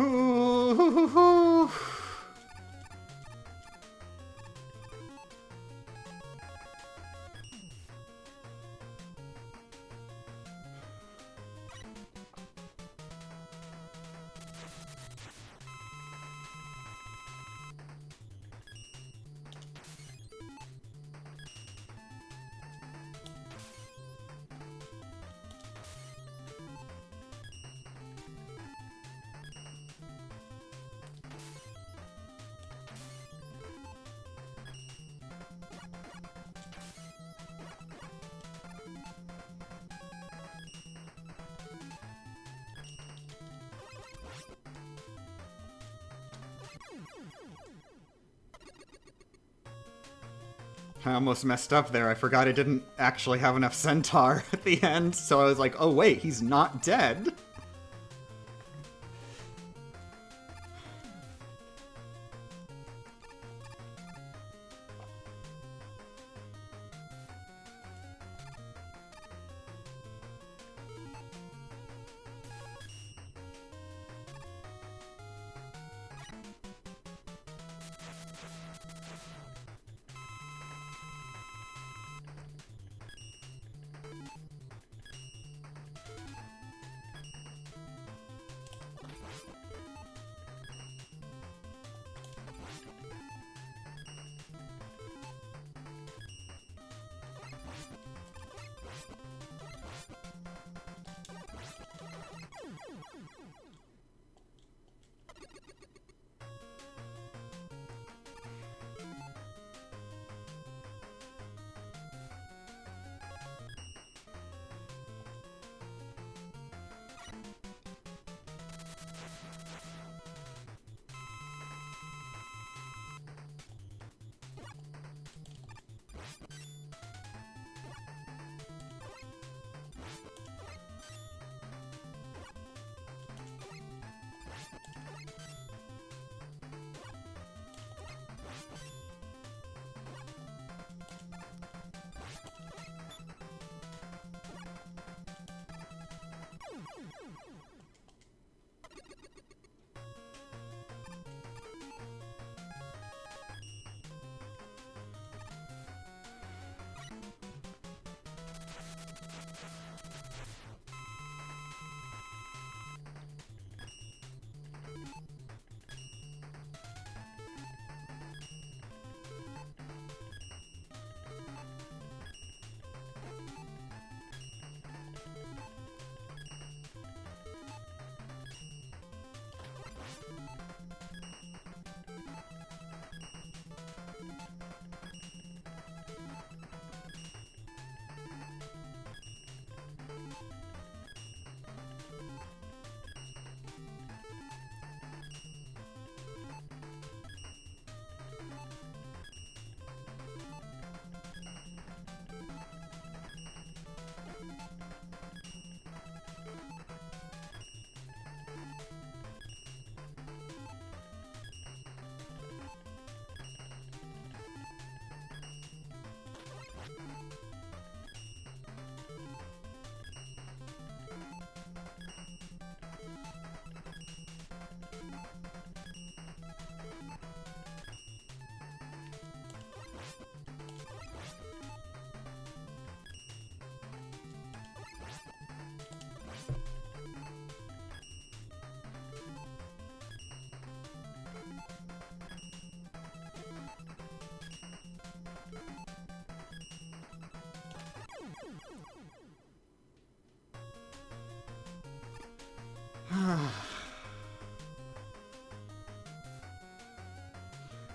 Ooh. I almost messed up there. I forgot I didn't actually have enough Centaur at the end, so I was like, oh wait, he's not dead.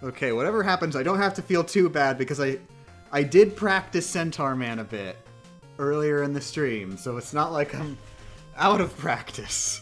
Okay, whatever happens, I don't have to feel too bad because I did practice Centaur Man a bit earlier in the stream, so it's not like I'm out of practice.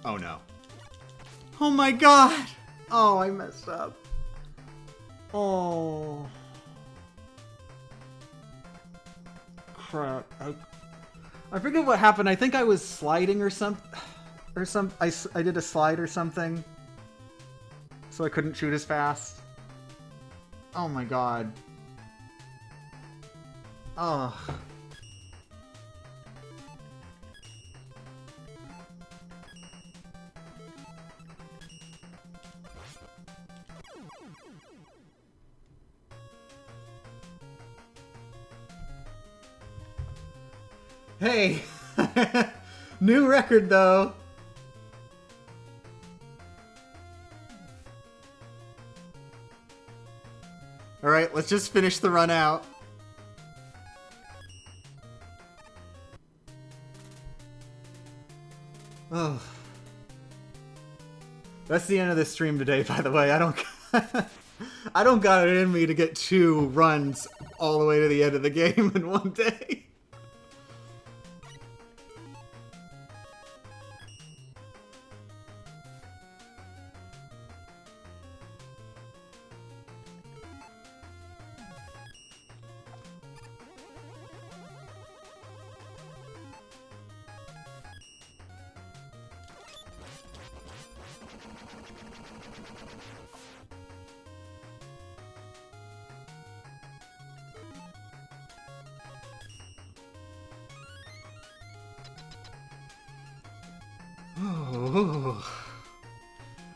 Oh no. Oh my god! Oh, I messed up. Oh. Crap. I forget what happened. I think I was sliding or something. I did a slide or something. So I couldn't shoot as fast. Oh my god. Oh. Hey! New record, though! Alright, let's just finish the run out. Oh. That's the end of this stream today, by the way. I don't got it in me to get 2 runs all the way to the end of the game in one day.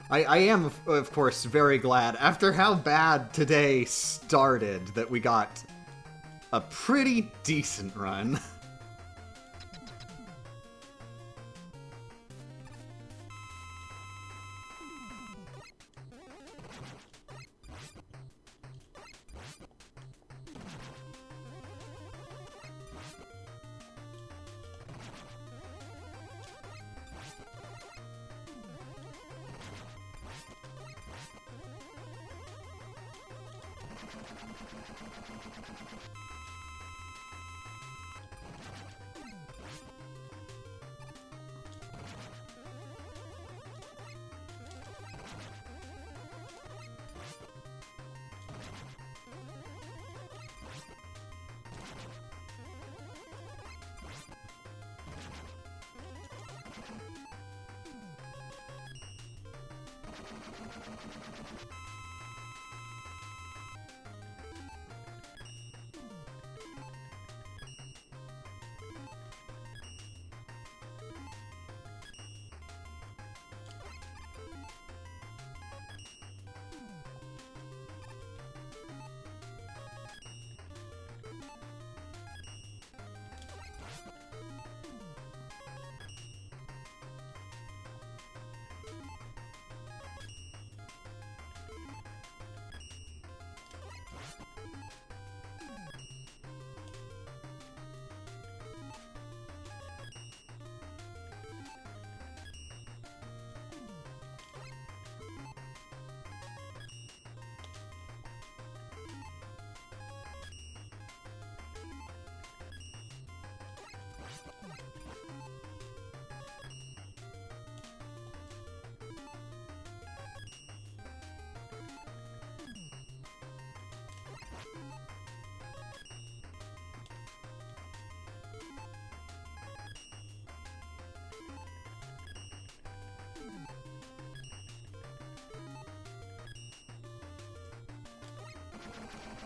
I am, of course, very glad, after how bad today started, that we got a pretty decent run.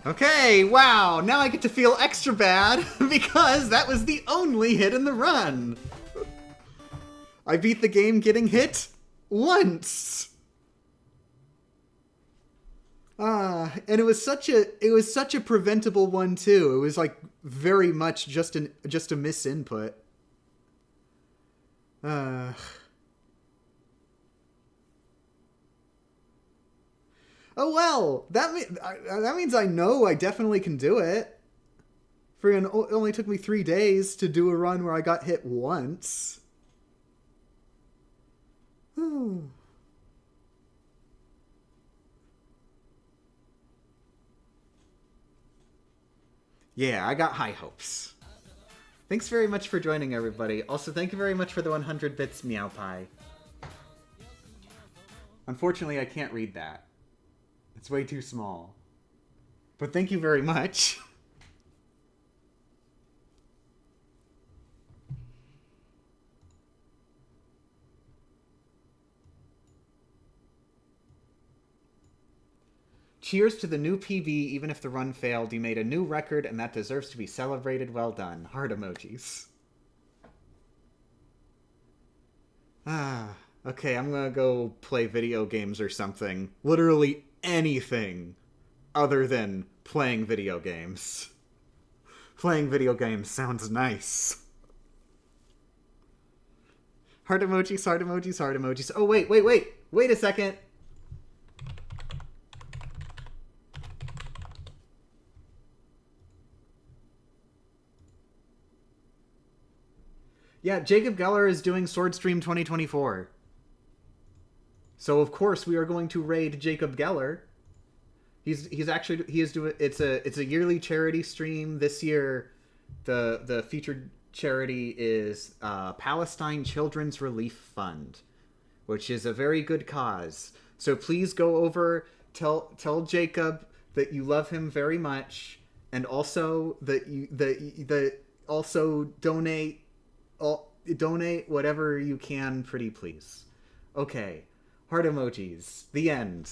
Okay, wow, now I get to feel extra bad because that was the only hit in the run. I beat the game getting hit once. And it was such a preventable one too. It was like very much just a misinput. Oh well, that means I know I definitely can do it. It only took me 3 days to do a run where I got hit once. Yeah, I got high hopes. Thanks very much for joining, everybody. Also, thank you very much for the 100 bits, Meow Pie. Unfortunately, I can't read that. It's way too small. But thank you very much. Cheers to the new PB, even if the run failed. You made a new record, and that deserves to be celebrated. Well done. Heart emojis. Okay, I'm gonna go play video games or something. Literally anything other than playing video games. Playing video games sounds nice. Heart emojis, heart emojis, heart emojis. Oh, wait. Wait a second. Yeah, Jacob Geller is doing Swordstream 2024. So of course we are going to raid Jacob Geller. He is doing it's a yearly charity stream. This year the featured charity is Palestine Children's Relief Fund, which is a very good cause. So please go over, tell Jacob that you love him very much, and also that also donate whatever you can, pretty please. Okay. Heart emojis. The end.